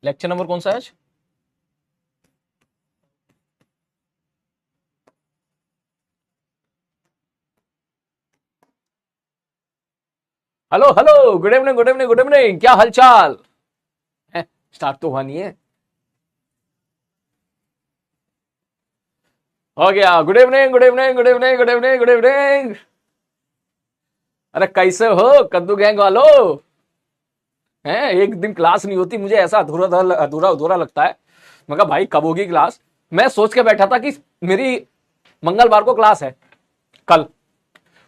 Lecture number कौन सा है आज? Hello hello, good evening good evening good evening, क्या हालचाल है? स्टार्ट तो हुआ नहीं है। हो गया। Good evening good evening good evening good evening good evening. अरे कैसे हो कद्दू गैंग वालों? हैं, एक दिन क्लास नहीं होती, मुझे ऐसा अधूरा अधूरा अधूरा लगता है। मैं कहा भाई कब होगी क्लास। मैं सोच के बैठा था कि मेरी मंगलवार को क्लास है कल,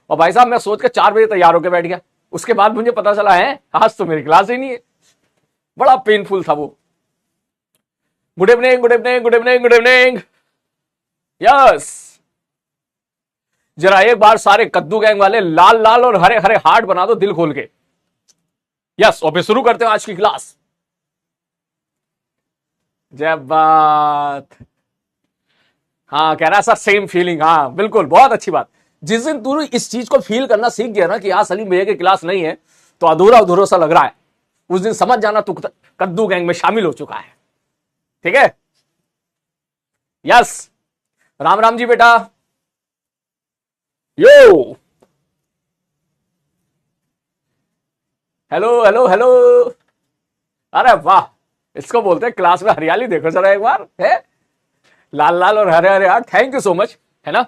और भाई साहब मैं सोच के 4 बजे तैयार होकर बैठ गया। उसके बाद मुझे पता चला है आज तो मेरी क्लास ही नहीं है। बड़ा पेनफुल था वो। Good evening good evening good evening good evening. Yes, जरा एक बार सारे कद्दू गैंग वाले लाल लाल और हरे हरे हार्ट बना दो दिल खोल के। यस, और फिर शुरू करते हैं आज की क्लास। जय बात। हाँ कह रहा सर सेम फीलिंग। हाँ बिल्कुल, बहुत अच्छी बात। जिस दिन तू इस चीज को फील करना सीख गया ना कि आज सलीम भैया की क्लास नहीं है तो अधूरा अधूरा सा लग रहा है, उस दिन समझ जाना तू कद्दू गैंग में शामिल हो चुका है। ठीक है? यस, राम राम जी बेटा। यो, हेलो हेलो हेलो। अरे वाह, इसको बोलते हैं क्लास में हरियाली। देखो जरा एक बार, है लाल लाल और हरे हरे हाथ। थैंक यू सो मच, है ना।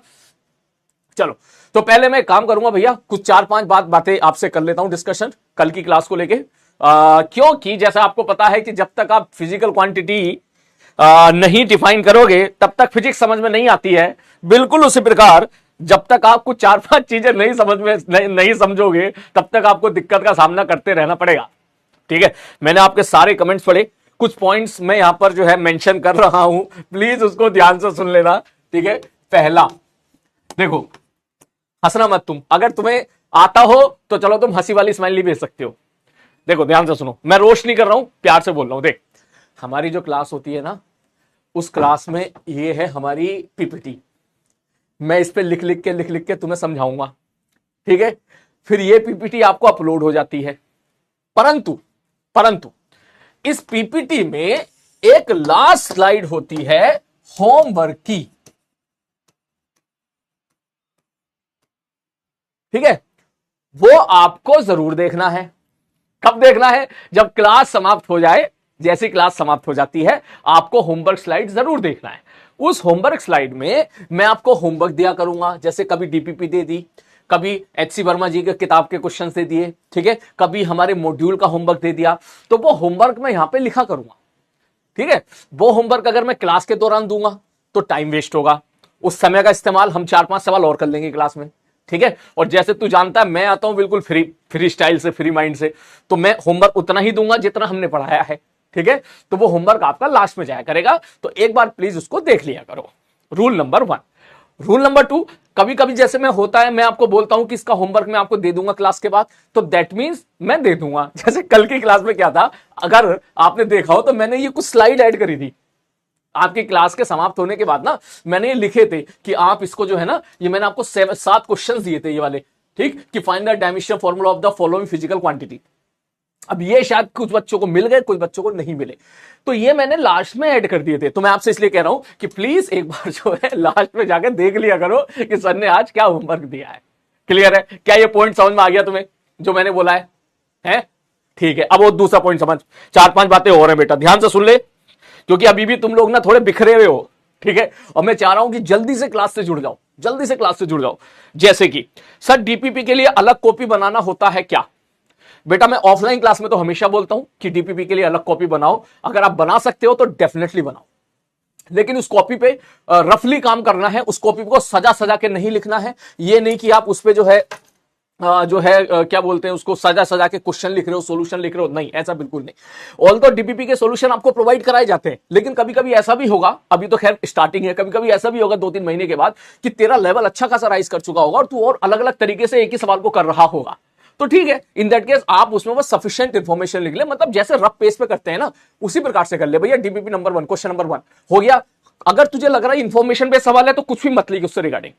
चलो, तो पहले मैं काम करूंगा भैया, कुछ 4-5 बातें आपसे कर लेता हूं डिस्कशन कल की क्लास को लेके। क्योंकि जैसा आपको पता है कि जब तक आप फिजिकल क्वांटिटी नहीं डिफाइन करोगे तब तक फिजिक्स समझ में नहीं आती है। बिल्कुल उसी प्रकार जब तक आप कुछ 4-5 चीजें नहीं समझ में नहीं समझोगे तब तक आपको दिक्कत का सामना करते रहना पड़ेगा। ठीक है? मैंने आपके सारे कमेंट्स पढ़े, कुछ पॉइंट्स मैं यहां पर जो है मेंशन कर रहा हूं, प्लीज उसको ध्यान से सुन लेना। ठीक है? पहला, देखो हंसना मत तुम, अगर तुम्हें आता हो तो चलो तुम हंसी वाली स्माइली भेज सकते हो। देखो ध्यान से सुनो, मैं रोस्ट नहीं कर रहा हूं, प्यार से बोल रहा हूं। देख, हमारी जो क्लास होती है ना, उस क्लास में ये है हमारी पीपीटी। मैं इस पे लिख लिख के तुम्हें समझाऊंगा। ठीक है? फिर ये पीपीटी आपको अपलोड हो जाती है। परंतु परंतु इस पीपीटी में एक लास्ट स्लाइड होती है होमवर्क की। ठीक है? वो आपको जरूर देखना है। कब देखना है? जब क्लास समाप्त हो जाए। जैसी क्लास समाप्त हो जाती है आपको होमवर्क स्लाइड जरूर देखना है। उस होमवर्क स्लाइड में मैं आपको होमवर्क दिया करूंगा, जैसे कभी डीपीपी दे दी, कभी एचसी वर्मा जी के किताब के क्वेश्चन दे दिए। ठीक है? कभी हमारे मॉड्यूल का होमवर्क दे दिया, तो वो होमवर्क मैं यहां पे लिखा करूंगा। ठीक है? वो होमवर्क अगर मैं क्लास के दौरान दूंगा तो टाइम वेस्ट होगा। उस समय का इस्तेमाल हम 4-5 सवाल और कर लेंगे क्लास में। ठीक है? और जैसे तू जानता है मैं आता हूं बिल्कुल फ्री स्टाइल से, फ्री माइंड से, तो मैं होमवर्क उतना ही दूंगा जितना हमने पढ़ाया है। ठीक है? तो वो होमवर्क आपका लास्ट में जाया करेगा, तो एक बार प्लीज उसको देख लिया करो। Rule number 1। रूल नंबर 2, कभी कभी जैसे मैं होता है, मैं आपको बोलता हूं कि इसका होमवर्क मैं आपको दे दूंगा क्लास के बाद, तो दैट मींस मैं दे दूंगा। जैसे कल की क्लास में क्या था, अगर आपने देखा हो तो मैंने ये कुछ स्लाइड ऐड करी थी आपकी क्लास के समाप्त होने के बाद ना। मैंने ये लिखे थे कि आप इसको जो है ना, ये मैंने आपको 7 क्वेश्चन दिए थे ये वाले। ठीक? कि find the dimension formula of the following physical quantity. अब ये शायद कुछ बच्चों को मिल गए, कुछ बच्चों को नहीं मिले, तो ये मैंने लास्ट में ऐड कर दिए थे। तो मैं आपसे इसलिए कह रहा हूं कि प्लीज एक बार जो है लास्ट में जाकर देख लिया करो कि सर ने आज क्या होमवर्क दिया है। क्लियर है? क्या ये पॉइंट समझ में आ गया तुम्हें जो मैंने बोला है? ठीक है, अब वो दूसरा पॉइंट समझ। 4-5 बातें और हैं बेटा, ध्यान से सुन ले, क्योंकि अभी भी तुम लोग ना थोड़े बिखरे हुए हो। ठीक है? और मैं चाह रहा हूं कि जल्दी से क्लास से जुड़ जाओ, जल्दी से क्लास से जुड़ जाओ। जैसे कि सर डीपीपी के लिए अलग कॉपी बनाना होता है क्या? बेटा मैं ऑफलाइन क्लास में तो हमेशा बोलता हूं कि डीपीपी के लिए अलग कॉपी बनाओ। अगर आप बना सकते हो तो डेफिनेटली बनाओ, लेकिन उस कॉपी पे रफली काम करना है। उस कॉपी को सजा सजा के नहीं लिखना है। ये नहीं कि आप उस पे जो है क्या बोलते हैं उसको, सजा सजा के क्वेश्चन लिख रहे हो, सॉल्यूशन लिख रहे हो। नहीं, ऐसा बिल्कुल नहीं। ऑल तो डीपीपी के सॉल्यूशन आपको प्रोवाइड कराए जाते हैं, लेकिन कभी कभी ऐसा भी होगा, अभी तो खैर स्टार्टिंग है, कभी कभी ऐसा भी होगा 2-3 महीने के बाद कि तेरा लेवल अच्छा खासा राइज कर चुका होगा और तू और अलग अलग तरीके से एक ही सवाल को कर रहा होगा। तो ठीक है, इन दैट केस आप उसमें बस सफिशिएंट इंफॉर्मेशन लिख ले, मतलब जैसे रफ पेज पे करते हैं ना उसी प्रकार से कर ले भैया। डीपीपी नंबर 1, क्वेश्चन नंबर 1 हो गया। अगर तुझे लग रहा है इंफॉर्मेशन पे सवाल है तो कुछ भी मत लिख उससे रिगार्डिंग।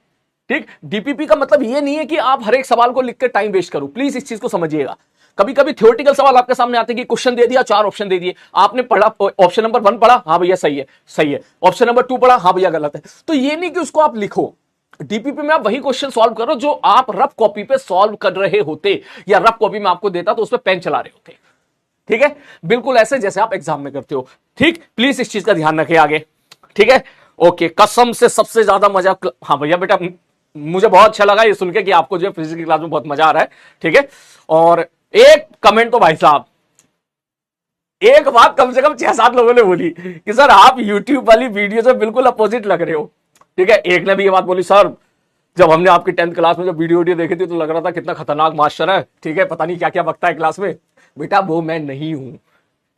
ठीक? डीपीपी का मतलब ये नहीं है कि आप हर एक सवाल को लिख कर टाइम वेस्ट करो, प्लीज इस चीज को समझिएगा। कभी कभी थ्योरेटिकल सवाल आपके सामने आते हैं कि क्वेश्चन दे दिया, 4 ऑप्शन दे दिए, आपने पढ़ा, ऑप्शन नंबर 1 पढ़ा, हाँ भैया सही है, सही है, ऑप्शन नंबर 2 पढ़ा, हाँ भैया गलत है। तो ये नहीं कि उसको आप लिखो, डीपीपी में आप वही क्वेश्चन सॉल्व करो जो आप रफ कॉपी पे सॉल्व कर रहे होते, या रफ कॉपी में आपको देता तो उस पर पेन चला रहे होते। ठीक है, बिल्कुल ऐसे जैसे आप एग्जाम में करते हो। ठीक, प्लीज इस चीज का ध्यान रखें आगे। ठीक है, ओके, कसम से सबसे ज्यादा मजा, हाँ भैया बेटा मुझे बहुत अच्छा लगा ये सुन के कि आपको जो है फिजिक्स की क्लास में बहुत मजा आ रहा है। ठीक है, और एक कमेंट तो भाई साहब, एक बात कम से कम 6-7 लोगों ने बोली कि सर आप यूट्यूब वाली वीडियो से बिल्कुल अपोजिट लग रहे हो। ठीक है, एक ने भी ये बात बोली, सर जब हमने आपकी 10th क्लास में जब वीडियो देखी थी तो लग रहा था कितना खतरनाक मास्टर है, ठीक है, पता नहीं क्या क्या बकता है क्लास में। बेटा वो मैं नहीं हूं,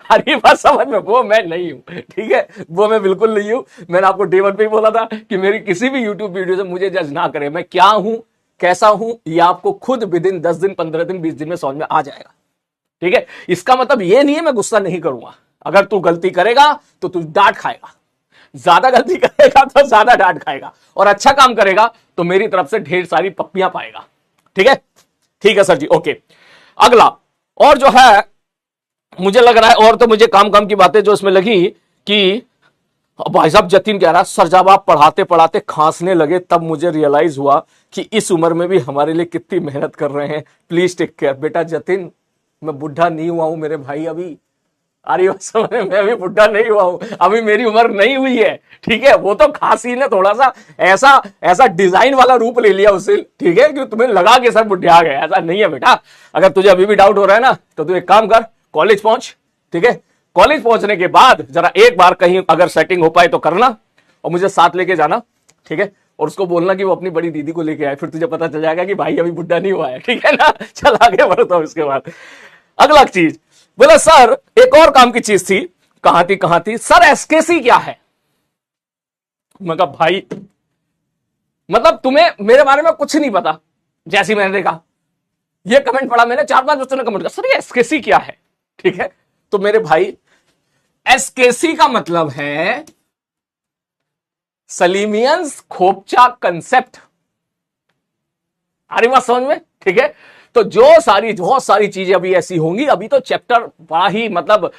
हरी बात समझ में, वो मैं नहीं हूं। ठीक है, वो मैं बिल्कुल नहीं हूं। मैंने आपको डे 1 पे ही बोला था कि मेरी किसी भी यूट्यूब वीडियो से मुझे जज ना करें, मैं क्या हूं कैसा हूं ये आपको खुद विदिन 10 दिन 15 दिन 20 दिन में समझ में आ जाएगा। ठीक है, इसका मतलब ये नहीं है मैं गुस्सा नहीं करूंगा, अगर तू गलती करेगा तो तू डांट खाएगा, ज्यादा गलती करेगा तो ज्यादा डांट खाएगा, और अच्छा काम करेगा तो मेरी तरफ से ढेर सारी पप्पियां पाएगा। ठीक है, ठीक है सर जी, ओके। अगला, और जो है मुझे लग रहा है, और तो मुझे काम काम की बातें जो इसमें लगी कि भाई साहब जतिन कह रहा है सर जब आप पढ़ाते पढ़ाते खांसने लगे तब मुझे रियलाइज हुआ कि इस उम्र में भी हमारे लिए कितनी मेहनत कर रहे हैं, प्लीज टेक केयर। बेटा जतिन मैं बुढ़ा नहीं हुआ हूं मेरे भाई, अभी अरे मैं अभी बुढ़ा नहीं हुआ हूं, अभी मेरी उम्र नहीं हुई है। ठीक है, वो तो खांसी ने थोड़ा सा ऐसा ऐसा डिजाइन वाला रूप ले लिया उससे, ठीक है, कि तुम्हें लगा कि सर बुढ़े आ गए, ऐसा नहीं है बेटा। अगर तुझे अभी भी डाउट हो रहा है ना तो तू एक काम कर, कॉलेज पहुंच। ठीक है, कॉलेज पहुंचने के बाद जरा एक बार कहीं अगर सेटिंग हो पाए तो करना, और मुझे साथ लेके जाना। ठीक है, और उसको बोलना कि वो अपनी बड़ी दीदी को लेके आए, फिर तुझे पता चल जाएगा कि भाई अभी बुढ़ा नहीं हुआ है। ठीक है ना, चल आगे बढ़ता हूं। इसके बाद अगला चीज बोला, सर एक और काम की चीज थी, कहां थी सर, एसकेसी क्या है? मैं कहा भाई मतलब तुम्हें मेरे बारे में कुछ नहीं पता। जैसे मैंने देखा ये कमेंट पढ़ा, मैंने 4-5 बच्चों ने कमेंट किया सर ये एसकेसी क्या है। ठीक है, तो मेरे भाई एसकेसी का मतलब है सलीमियंस खोपचा कंसेप्ट। आ रही बात समझ में? ठीक है, तो बहुत सारी चीजें अभी ऐसी होंगी। अभी तो चैप्टर बड़ा ही मतलब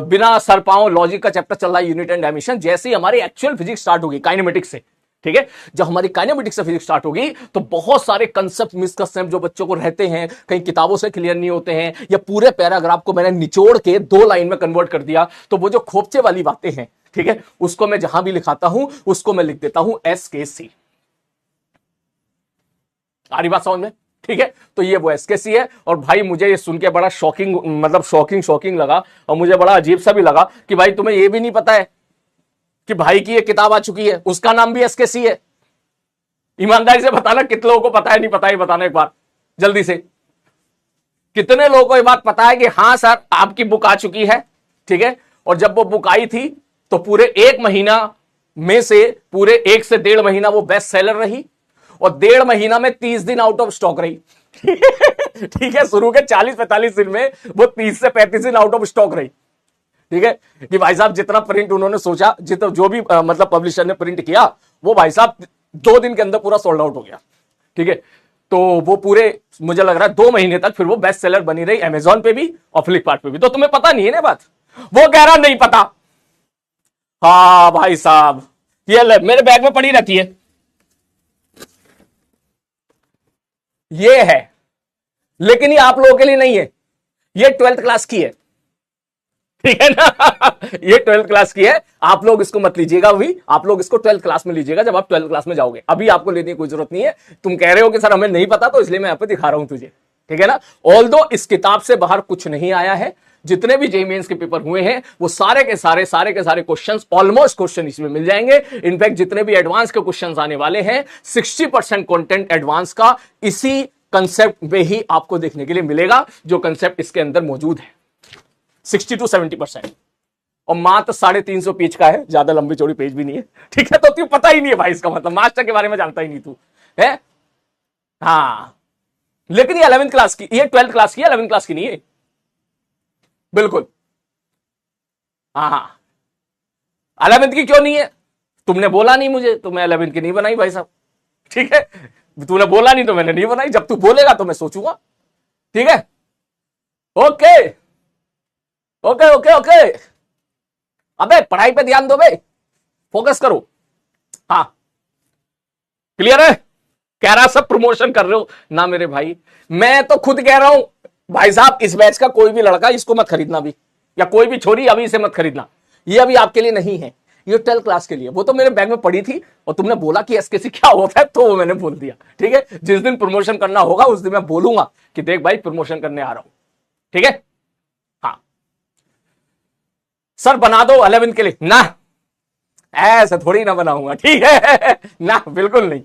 बिना सर पांव लॉजिक का चैप्टर चल रहा है, यूनिट एंड डायमेंशन। जैसे ही हमारी एक्चुअल फिजिक्स स्टार्ट होगी काइनेमेटिक्स से, ठीक है, जब हमारी काइनेमेटिक्स से फिजिक्स स्टार्ट होगी तो बहुत सारे कंसेप्ट मिसकंसेप्ट जो बच्चों को रहते हैं, कहीं किताबों से क्लियर नहीं होते हैं, या पूरे पैराग्राफ को मैंने निचोड़ के 2 लाइन में कन्वर्ट कर दिया, तो वो जो खोपचे वाली बातें हैं, ठीक है, उसको मैं जहां भी लिखाता हूं उसको मैं लिख देता हूं एसकेसी। आ रही बात समझ में? ठीक है, तो ये वो एसकेसी है। और भाई मुझे ये सुन के बड़ा शॉकिंग, मतलब शॉकिंग लगा, और मुझे बड़ा अजीब सा भी लगा कि भाई तुम्हें ये भी नहीं पता है कि भाई की ये किताब आ चुकी है, उसका नाम भी एसकेसी है। ईमानदारी से बताना कितने लोगों को पता है, नहीं पता है, बताना एक बार जल्दी से। कितने लोगों को ये बात पता है कि हाँ सर आपकी बुक आ चुकी है, ठीक है, और जब वो बुक आई थी तो पूरे 1 महीना में से पूरे 1 से 1.5 महीना वो बेस्ट सेलर रही, और 1.5 महीना में 30 दिन आउट ऑफ स्टॉक रही। ठीक है, शुरू के 40-45 दिन में वो 30 से 35 दिन आउट ऑफ स्टॉक रही। ठीक है, कि भाई साहब जितना प्रिंट उन्होंने सोचा, जितना जो भी मतलब पब्लिशर ने प्रिंट किया, वो भाई साहब 2 दिन के अंदर पूरा सोल्ड आउट हो गया। ठीक है, तो वो पूरे मुझे लग रहा है 2 महीने तक फिर वो बेस्ट सेलर बनी रही, अमेजॉन पे भी और फ्लिपकार्ट पे भी। तो तुम्हें पता नहीं है ना बात, वो कह रहा नहीं पता। हाँ भाई साहब ये मेरे बैग में पड़ी रहती है, ये है, लेकिन ये आप लोगों के लिए नहीं है, ये 12th क्लास की है। ठीक है ना, ये 12th क्लास की है, आप लोग इसको मत लीजिएगा, अभी आप लोग इसको 12th क्लास में लीजिएगा, जब आप 12th क्लास में जाओगे। अभी आपको लेने की कोई जरूरत नहीं है। तुम कह रहे हो कि सर हमें नहीं पता, तो इसलिए मैं यहाँ पे दिखा रहा हूं तुझे। ठीक है ना, ऑल्दो इस किताब से बाहर कुछ नहीं आया है, जितने भी जेईई मेंस के पेपर हुए हैं वो सारे के सारे क्वेश्चंस, ऑलमोस्ट क्वेश्चन इसमें मिल जाएंगे। इनफैक्ट जितने भी एडवांस के क्वेश्चंस आने वाले हैं 60% कंटेंट एडवांस का इसी कंसेप्ट में ही आपको देखने के लिए मिलेगा, जो कंसेप्ट इसके अंदर मौजूद है, 60 to 70%। और मात्र 350 पेज का है, ज्यादा लंबी चौड़ी पेज भी नहीं है। ठीक है, तो तुझे पता ही नहीं है भाई, इसका मतलब मास्टर के बारे में जानता ही नहीं तू है। हाँ, लेकिन ये 11th क्लास की, ये 12th क्लास की, 11th क्लास की नहीं है बिल्कुल। हाँ, 11th की क्यों नहीं है? तुमने बोला नहीं मुझे, तो मैं 11th की नहीं बनाई भाई साहब। ठीक है, तूने बोला नहीं तो मैंने नहीं बनाई, जब तू बोलेगा तो मैं सोचूंगा। ठीक है, ओके ओके ओके ओके। अबे पढ़ाई पे ध्यान दो बे, फोकस करो। हाँ क्लियर है? कह रहा सब प्रमोशन कर रहे हो ना मेरे भाई, मैं तो खुद कह रहा हूं भाई साहब इस बैच का कोई भी लड़का इसको मत खरीदना भी, या कोई भी छोरी अभी इसे मत खरीदना, ये अभी आपके लिए नहीं है, ये 12th क्लास के लिए। वो तो मेरे बैग में पड़ी थी और तुमने बोला कि एसकेसी क्या होता है तो वो मैंने बोल दिया। ठीक है, जिस दिन प्रमोशन करना होगा उस दिन मैं बोलूंगा कि देख भाई प्रमोशन करने आ रहा हूं। ठीक है, हाँ सर बना दो 11th के लिए ना, ऐसा थोड़ी ना बनाऊंगा। ठीक है ना, बिल्कुल नहीं,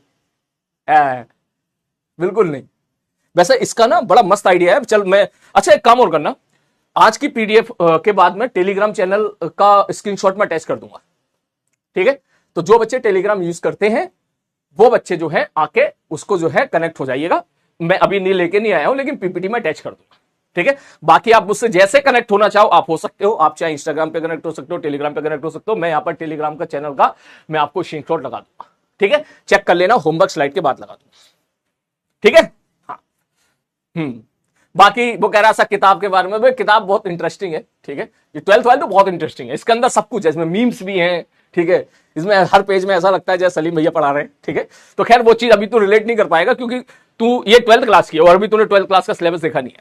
बिल्कुल नहीं। वैसे इसका ना बड़ा मस्त आइडिया है। चल मैं, अच्छा एक काम और करना, आज की पीडीएफ के बाद में टेलीग्राम चैनल का स्क्रीनशॉट में अटैच कर दूंगा। ठीक है, तो जो बच्चे टेलीग्राम यूज करते हैं वो बच्चे जो है आके उसको जो है कनेक्ट हो जाइएगा। मैं अभी नहीं लेके नहीं आया हूं लेकिन पीपीटी में अटैच कर दूंगा। ठीक है, बाकी आप मुझसे जैसे कनेक्ट होना चाहो आप हो सकते हो, आप चाहे इंस्टाग्राम पे कनेक्ट हो सकते हो, टेलीग्राम पे कनेक्ट हो सकते हो। मैं यहां पर टेलीग्राम का चैनल का मैं आपको स्क्रीनशॉट लगा दूंगा। ठीक है, चेक कर लेना, होमवर्क स्लाइड के बाद लगा दूंगा। ठीक है, हाँ बाकी वो कह रहा था किताब के बारे में, भाई किताब बहुत इंटरेस्टिंग है। ठीक है, ये 12th वाली तो बहुत इंटरेस्टिंग है, इसके अंदर सब कुछ है, इसमें मीम्स भी हैं। ठीक है, इसमें हर पेज में ऐसा लगता है जैसे सलीम भैया पढ़ा रहे हैं। ठीक है, तो खैर वो चीज अभी तू रिलेट नहीं कर पाएगा क्योंकि तू ये 12th क्लास की है और अभी तूने 12th क्लास का सिलेबस देखा नहीं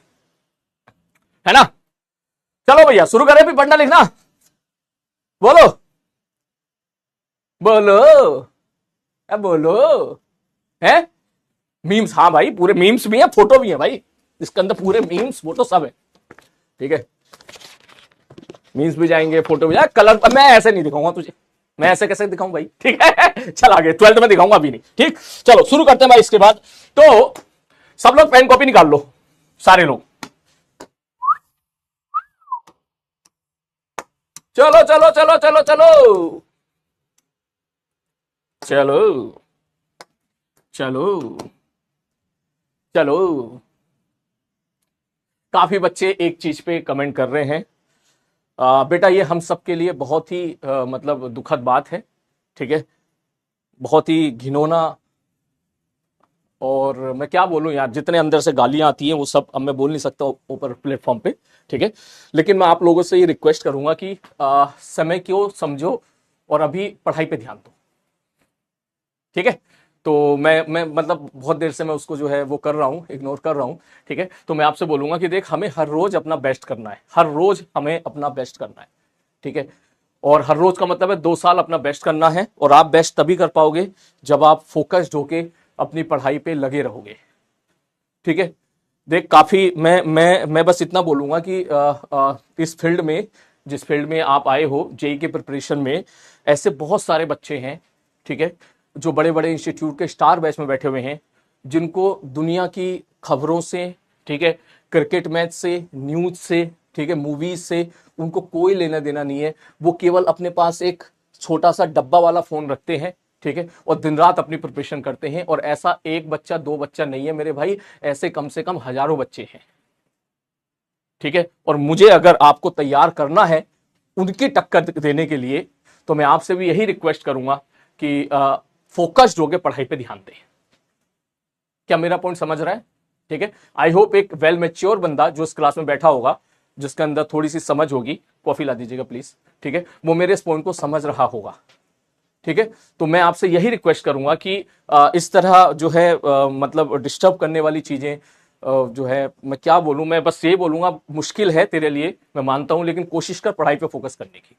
है ना। चलो भैया शुरू करें भी पढ़ना लिखना। बोलो बोलो, अब बोलो है। मीम्स, हाँ भाई पूरे मीम्स भी हैं, फोटो भी है भाई इसके अंदर, पूरे मीम्स फोटो सब है। ठीक है, मीम्स भी जाएंगे, फोटो भी जाएंगे, कलर मैं ऐसे नहीं दिखाऊंगा तुझे, मैं ऐसे कैसे दिखाऊं भाई। ठीक है चल आगे, 12th में दिखाऊंगा अभी नहीं। ठीक, चलो शुरू करते हैं भाई। इसके बाद तो सब लोग पेन कॉपी निकाल लो, सारे लोग। चलो चलो चलो चलो चलो चलो चलो चलो। काफी बच्चे एक चीज पे कमेंट कर रहे हैं, बेटा ये हम सबके लिए बहुत ही मतलब दुखद बात है। ठीक है, बहुत ही घिनौना, और मैं क्या बोलूं यार, जितने अंदर से गालियां आती हैं वो सब अब मैं बोल नहीं सकता ऊपर प्लेटफॉर्म पे। ठीक है, लेकिन मैं आप लोगों से ये रिक्वेस्ट करूंगा कि समय को समझो और अभी पढ़ाई पे ध्यान दो। ठीक है, तो मैं मतलब बहुत देर से मैं उसको जो है वो कर रहा हूं, इग्नोर कर रहा हूं। ठीक है, तो मैं आपसे बोलूंगा कि देख हमें हर रोज अपना बेस्ट करना है, हर रोज हमें अपना बेस्ट करना है। ठीक है, और हर रोज का मतलब है 2 साल अपना बेस्ट करना है, और आप बेस्ट तभी कर पाओगे जब आप फोकस्ड होके अपनी पढ़ाई पे लगे रहोगे। ठीक है, देख काफी मैं बस इतना बोलूंगा कि इस फील्ड में, जिस फील्ड में आप आए हो जेई के प्रिपरेशन में, ऐसे बहुत सारे बच्चे हैं। ठीक है, जो बड़े बड़े इंस्टीट्यूट के स्टार बैच में बैठे हुए हैं, जिनको दुनिया की खबरों से, ठीक है, क्रिकेट मैच से, न्यूज से, ठीक है, मूवीज से उनको कोई लेना देना नहीं है। वो केवल अपने पास एक छोटा सा डब्बा वाला फोन रखते हैं। ठीक है, और दिन रात अपनी प्रिपरेशन करते हैं, और ऐसा एक बच्चा 2 बच्चा नहीं है मेरे भाई, ऐसे कम से कम हजारों बच्चे हैं। ठीक है, और मुझे अगर आपको तैयार करना है उनकी टक्कर देने के लिए, तो मैं आपसे भी यही रिक्वेस्ट करूंगा कि फोकस्ड होकर पढ़ाई पे ध्यान दें। क्या मेरा पॉइंट समझ रहा है? ठीक है, आई होप एक वेल मैच्योर बंदा जो इस क्लास में बैठा होगा, जिसके अंदर थोड़ी सी समझ होगी, कॉफी ला दीजिएगा प्लीज। ठीक है, वो मेरे इस पॉइंट को समझ रहा होगा। ठीक है, तो मैं आपसे यही रिक्वेस्ट करूंगा कि इस तरह जो है मतलब डिस्टर्ब करने वाली चीजें जो है, मैं क्या बोलूं, मैं बस ये बोलूंगा मुश्किल है तेरे लिए, मैं मानता हूं, लेकिन कोशिश कर पढ़ाई पे फोकस करने की।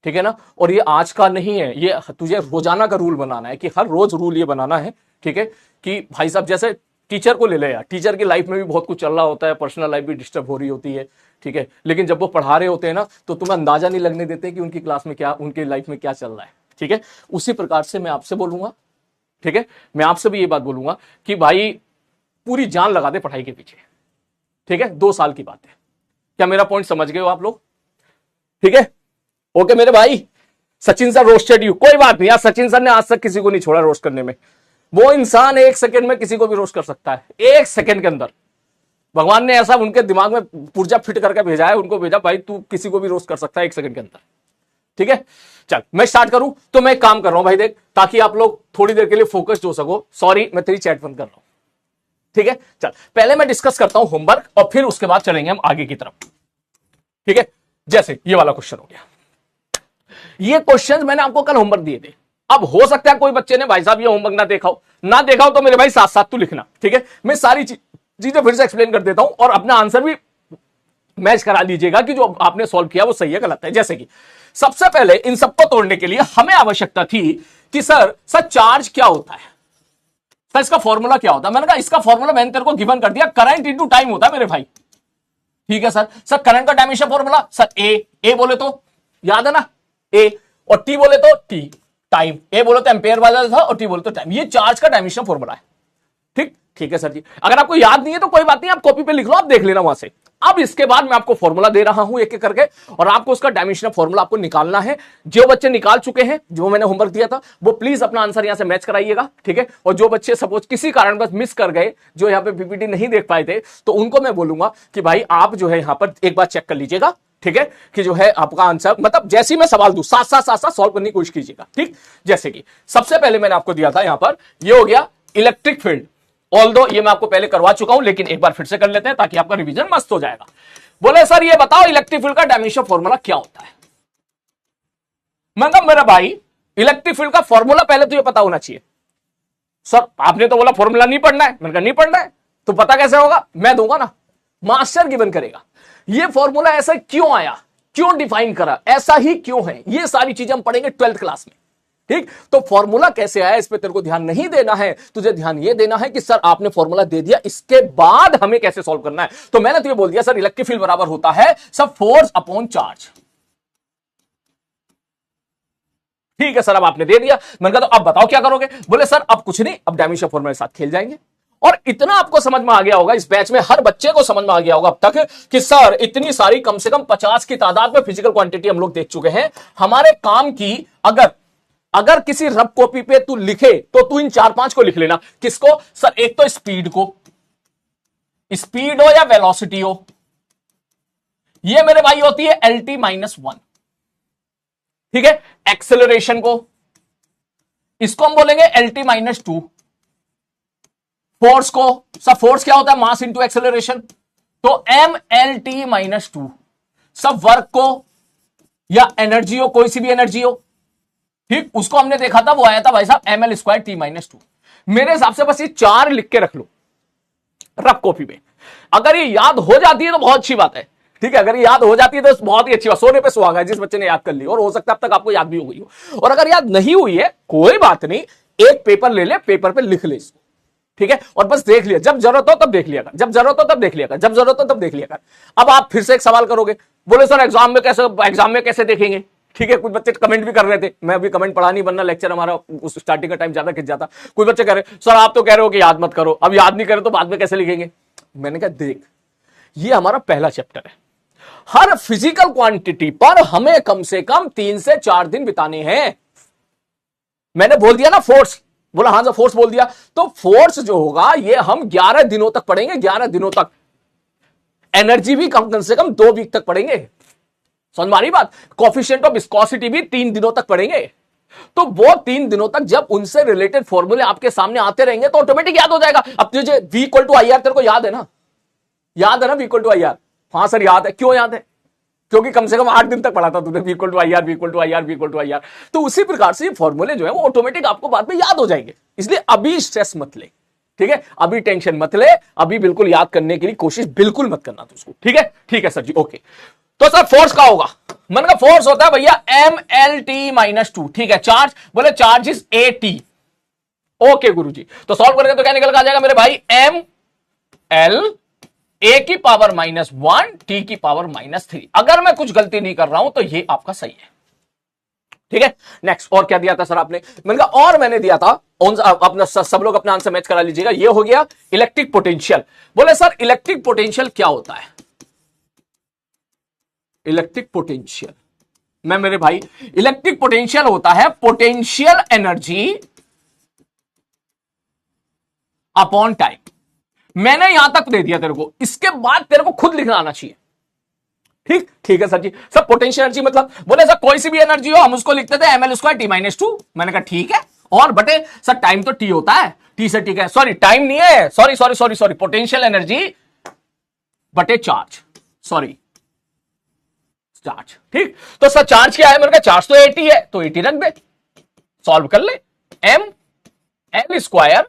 ठीक है ना, और ये आज का नहीं है, ये तुझे रोजाना का रूल बनाना है, कि हर रोज रूल ये बनाना है। ठीक है, कि भाई साहब जैसे टीचर को ले ले यार, टीचर की लाइफ में भी बहुत कुछ चल रहा होता है, पर्सनल लाइफ भी डिस्टर्ब हो रही होती है। ठीक है, लेकिन जब वो पढ़ा रहे होते हैं ना, तो तुम्हें अंदाजा नहीं लगने देते कि उनकी क्लास में क्या, उनकी लाइफ में क्या चल रहा है। ठीक है, उसी प्रकार से मैं आपसे बोलूंगा। ठीक है, मैं आपसे भी ये बात बोलूंगा कि भाई पूरी जान लगा दे पढ़ाई के पीछे। ठीक है, 2 साल की बात है। क्या मेरा पॉइंट समझ गए हो आप लोग? ठीक है, ओके मेरे भाई। सचिन सर रोस्टेड यू, कोई बात नहीं यार, सचिन सर ने आज तक किसी को नहीं छोड़ा रोस्ट करने में। वो इंसान 1 सेकंड में किसी को भी रोस्ट कर सकता है, 1 सेकंड के अंदर। भगवान ने ऐसा उनके दिमाग में पुर्जा फिट करके भेजा है, उनको भेजा भाई तू किसी को भी रोस्ट कर सकता है 1 सेकंड के अंदर। ठीक है, चल मैं स्टार्ट करूं, तो मैं एक काम कर रहा हूं भाई, देख, ताकि आप लोग थोड़ी देर के लिए फोकस्ड हो सको। सॉरी मैं तेरी चैट बंद कर रहा हूं। ठीक है, चल पहले मैं डिस्कस करता हूं होमवर्क और फिर उसके बाद चलेंगे हम आगे की तरफ। ठीक है, जैसे ये वाला क्वेश्चन हो गया, ये क्वेश्चन मैंने आपको कल होमवर्क दिए थे। अब हो सकता है कोई बच्चे ने भाई साहब ये होमवर्क ना देखा हो तो मेरे भाई साथ साथ तू लिखना। ठीक है, मैं सारी चीजें फिर से एक्सप्लेन कर देता हूं और अपना आंसर भी मैच करा लीजिएगा कि जो आपने सॉल्व किया वो सही है गलत है। जैसे कि सबसे पहले इन सबको तोड़ने के लिए हमें आवश्यकता थी कि सर चार्ज क्या होता है, सर इसका फॉर्मूला क्या होता है। मैंने कहा इसका फॉर्मूला मैंने तेरे को गिवन कर दिया, करंट इनटू टाइम होता है मेरे भाई। ठीक है सर करंट का डायमेंशन फॉर्मूला सर ए बोले तो याद है ना ए, और टी बोले तो टी टाइम, ए बोले तो एम्पेयर वाला था और टी बोले तो टाइम। ये चार्ज का डायमेंशन फॉर्मूला है। ठीक है सर जी, अगर आपको याद नहीं है तो कोई बात नहीं, आप कॉपी पे लिख लो, आप देख लेना वहां से। अब इसके बाद मैं आपको फॉर्मूला दे रहा हूं एक एक करके और आपको उसका डायमेंशन फॉर्मूला आपको निकालना है। जो बच्चे निकाल चुके हैं, जो मैंने होमवर्क दिया था, वो प्लीज अपना आंसर यहां से मैच कराइएगा। ठीक है, और जो बच्चे सपोज किसी कारण बस मिस कर गए, जो यहां पे पीपीटी नहीं देख पाए थे, तो उनको मैं बोलूंगा कि भाई आप जो है यहां पर एक बार चेक कर लीजिएगा। ठीक है, कि जो है आपका आंसर मतलब जैसे ही मैं सवाल दूं साथ साथ सॉल्व करने की कोशिश कीजिएगा। ठीक, जैसे कि सबसे पहले मैंने आपको दिया था यहां पर, ये हो गया इलेक्ट्रिक फील्ड। ऑल्दो ये मैं आपको पहले करवा चुका हूं, लेकिन एक बार फिर से कर लेते हैं ताकि आपका रिवीजन मस्त हो जाएगा। बोले सर ये बताओ इलेक्ट्रिक फील्ड का डायमेंशन फॉर्मूला क्या होता है। मतलब मेरा भाई इलेक्ट्रिक फील्ड का फॉर्मूला पहले तो ये पता होना चाहिए। सर आपने तो बोला फॉर्मूला नहीं पढ़ना है, मैंने कहा नहीं पढ़ना है तो पता कैसे होगा, मैं दूंगा ना, मास्टर गिवन करेगा। ये फॉर्मूला ऐसा क्यों आया, क्यों डिफाइन करा, ऐसा ही क्यों है, ये सारी चीजें हम पढ़ेंगे 12th क्लास में। ठीक, तो फॉर्मूला कैसे आया इस पे तेरे को ध्यान नहीं देना है, तुझे ध्यान ये देना है कि सर आपने फॉर्मूला दे दिया, इसके बाद हमें कैसे सॉल्व करना है। तो मैंने तुझे बोल दिया सर इलेक्ट्रिक फील्ड बराबर होता है सब फोर्स अपॉन चार्ज। ठीक है सर, अब आपने दे दिया, मैंने कहा तो अब बताओ क्या करोगे। बोले सर अब कुछ नहीं, अब डायमेंशन फॉर्मूला के साथ खेल जाएंगे। और इतना आपको समझ में आ गया होगा, इस बैच में हर बच्चे को समझ में आ गया होगा अब तक कि सर इतनी सारी कम से कम 50 की तादाद में फिजिकल क्वांटिटी हम लोग देख चुके हैं। हमारे काम की अगर किसी रफ कॉपी पे तू लिखे तो तू इन 4-5 को लिख लेना। किसको सर, एक तो स्पीड को, स्पीड हो या वेलोसिटी हो, ये मेरे भाई होती है LT-1। ठीक है, एक्सेलरेशन को, इसको हम बोलेंगे LT-2। फोर्स को, सब फोर्स क्या होता है, मास इंटू एक्सेलरेशन, तो MLT-2। सब वर्क को या एनर्जी हो, कोई सी भी एनर्जी हो, ठीक, उसको हमने देखा था, वो आया था भाई साहब ML²T-2। मेरे हिसाब से बस ये 4 लिख के रख लो रफ कॉपी में। अगर ये याद हो जाती है तो बहुत अच्छी बात है। ठीक है, अगर याद हो जाती है तो बहुत ही अच्छी बात, सोने पे सुहागा है जिस बच्चे ने याद कर ली, और हो सकता है अब तक आपको याद भी हो गई हो। और अगर याद नहीं हुई है कोई बात नहीं, एक पेपर ले ले, पेपर पे लिख ले इसको। ठीक है, और बस देख लिया, जब जरूरत हो तब देख लिया कर, जब जरूरत हो तब देख लिया कर, जब जरूरत हो तब देख लिया कर। अब आप फिर से एक सवाल करोगे, बोले सर एग्जाम में कैसे देखेंगे। ठीक है, कुछ बच्चे कमेंट भी कर रहे थे, मैं अभी कमेंट पढ़ा नहीं, वरना लेक्चर हमारा उस स्टार्टिंग का टाइम ज्यादा खिंच जाता। कुछ बच्चे कह रहे सर आप तो कह रहे हो कि याद मत करो, अब याद नहीं करे तो बाद में कैसे लिखेंगे। मैंने कहा देख, ये हमारा पहला चैप्टर है, हर फिजिकल क्वांटिटी पर हमें कम से कम 3 से 4 दिन बिताने हैं। मैंने बोल दिया ना फोर्स, बोला हाँ सर फोर्स बोल दिया, तो फोर्स जो होगा ये हम 11 दिनों तक पढ़ेंगे, 11 दिनों तक। एनर्जी भी कम से कम 2 वीक तक पढ़ेंगे, समझ मारी बात। कोफिशिएंट ऑफ विस्कोसिटी भी 3 दिनों तक पढ़ेंगे। तो वो 3 दिनों तक जब उनसे रिलेटेड फॉर्मूले आपके सामने आते रहेंगे तो ऑटोमेटिक याद हो जाएगा। अब तुझे V=IR तेरे को याद है ना, याद है ना V=IR। हाँ सर याद है, क्यों याद है, क्योंकि कम से कम 8 दिन तक पढ़ा था तूने V=IR। तो उसी प्रकार से ये फॉर्मूले जो है वो ऑटोमेटिक आपको बाद में याद हो जाएंगे। इसलिए अभी स्ट्रेस मत ले, ठीक है, अभी टेंशन मत ले, अभी बिल्कुल याद करने के लिए कोशिश बिल्कुल मत करना तुझको। ठीक है सर जी, ओके। तो सर फोर्स का होगा, मन का फोर्स होता है भैया MLT-2। ठीक है, चार्ज, बोले चार्ज इज AT। ओके गुरुजी, तो सॉल्व करेंगे तो क्या निकल के आ जाएगा मेरे भाई, ML A⁻1 T⁻3। अगर मैं कुछ गलती नहीं कर रहा हूं तो ये आपका सही है। ठीक है, नेक्स्ट और क्या दिया था सर आपने, मैंने कहा और मैंने दिया था, अपना सब लोग अपना आंसर मैच करा लीजिएगा। ये हो गया इलेक्ट्रिक पोटेंशियल। बोले सर इलेक्ट्रिक पोटेंशियल क्या होता है। इलेक्ट्रिक पोटेंशियल मैं मेरे भाई, इलेक्ट्रिक पोटेंशियल होता है पोटेंशियल एनर्जी अपॉन टाइम। मैंने यहां तक दे दिया तेरे को, इसके बाद तेरे को खुद लिखना आना चाहिए। ठीक है सर जी। सर पोटेंशियल एनर्जी मतलब, बोले सर कोई सी भी एनर्जी हो हम उसको लिखते थे ML² T-2। मैंने कहा ठीक है, और बटे सर टाइम तो टी होता है, टी से टी का, सॉरी टाइम नहीं है, sorry sorry sorry sorry, potential energy बटे चार्ज, सॉरी चार्ज। ठीक, तो सर चार्ज क्या है, मैंने कहा चार्ज तो 80 है, तो 80 रख दे, सॉल्व कर ले। एम एल स्क्वायर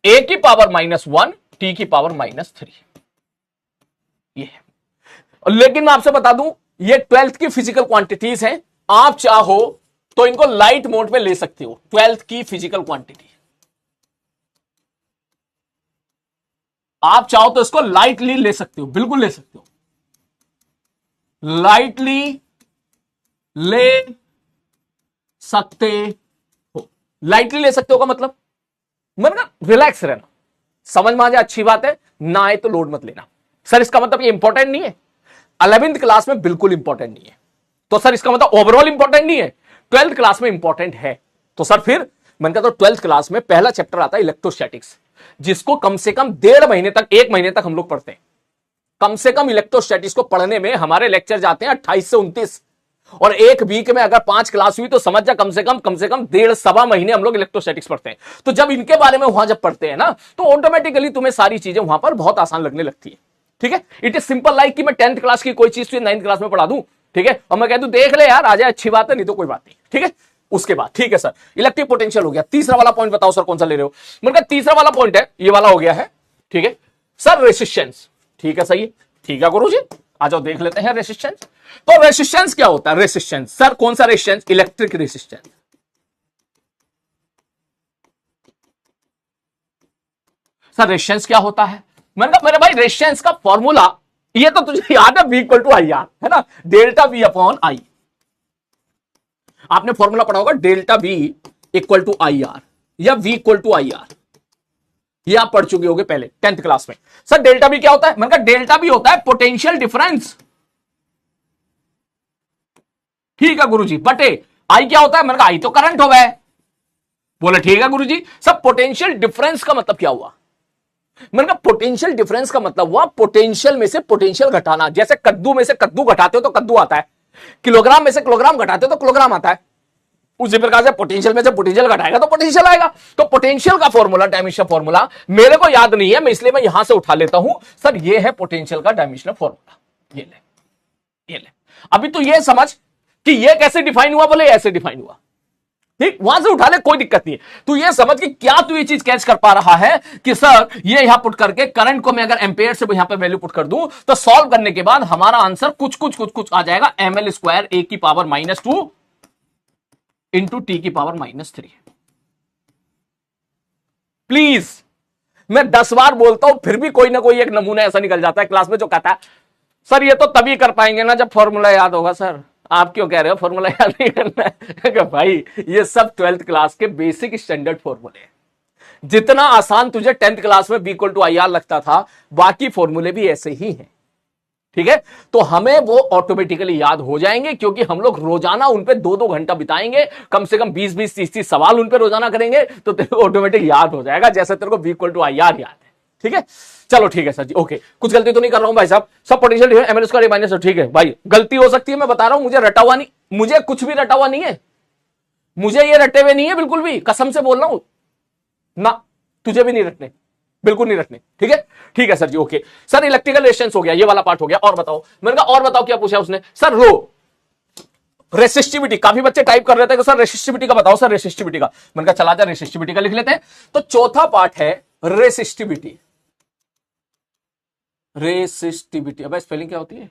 ए की पावर -1 टी की पावर -3, ये है। लेकिन मैं आपसे बता दूं ये 12th की फिजिकल क्वांटिटीज हैं, आप चाहो तो इनको लाइट मोड में ले सकते हो। 12th की फिजिकल क्वांटिटी आप चाहो तो इसको लाइटली ले सकते हो, बिल्कुल ले सकते हो, लाइटली ले सकते हो। लाइटली ले सकते हो का मतलब मैंने कहा रिलैक्स रहना, समझ में आ जाए अच्छी बात है, ना आए तो लोड मत लेना। सर इसका मतलब ये इंपॉर्टेंट नहीं है, 11th क्लास में बिल्कुल इंपॉर्टेंट नहीं है, तो सर इसका मतलब ओवरऑल इंपॉर्टेंट नहीं है, 12th क्लास में इंपॉर्टेंट है। तो सर फिर मैंने कहा तो 12th क्लास में पहला चैप्टर आता है इलेक्ट्रोस्टैटिक्स, जिसको कम से कम 1.5 महीने तक, 1 महीने तक हम लोग पढ़ते हैं। कम से कम इलेक्ट्रोस्टैटिक्स को पढ़ने में हमारे लेक्चर जाते हैं 28 से 29, और एक वीक में अगर 5 क्लास हुई तो समझ जा कम से कम 1.5-1.25 महीने हम लोग इलेक्ट्रोस्टैटिक्स पढ़ते हैं। तो जब इनके बारे में वहां जब पढ़ते हैं ना, तो ऑटोमेटिकली तुम्हें सारी चीजें वहां पर बहुत आसान लगने लगती है। ठीक है, इट इज सिंपल लाइक कि मैं 10th क्लास की कोई चीज तो 9th क्लास में पढ़ा दूं, ठीक है, और मैं कह दूं देख ले यार आ जाए, अच्छी बात है, नहीं तो कोई बात नहीं। ठीक है, उसके बाद ठीक है सर इलेक्ट्रिक पोटेंशियल हो गया। तीसरा वाला पॉइंट बताओ सर कौन सा ले रहे हो। मैंने कहा तीसरा वाला पॉइंट है ये वाला हो गया है, ठीक है सर रेसिस्टेंस। ठीक है सही है, ठीक है गुरुजी आ जाओ देख लेते हैं रेसिस्टेंस। तो रेसिस्टेंस क्या होता है, रेसिस्टेंस सर कौन सा resistance, electric resistance. Sir resistance क्या होता है, मैंने कहा मेरे भाई रेसिस्टेंस का फॉर्मूला ये तो तुझे याद है, V = IR है ना, डेल्टा V अपॉन आई। आपने फॉर्मूला पढ़ा होगा डेल्टा V = IR या V = IR, ये आप पढ़ चुके होंगे पहले 10th क्लास में। सर डेल्टा V क्या होता है, मैंने कहा डेल्टा V होता है पोटेंशियल डिफरेंस। ठीक है गुरुजी, बटे आई क्या होता है, मैंने कहा आई तो करंट हो गया। बोले ठीक है गुरुजी। सब पोटेंशियल डिफरेंस का मतलब क्या हुआ, मैंने कहा पोटेंशियल डिफरेंस का मतलब हुआ पोटेंशियल में से पोटेंशियल घटाना। जैसे कद्दू में से कद्दू घटाते हो तो कद्दू आता है, किलोग्राम में से किलोग्राम घटाते हो तो किलोग्राम आता है, उसी प्रकार से पोटेंशियल में से पोटेंशियल घटाएगा तो पोटेंशियल आएगा। तो पोटेंशियल का फॉर्मूला, डायमेंशन फॉर्मूला मेरे को याद नहीं है, मैं इसलिए मैं यहां से उठा लेता हूं। सर ये है पोटेंशियल का डायमेंशनल फॉर्मूला, ये ले, ये ले। अभी तो ये समझ कि ये कैसे डिफाइन हुआ, बोले ऐसे डिफाइन हुआ, ठीक, वहां से उठा ले कोई दिक्कत नहीं है। तू ये समझ कि क्या तू ये चीज कैच कर पा रहा है कि सर ये यहां पुट करके करंट को मैं अगर एम्पेयर से यहां पे वैल्यू पुट कर दूं तो सॉल्व करने के बाद हमारा आंसर कुछ कुछ कुछ कुछ आ जाएगा, ml² A की पावर -2 इंटू टी की पावर -3। प्लीज मैं 10 बार बोलता हूं फिर भी कोई ना कोई एक नमूना ऐसा निकल जाता है क्लास में जो कहता है सर ये तो तभी कर पाएंगे ना जब फॉर्मूला याद होगा। सर आप क्यों कह रहे हो फॉर्मूला याद नहीं करना है भाई, ये सब 12th क्लास के बेसिक स्टैंडर्ड फॉर्मूले हैं। जितना आसान तुझे 10th क्लास में V = IR लगता था, बाकी फॉर्मूले भी ऐसे ही हैं। ठीक है, तो हमें वो ऑटोमेटिकली याद हो जाएंगे क्योंकि हम लोग रोजाना उन पे 2-2 घंटा बिताएंगे, कम से कम 20-20, 30-30 सवाल उन पे रोजाना करेंगे, तो तेरे को ऑटोमेटिक याद हो जाएगा जैसे तेरे को V = IR याद है। ठीक है, चलो ठीक है सर जी, ओके, कुछ गलती तो नहीं कर रहा हूं भाई साहब, सब पोटेंशियल ml² A-, ठीक है भाई, गलती हो सकती है, मैं बता रहा हूं, मुझे रटा हुआ नहीं, मुझे कुछ भी रटा हुआ नहीं है, मुझे ये रटे हुए नहीं है बिल्कुल भी, कसम से बोल रहा हूं ना, तुझे भी नहीं रटने, बिल्कुल नहीं रटने। ठीक है sir ji, okay sir electrical resistance हो गया, ये वाला पार्ट हो गया। और बताओ, मैंने कहा और बताओ क्या पूछा उसने, सर रो रेसिस्टिविटी, काफी बच्चे टाइप कर रहे थे कि सर रेसिस्टिविटी का बताओ, सर रेसिस्टिविटी का। मैंने कहा चला जा रेसिस्टिविटी का लिख लेते हैं। तो चौथा पार्ट है रेसिस्टिविटी। रेसिस्टिविटी, अब स्पेलिंग क्या होती है,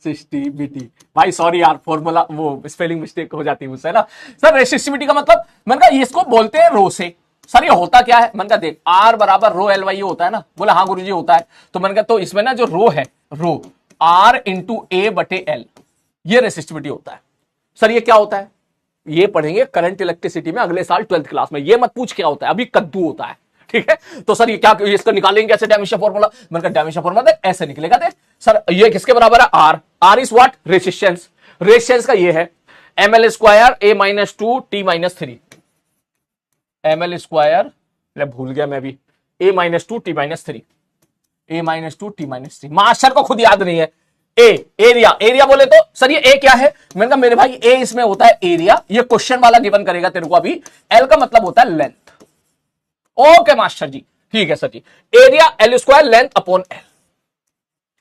रेसिस्टिविटी भाई सॉरी यार, फॉर्मूला वो स्पेलिंग मिस्टेक हो जाती है मुझसे ना। सर रेसिस्टिविटी का मतलब, मैंने कहा इसको बोलते हैं रो से। सर ये होता क्या है, मैंने कहा देख R = ρ/L/y होता है ना, बोला हाँ गुरुजी होता है। तो मैंने कहा तो इसमें ना जो रो है, रो R × A/L, ये रेसिस्टिविटी होता है। सर ये क्या होता है, ये पढ़ेंगे करंट इलेक्ट्रिसिटी में अगले साल 12th क्लास में, ये मत पूछ क्या होता है, अभी कद्दू होता है। ठीक है, तो सर ये क्या, इसको निकालेंगे कैसे डायमेंशन फॉर्मूला, मैंने कहा डायमेंशन फॉर्मूला देख ऐसे निकलेगा, देख सर ये किसके बराबर है, R is what, resistance. Resistance का ये है ml² A-2 T-3, ml², भूल गया मैं भी, A-2 T-3, A-2 T-3, master को खुद याद नहीं है, एरिया, एरिया बोले तो सर ये ए क्या है? मैंने कहा मेरे भाई ए इसमें होता है एरिया, ये क्वेश्चन वाला गिवन करेगा तेरे को अभी। एल का मतलब होता है लेंथ। ओके मास्टर जी, ठीक है sir ji. Area L square length upon L,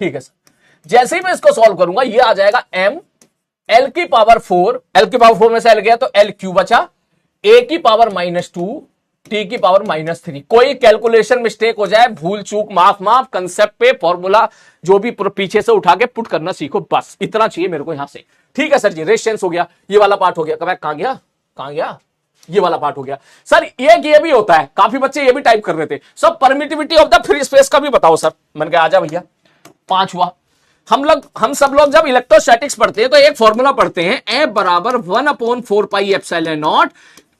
ठीक है सर। जैसे ही मैं इसको सॉल्व करूंगा ये आ जाएगा एम एल की पावर 4, एल की पावर 4 में से एल गया तो एल क्यू बचा, ए की पावर -2 टी की पावर -3। कोई कैलकुलेशन मिस्टेक हो जाए, भूल चूक माफ माफ, कंसेप्ट पे फॉर्मूला जो भी पीछे से उठा के पुट करना सीखो, बस इतना चाहिए मेरे को यहां से। ठीक है सर जी, रेजिस्टेंस हो गया, ये वाला पार्ट हो गया। कहां गया, कहां गया, ये वाला पार्ट हो गया सर। ये भी होता है, काफी बच्चे ये भी टाइप कर रहे थे सब, permittivity of the free space का भी बताओ सर। मैंने कहा आजा भैया, 5 हुआ। हम सब लोग जब इलेक्ट्रोस्टैटिक्स पढ़ते हैं तो एक फॉर्मूला पढ़ते हैं, F बराबर 1/4 pi epsilon not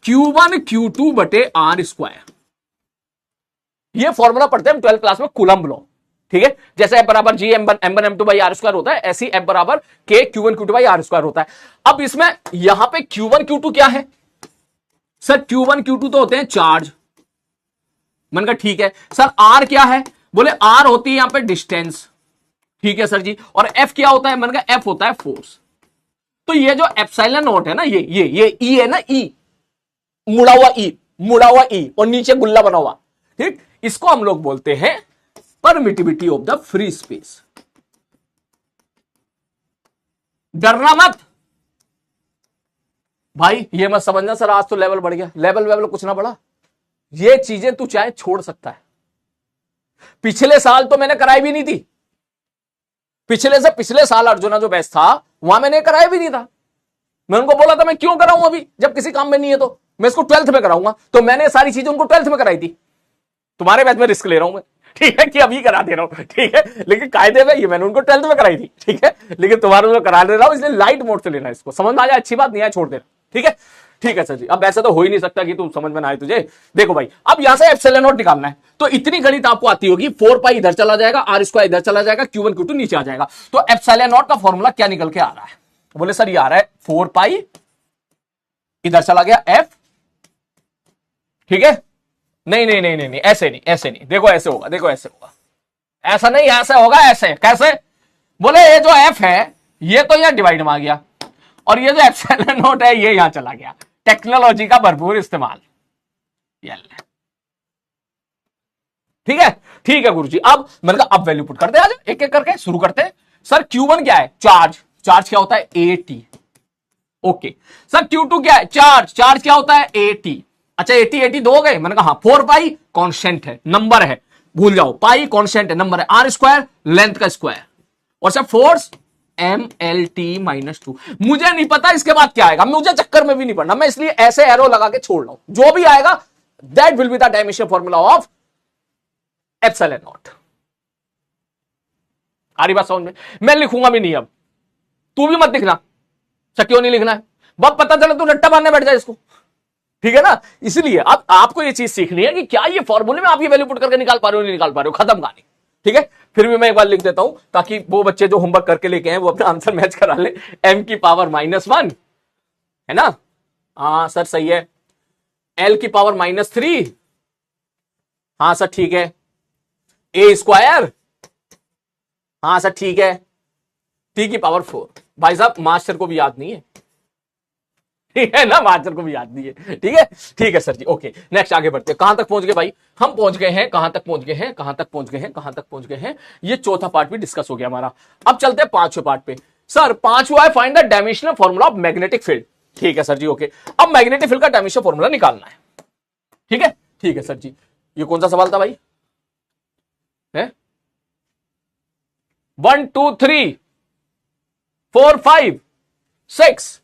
Q1 Q2 बटे R स्क्वायर। ये फॉर्मूला पढ़ते हैं हम 12th क्लास में, कूलम्ब लॉ। ठीक है, जैसे F बराबर G M1 M2 by R square होता है, ऐसे ही F बराबर K Q1 Q2 by R square होता है। अब इसमें यहां पे Q1 Q2 क्या है सर? Q1 Q2 तो होते हैं चार्ज। मैंने कहा ठीक है सर। R क्या है? बोले R होती है यहां पे डिस्टेंस। ठीक है सर जी। और F क्या होता है? मैंने कहा F होता है फोर्स। तो ये जो एप्सिलॉन नॉट है ना, ये E है ना, E मुड़ा हुआ E और नीचे गुल्ला बना हुआ, ठीक, इसको हम लोग बोलते हैं permittivity of the free space. डरना मत भाई, ये मत समझना सर आज तो लेवल बढ़ गया, लेवल कुछ ना बढ़ा। ये चीजें तू चाहे छोड़ सकता है। पिछले साल तो मैंने कराई भी नहीं थी, पिछले साल अर्जुना जो बैच था वहां मैंने कराया भी नहीं था। मैं उनको बोला था मैं क्यों कराऊं अभी जब किसी काम में नहीं है, तो मैं इसको 12th में कराऊंगा। तो मैंने सारी चीजें उनको 12th में कराई थी। तुम्हारे बैच में रिस्क ले रहा हूं मैं, ठीक है, कि अभी करा दे रहा हूं, ठीक है, लेकिन कायदे में ये मैंने उनको 12th में कराई थी, ठीक है, लेकिन तुम्हारे में करा दे रहा हूं, इसलिए लाइट मोड से लेना, इसको समझ में आ जाए अच्छी बात, नहीं आए छोड़ देना। ठीक है, ठीक है सर जी। अब ऐसा तो हो ही नहीं सकता कि तू समझ में ना आए तुझे। देखो भाई, अब यहां से एप्सिलॉन नॉट निकालना है, तो इतनी गणित आपको आती होगी, 4 पाई इधर चला जाएगा, R स्क्वायर इधर चला जाएगा, Q1 Q2 नीचे आ जाएगा। तो एप्सिलॉन नॉट का फॉर्मूला क्या निकल के आ रहा है? बोले सर ये आ रहा है 4 पाई इधर चला गया F, ठीक है। नहीं, ऐसे नहीं, देखो ऐसे होगा, देखो ऐसे होगा, ऐसा नहीं, ऐसे होगा, ऐसे कैसे? बोले ये जो F है ये तो यहां डिवाइड में आ गया, और ये जो एप्सिलॉन नॉट है ये यहां चला गया। टेक्नोलॉजी का भरपूर इस्तेमाल। ठीक है, ठीक है गुरुजी। अब मैंने कहा अब वैल्यू पुट करते, आज एक एक करके शुरू करते हैं। सर Q1 क्या है? चार्ज क्या होता है? AT। ओके सर Q2 क्या है? चार्ज क्या होता है? AT। अच्छा 80 दो हो गए। मैंने कहा 4 पाई कांस्टेंट है, नंबर है, भूल जाओ, पाई कांस्टेंट है, नंबर है, R स्क्वायर लेंथ का स्क्वायर, और सर फोर्स MLT -2। मुझे नहीं पता इसके बाद क्या आएगा, मुझे चक्कर में भी नहीं पड़ना, मैं इसलिए ऐसे एरो लगा के छोड़ रहा हूं। जो भी आएगा that will be the dimension formula of epsilon naught. आ रही बात समझ में? मैं लिखूंगा भी नहीं अब, तू भी मत लिखना। क्यों नहीं लिखना है? बस पता चला तू रट्टा मारने बैठ जाए इसको, ठीक है ना। इसलिए अब आपको ये चीज सीखनी है कि क्या ये फॉर्मूले में आप ये वैल्यू पुट करके निकाल पा रहे हो, नहीं निकाल पा रहे हो, खत्म कहानी। ठीक है, फिर भी मैं एक बार लिख देता हूं ताकि वो बच्चे जो होमवर्क करके लेके आए वो अपना आंसर मैच करा ले। M की पावर -1 है ना? हाँ सर सही है। L की पावर -3, हाँ सर ठीक है। A स्क्वायर, हाँ सर ठीक है। T की पावर 4। भाई साहब मास्टर को भी याद नहीं है, ठीक है ना, मास्टर को भी याद नहीं है। ठीक है सर जी। ओके नेक्स्ट आगे बढ़ते हैं। कहां तक पहुंच गए भाई? हम पहुंच गए हैं, कहां तक पहुंच गए हैं। ये चौथा पार्ट भी डिस्कस हो गया हमारा। अब चलते हैं 5वें पार्ट पे। सर 5वां है find the dimensional formula of magnetic field. ठीक है सर जी। ओके, अब मैग्नेटिक फील्ड का डायमेंशनल फॉर्मूला निकालना है। ठीक है सर जी। ये कौन सा सवाल था भाई? 1 2 3 4 5 6।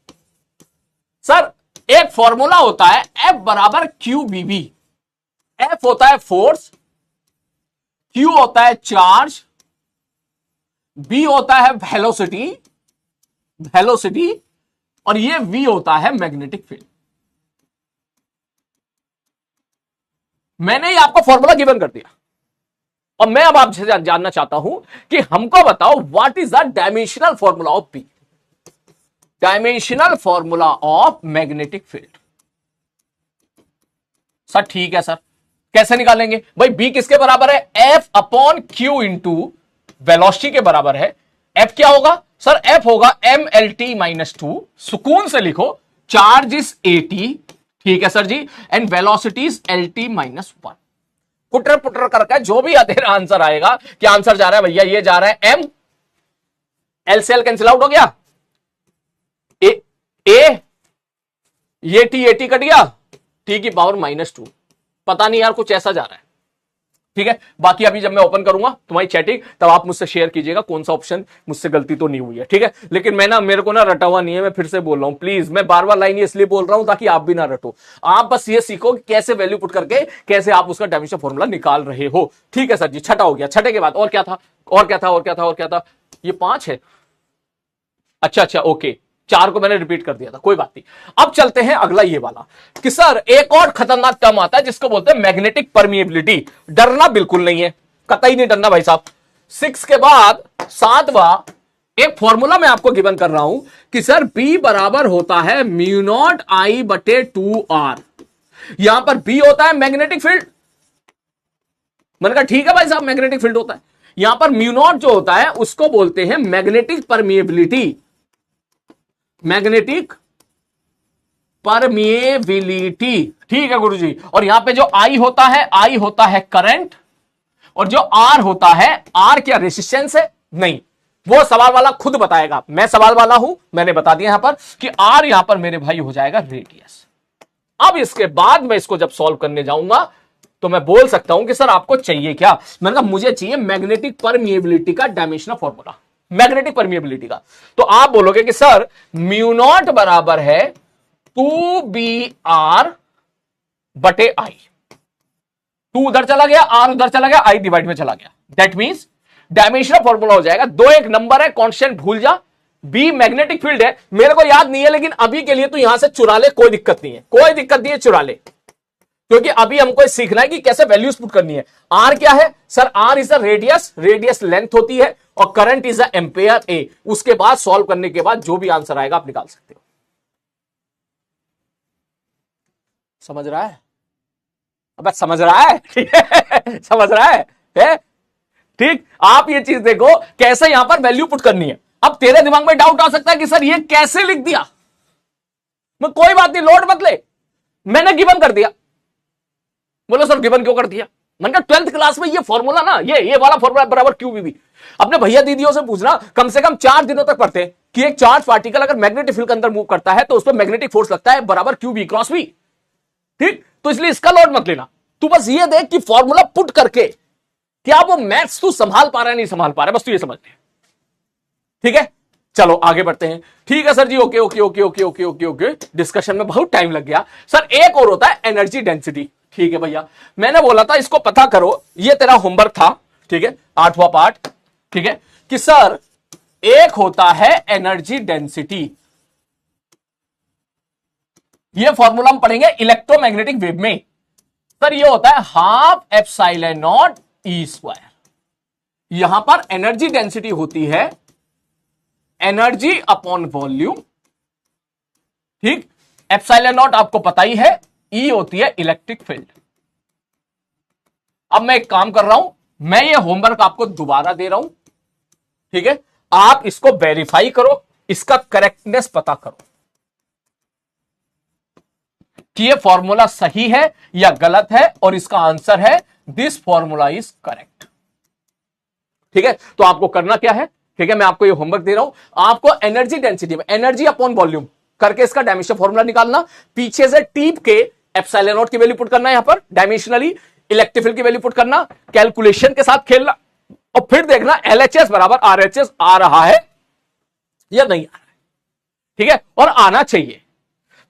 सर एक फॉर्मूला होता है F बराबर QBB। F होता है फोर्स, Q होता है चार्ज, B होता है वेलोसिटी, और ये V होता है मैग्नेटिक फील्ड। मैंने ही आपको फॉर्मूला गिवन कर दिया, और मैं अब आपसे जानना चाहता हूं कि हमको बताओ what is the dimensional formula of B, dimensional formula of magnetic field. Sir ठीक है सर, कैसे निकालेंगे भाई? B किसके बराबर है? F upon Q into velocity के बराबर है। एफ क्या होगा सर? एफ होगा mlt-2, सुकून से लिखो, चार्ज इज 80, ठीक है sir ji, and velocity is lt-1। पुटर पुटर करके जो भी तेरा आंसर आएगा, क्या आंसर जा रहा है भैया? ये जा रहा है m, एल से एल कैंसिल आउट हो गया, ए ये टी कट गया, टी की पावर -2, पता नहीं यार कुछ ऐसा जा रहा है, ठीक है। बाकी अभी जब मैं ओपन करूंगा तुम्हारी चैटिंग, तब आप मुझसे शेयर कीजिएगा कौन सा ऑप्शन मुझसे गलती तो नहीं हुई है, ठीक है। लेकिन मैं ना, मेरे को ना रटा हुआ नहीं है, मैं फिर से बोल रहा हूं, प्लीज, मैं बार बार लाइन इसलिए बोल रहा हूं ताकि आप भी ना रटो। आप बस ये सीखो कि कैसे वैल्यू पुट करके कैसे आप उसका डायमेंशन फॉर्मूला निकाल रहे हो, ठीक है सर जी। छठा हो गया, छठे के बाद और क्या था, और क्या था, और क्या था, और क्या था? ये 5 है, अच्छा ओके, 4 को मैंने रिपीट कर दिया था, कोई बात नहीं। अब चलते हैं अगला ये वाला कि सर एक और खतरनाक टर्म आता है जिसको बोलते हैं मैग्नेटिक परमिएबिलिटी। डरना बिल्कुल नहीं है, कतई नहीं डरना भाई साहब। 6 के बाद 7वां एक फॉर्मूला मैं आपको गिवन कर रहा हूं कि सर B बराबर होता है μ0I/2R। यहां पर B होता है मैग्नेटिक फील्ड, मैंने कहा ठीक है भाई साहब, मैग्नेटिक फील्ड होता है। यहां पर μ0 जो होता है उसको बोलते हैं मैग्नेटिक परमिएबिलिटी, मैग्नेटिक परमिएबिलिटी, ठीक है गुरुजी। और यहां पे जो I होता है करंट, और जो R होता है, R क्या रेजिस्टेंस है? नहीं, वो सवाल वाला खुद बताएगा, मैं सवाल वाला हूं, मैंने बता दिया यहां पर कि R यहां पर मेरे भाई हो जाएगा रेडियस। अब इसके बाद मैं इसको जब सॉल्व करने जाऊंगा तो मैं बोल सकता हूं कि सर आपको चाहिए क्या? मैंने कहा मुझे चाहिए मैग्नेटिक परमिएबिलिटी का डायमेंशनल फॉर्मूला, मैग्नेटिक परमिएबिलिटी का। तो आप बोलोगे कि सर μ0 बराबर है 2BR/I, 2 उधर चला गया, R उधर चला गया, I डिवाइड में चला गया। दैट मींस डायमेंशनल फॉर्मूला हो जाएगा, 2 एक नंबर है, कांस्टेंट भूल जा, B मैग्नेटिक फील्ड है, मेरे को याद नहीं है, लेकिन अभी के लिए तो यहां से चुरा ले, कोई दिक्कत नहीं है, कोई दिक्कत नहीं है, चुरा ले, क्योंकि अभी हमको सीखना है कि कैसे वैल्यूज पुट करनी है। R क्या है sir? R is a radius, radius length होती है, और करंट इज अ एम्पेयर ए। उसके बाद सॉल्व करने के बाद जो भी आंसर आएगा आप निकाल सकते हो। समझ रहा है? अब समझ रहा है? समझ रहा है? ठीक, आप ये चीज देखो कैसे यहां पर वैल्यू पुट करनी है। अब तेरे दिमाग में डाउट आ सकता है कि सर ये कैसे लिख दिया, मैं कोई बात नहीं, लोड मत ले, मैंने गिवन कर दिया। बोलो सर गिवन क्यों कर दिया? मैंने कहा 12th क्लास में ये फॉर्मूला ना, ये वाला फॉर्मूला बराबर QBB। अपने भैया दीदियों से पूछना, कम से कम 4 दिनों तक पढ़ते कि एक चार्ज पार्टिकल अगर मैग्नेटिक फील्ड के अंदर मूव करता है तो उस पर मैग्नेटिक फोर्स लगता है बराबर QB क्रॉस B, ठीक। तो इसलिए इसका लोड मत लेना, तू बस ये देख कि फॉर्मूला पुट करके क्या वो मैथ्स तू संभाल पा रहा है, नहीं संभाल पा रहा है, बस तू ये समझ ले, ठीक है। चलो आगे बढ़ते हैं, ठीक है sir ji, okay okay okay okay okay okay okay. Discussion में बहुत टाइम लग गया सर। एक और होता है एनर्जी डेंसिटी, ठीक है भैया, मैंने बोला था इसको पता करो, ये तेरा होमवर्क था, ठीक है, 8वां पार्ट, ठीक है, कि सर एक होता है एनर्जी डेंसिटी, ये फॉर्मूला हम पढ़ेंगे इलेक्ट्रोमैग्नेटिक वेव में। सर ये होता है 12ε0 E²। यहां पर एनर्जी डेंसिटी होती है एनर्जी अपॉन वॉल्यूम, ठीक। ε0 आपको पता ही है, E होती है इलेक्ट्रिक फील्ड। अब मैं एक काम कर रहा हूं, मैं ये होमवर्क आपको दोबारा दे रहा हूं, ठीक है, आप इसको वेरीफाई करो, इसका करेक्टनेस पता करो कि ये फॉर्मूला सही है या गलत है, और इसका आंसर है दिस फॉर्मूला इज करेक्ट, ठीक है। तो आपको करना क्या है, ठीक है, मैं आपको ये होमवर्क दे रहा हूं, आपको एनर्जी डेंसिटी में एनर्जी अपॉन वॉल्यूम करके इसका डायमेंशन फॉर्मूला निकालना, पीछे से टीप के ε0 की वैल्यू पुट करना, यहां पर डायमेंशनली इलेक्ट्रिक फील्ड की वैल्यू पुट करना, कैलकुलेशन के साथ खेलना, और फिर देखना LHS बराबर RHS आ रहा है या नहीं आ रहा है, ठीक है। और आना चाहिए,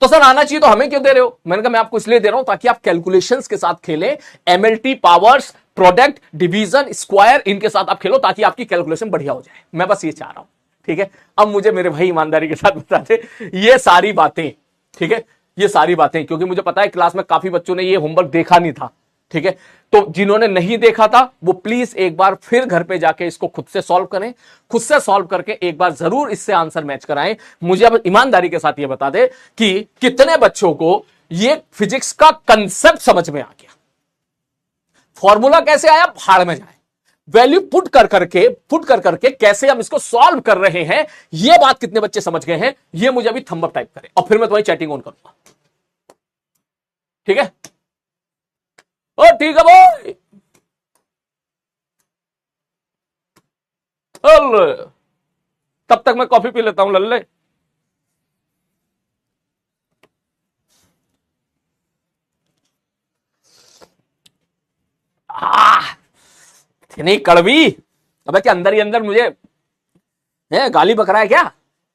तो सर आना चाहिए तो हमें क्यों दे रहे हो? मैंने कहा मैं आपको इसलिए दे रहा हूं ताकि आप कैलकुलेशंस के साथ खेलें, MLT powers, product, division, square, इनके साथ आप खेलो ताकि आपकी कैलकुलेशन बढ़िया हो जाए। मैं बस ये चाह रहा हूं, ठीक है। अब मुझे मेरे भाई ईमानदारी के साथ बता दे ये सारी बातें, ठीक है, ये सारी बातें, क्योंकि मुझे पता है क्लास में काफी बच्चों ने ये होमवर्क देखा नहीं था, ठीक है। तो जिन्होंने नहीं देखा था वो प्लीज एक बार फिर घर पे जाके इसको खुद से सॉल्व करें, खुद से सॉल्व करके एक बार जरूर इससे आंसर मैच कराएं। मुझे अब ईमानदारी के साथ ये बता दे कि कितने बच्चों को ये फिजिक्स का कंसेप्ट समझ में आ गया, फॉर्मूला कैसे आया भाड़ में जाए, वैल्यू पुट कर करके कैसे हम इसको सॉल्व कर रहे हैं, ये बात कितने बच्चे समझ गए हैं, ये मुझे अभी थंब अप टाइप करें और फिर मैं तुम्हारी चैटिंग ऑन करूंगा। ठीक है, ओ ठीक है भाई। तब तक मैं कॉफी पी लेता हूं लल्ले। इतनी कड़वी, अबे क्या अंदर ही अंदर मुझे गाली बक रहा है क्या?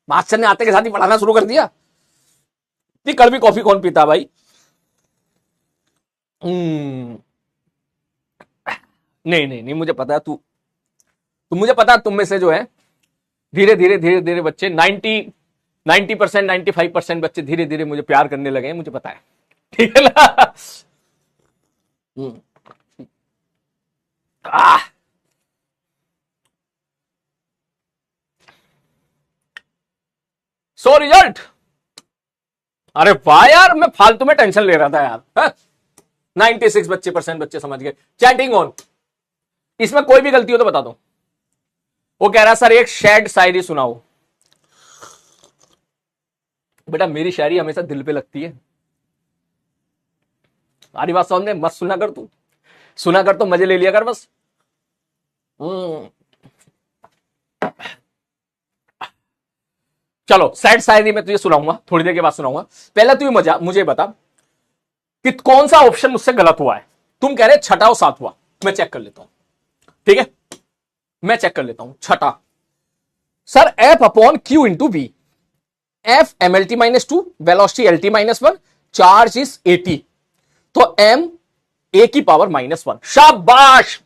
मास्टर ने आते के साथ ही पढ़ाना शुरू कर दिया। इतनी कड़वी कॉफी कौन पीता भाई? नहीं नहीं नहीं, मुझे पता है मुझे पता है तुम में से जो है धीरे धीरे बच्चे 90% 95% बच्चे धीरे धीरे मुझे प्यार करने लगे हैं, मुझे पता है। ठीक है ना? सो रिजल्ट, अरे वाह यार, मैं फालतू में टेंशन ले रहा था यार। 96% बच्चे समझ गए। Chatting on. इसमें कोई भी गलती हो तो बता दो। वो कह रहा सर एक शेड शायरी सुनाओ। बेटा मेरी शायरी हमेशा दिल पे लगती है। सारी बात समझ में मत सुना कर, तू सुना कर तो मजे ले लिया कर बस। चलो सैड शायरी में तुझे सुनाऊंगा, थोड़ी देर के बाद सुनाऊंगा। पहले तू मुझे बता कि कौन सा ऑप्शन मुझसे गलत हुआ है। तुम कह रहे छठा और सातवां, मैं चेक कर लेता हूं। ठीक है, मैं चेक कर लेता हूं। छठा, sir F upon Q into V, F M L T minus two, velocity L T minus one, charge is eighty, तो एम ए की पावर माइनस वन। शाबाश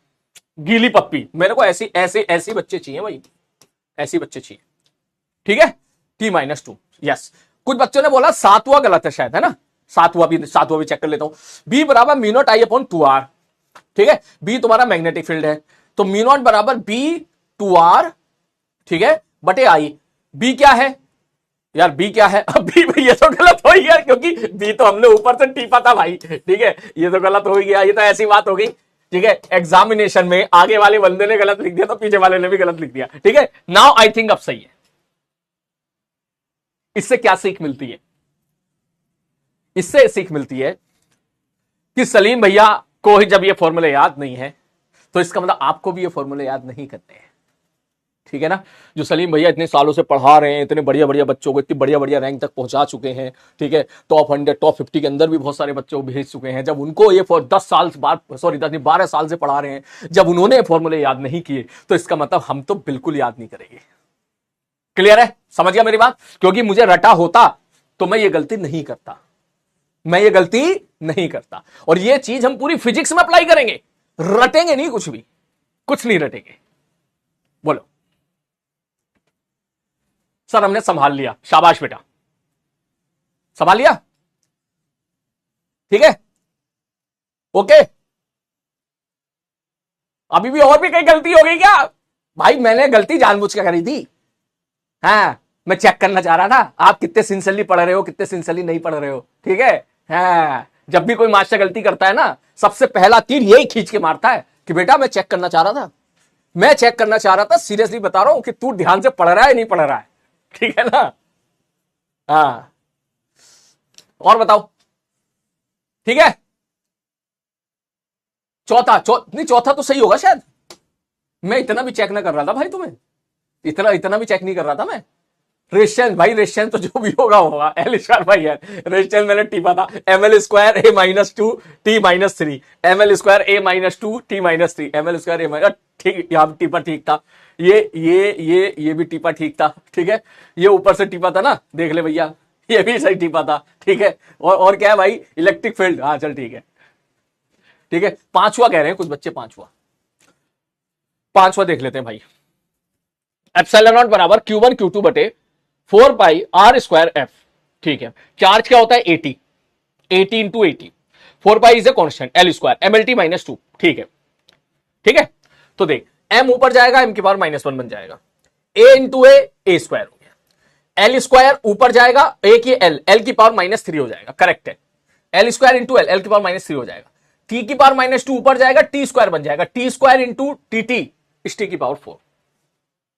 गीली पप्पी, मेरे को ऐसी बच्चे चाहिए भाई, ऐसी बच्चे चाहिए। ठीक है, टी माइनस टू, यस। कुछ बच्चों ने बोला सातवां गलत है शायद, है ना? सातवां भी चेक कर लेता हूं। बी बराबर mu naught I upon two R. ठीक है, बी तुम्हारा मैग्नेटिक फील्ड है, तो म्यू नॉट बराबर बी टू आर, ठीक है, बटे आई। बी क्या है यार, बी क्या है? बी ये तो गलत हो गया, क्योंकि बी तो हमने ऊपर से टीपा था भाई। ठीक है, ये तो गलत हो गया, ये तो ऐसी बात हो गई। ठीक है, एग्जामिनेशन में आगे वाले बंदे ने गलत लिख दिया तो पीछे वाले ने भी गलत लिख दिया। ठीक है, नाउ आई थिंक अब सही है। इससे क्या सीख मिलती है? इससे सीख मिलती है कि सलीम भैया को ही जब ये फॉर्मूले याद नहीं है, तो इसका मतलब आपको भी ये फॉर्मूले याद नहीं करते हैं। ठीक है ना? जो सलीम भैया इतने सालों से पढ़ा रहे हैं, इतने बढ़िया बढ़िया बच्चों को इतनी बढ़िया बढ़िया रैंक तक पहुंचा चुके हैं, ठीक है, टॉप 100 टॉप 50 के अंदर भी बहुत सारे बच्चों को भेज चुके हैं, जब उनको ये 10 साल बाद, सॉरी 12 साल से पढ़ा रहे हैं, जब उन्होंने फॉर्मूले याद नहीं किए, तो इसका मतलब हम तो बिल्कुल याद नहीं करेंगे। क्लियर है? समझ गया मेरी बात? क्योंकि मुझे रटा होता तो मैं ये गलती नहीं करता, मैं ये गलती नहीं करता। और ये चीज हम पूरी फिजिक्स में अप्लाई करेंगे, रटेंगे नहीं, कुछ नहीं रटेंगे। बोलो सर हमने संभाल लिया, शाबाश बेटा, संभाल लिया। ठीक है, ओके। अभी भी और भी कहीं गलती हो गई क्या भाई? मैंने गलती जानबूझ के करी थी। हाँ, मैं चेक करना चाह रहा था आप कितने सिंसियरली पढ़ रहे हो, कितने सिंसियरली नहीं पढ़ रहे हो। ठीक है, हाँ, जब भी कोई मास्टर गलती करता है ना, सबसे पहला तीर यही खींच के मारता है कि बेटा मैं चेक करना चाह रहा था, सीरियसली बता रहा हूं कि तू ध्यान से पढ़ रहा है नहीं पढ़ रहा है। ठीक है ना? हाँ, और बताओ। ठीक है, चौथा तो सही होगा शायद। मैं इतना भी चेक ना कर रहा था भाई, तुम्हें इतना भी चेक नहीं कर रहा था मैं। रेशियन भाई, रेशियन तो जो भी होगा एल स्क्वायर भाई है। रेशियन मैंने टीपा था, M L square A minus two T minus three, M L square A minus two T minus three, M L square A minus, ठीक, यहाँ टीपा ठीक था। ये भी टीपा ठीक था। ठीक है, ये ऊपर से टीपा था ना, देख ले भैया, ये भी सही टीपा था। ठीक है, और क्या है भाई, इलेक्ट्रिक फील्ड, हाँ चल ठीक है। ठीक है, पांचवा कह रहे हैं कुछ बच्चे, पांचवा देख लेते हैं भाई। एप्सिलॉन नॉट बराबर Q1 Q2 बटे 4 पाई आर स्क्वायर एफ। ठीक है, चार्ज क्या होता है 80 into 80, 4 pi is a constant, L square M L T minus two. ठीक है, तो देख एम ऊपर जाएगा, एम की पावर -1 बन जाएगा, ए इंटू ए स्क्वायर हो गया, एल स्क्वायर ऊपर जाएगा, ए की एल की पावर -3 हो जाएगा, करेक्ट है, एल स्क्वायर इंटू एल की पावर -3 हो जाएगा। टी की पावर -2 ऊपर जाएगा, टी स्क्वायर बन जाएगा, T square into T T इस टी की पावर 4।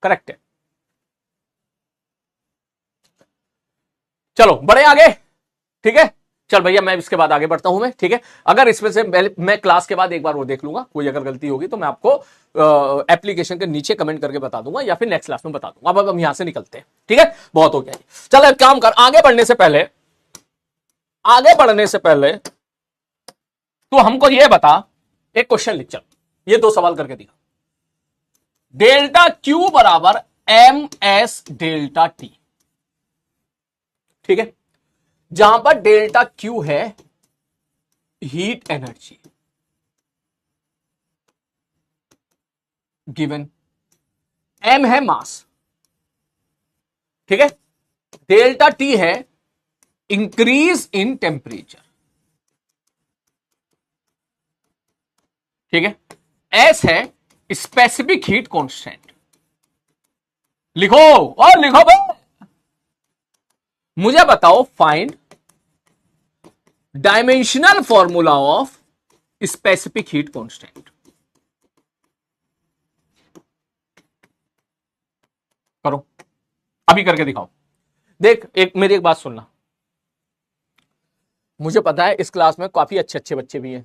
करेक्ट है। चलो बढ़े आगे, ठीक है। चल भैया मैं इसके बाद आगे बढ़ता हूं मैं, ठीक है। अगर इसमें से मैं क्लास के बाद एक बार वो देख लूंगा, कोई अगर गलती होगी तो मैं आपको एप्लीकेशन के नीचे कमेंट करके बता दूंगा या फिर नेक्स्ट क्लास में बता दूंगा। अब हम यहां से निकलते हैं, ठीक है। बहुत हो गया। चल एक काम कर, आगे बढ़ने से पहले तो हमको ये बता, एक क्वेश्चन लिख, चल ये 2 सवाल करके दिखा। डेल्टा क्यू बराबर एम एस डेल्टा टी, ठीक है। जहां पर डेल्टा क्यू है हीट एनर्जी, गिवन एम है मास, ठीक है। डेल्टा टी है इंक्रीज इन टेम्परेचर, ठीक है। एस है स्पेसिफिक हीट कांस्टेंट। लिखो और लिखो भाई, मुझे बताओ find dimensional formula of specific heat constant. करो, अभी करके दिखाओ। देख मेरी एक बात सुनना, मुझे पता है इस क्लास में काफी अच्छे अच्छे बच्चे भी हैं,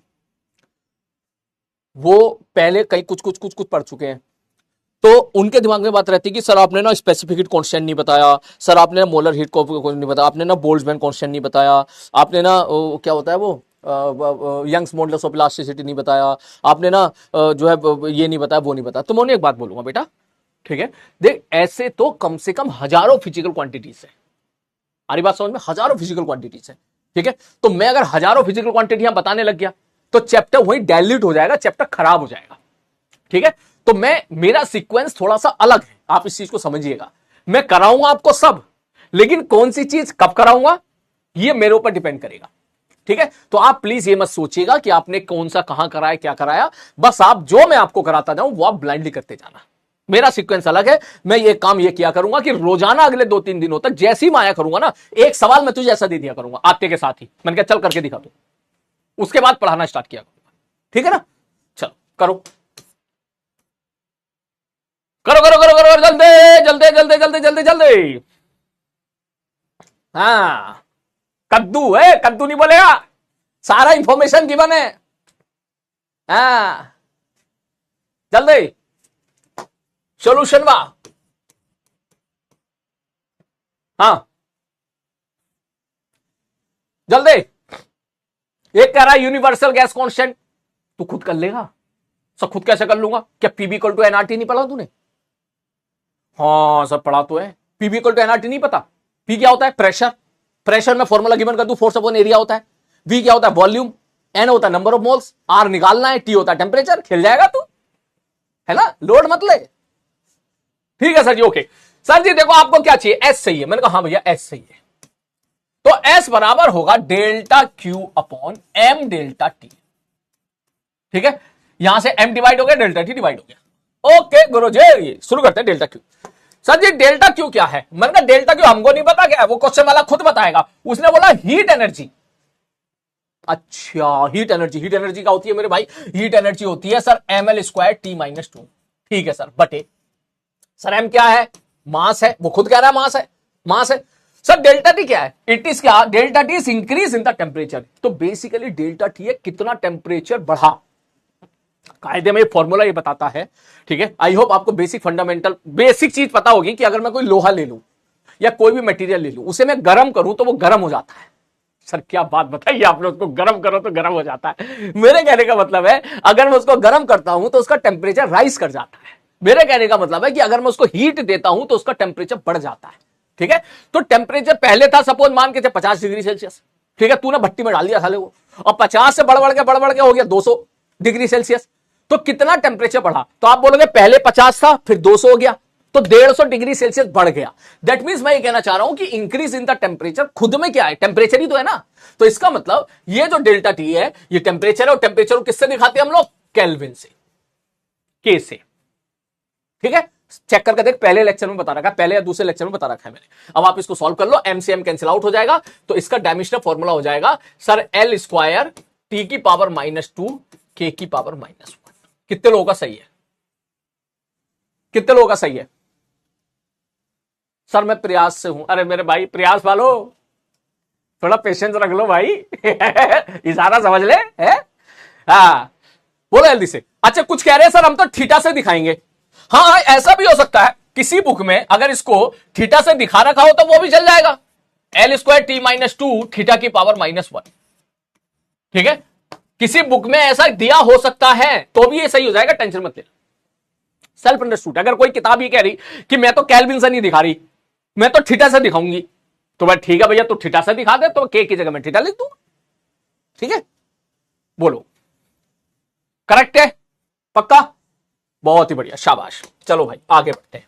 वो पहले कई कुछ पढ़ चुके हैं, तो उनके दिमाग में बात रहती है कि सर आपने ना स्पेसिफिक हीट कांस्टेंट नहीं बताया, सर आपने ना मोलर हीट को नहीं बताया, आपने ना बोल्ट्जमैन कांस्टेंट नहीं बताया, आपने ना क्या होता है वो यंग्स मॉडुलस ऑफ इलास्टिसिटी नहीं बताया, आपने ना जो है ये नहीं बताया, वो नहीं बताया। तो मैं उन्हें एक बात बोलूंगा बेटा, ठीक है। देख ऐसे तो कम से कम हजारों फिजिकल क्वांटिटीज है, हमारी बात समझ में, हजारों फिजिकल क्वांटिटीज है, ठीक है। तो मैं अगर हजारों फिजिकल क्वांटिटियां बताने लग गया तो चैप्टर वही डायल्यूट हो जाएगा, चैप्टर खराब हो जाएगा, ठीक है। तो मेरा सीक्वेंस थोड़ा सा अलग है, आप इस चीज को समझिएगा। मैं कराऊंगा आपको सब, लेकिन कौन सी चीज कब कराऊंगा ये मेरे ऊपर डिपेंड करेगा, ठीक है। तो आप प्लीज ये मत सोचिएगा कि आपने कौन सा कहां कराया क्या कराया, बस आप जो मैं आपको कराता जाऊं वो आप ब्लाइंडली करते जाना। मेरा सीक्वेंस अलग है, मैं ये काम ये किया करूंगा कि रोजाना अगले 2-3 दिनों तक जैसे ही मैं आया करूंगा ना, एक सवाल मैं तुझे ऐसा दे दिया करूंगा आते के साथ ही, मैंने कहा चल करके दिखा दो, उसके बाद पढ़ाना स्टार्ट किया करूंगा, ठीक है ना। चलो करो करो करो करो करो, जल्दी जल्दी जल्दी जल्दी जल्दी जल्दी। हाँ कद्दू है, कद्दू नहीं बोलेगा, सारा इंफॉर्मेशन गिवन है। हाँ जल्दी सॉल्यूशन वा। हाँ जल्दी। एक कह रहा है यूनिवर्सल गैस कांस्टेंट, तू खुद कर लेगा? सब खुद कैसे कर लूंगा? क्या पीबी इक्वल टू एनआरटी नहीं पढ़ा तूने? हाँ सब पढ़ा तो है। पीबी इक्वल टू एनआरटी नहीं पता? पी क्या होता है? प्रेशर। प्रेशर में फॉर्मूला गिवन कर दूं, फोर्स अपॉन एरिया होता है। वी क्या होता है? वॉल्यूम। एन होता है नंबर ऑफ मोल्स। आर निकालना है। टी होता है टेम्परेचर। खेल जाएगा तू, है ना, लोड मत ले। ठीक है सर जी, ओके। सर जी देखो आपको क्या चाहिए? एस चाहिए। मैंने कहा हाँ भैया एस चाहिए, तो एस बराबर होगा delta Q upon M delta T. ठीक है, यहां से एम डिवाइड हो गया, डेल्टा टी डिवाइड हो गया। ओके गुरुजी, शुरू करते हैं डेल्टा क्यू। सर जी डेल्टा क्यू क्या है? मैंने कहा डेल्टा क्यू हमको नहीं पता क्या है, वो क्वेश्चन वाला खुद बताएगा। उसने बोला हीट एनर्जी। अच्छा हीट एनर्जी, हीट एनर्जी क्या होती है मेरे भाई? हीट एनर्जी होती है सर ml स्क्वायर t-2। ठीक है सर, बटे सर एम क्या है? मास है, वो खुद कह रहा है मास है, मास है। सर डेल्टा टी क्या है? इट इज क्या? Delta T is increase in the temperature. तो बेसिकली डेल्टा टी है कितना टेम्परेचर बढ़ा। कायदे में फॉर्मूला ये बताता है, ठीक है। आई होप आपको बेसिक फंडामेंटल बेसिक चीज पता होगी कि अगर मैं कोई लोहा ले लूं या कोई भी मटेरियल ले लूं, उसे मैं गर्म करूं तो वो गर्म हो जाता है। सर क्या बात बताइए आपने, उसको गर्म करो तो गर्म हो जाता है। मेरे कहने का मतलब है अगर मैं उसको गर्म करता हूं तो उसका टेम्परेचर राइज कर जाता है। मेरे कहने का मतलब है कि अगर मैं उसको हीट देता हूं तो उसका टेम्परेचर बढ़ जाता है। ठीक है, तो टेम्परेचर पहले था सपोज मान के थे 50 डिग्री सेल्सियस। ठीक है, तूने भट्टी में डाल दिया साले को, और 50 से बढ़ बढ़ के हो गया 200 डिग्री सेल्सियस। तो कितना टेम्परेचर बढ़ा? तो आप बोलोगे पहले 50 था फिर 200 हो गया, तो 150 डिग्री सेल्सियस बढ़ गया। दैट मींस मैं ये कहना चाह रहा हूं कि इंक्रीज इन द टेम्परेचर खुद में क्या है? टेम्परेचर ही तो है ना। तो इसका मतलब ये जो डेल्टा टी है ये टेम्परेचर है, और टेम्परेचर को किससे दिखाते हैं हम लोग? केल्विन से, के से। ठीक है, चेक करके देख, पहले लेक्चर में बता रखा है, पहले या दूसरे लेक्चर में बता रखा है मैंने। अब आप इसको सॉल्व कर लो, एम से एम कैंसिल आउट हो जाएगा, तो इसका डायमेंशनल फॉर्मूला हो जाएगा सर एल स्क्वायर टी की पावर -2 के की पावर -1। कितने लोगों का सही है? कितने लोगों का सही है? सर मैं प्रयास से हूं। अरे मेरे भाई प्रयास वालों, थोड़ा पेशेंस रख लो भाई। इशारा समझ ले है? हाँ बोलो जल्दी से। अच्छा कुछ कह रहे हैं सर हम तो थीटा से दिखाएंगे। हाँ ऐसा भी हो सकता है, किसी बुक में अगर इसको थीटा से दिखा रखा हो तो वो भी चल जाएगा। L² T -2 थीटा की पावर -1। ठीक है, किसी बुक में ऐसा दिया हो सकता है तो भी ये सही हो जाएगा, टेंशन मत लेना। Self understood. अगर कोई किताब ये कह रही कि मैं तो केल्विन से नहीं दिखा रही, मैं तो थीटा से दिखाऊंगी, तो भाई ठीक है भैया, तू थीटा से दिखा दे, तो के की जगह मैं थीटा लिख दूंगा। ठीक है, बोलो करेक्ट है? पक्का? बहुत ही बढ़िया, शाबाश। चलो भाई आगे बढ़ते हैं।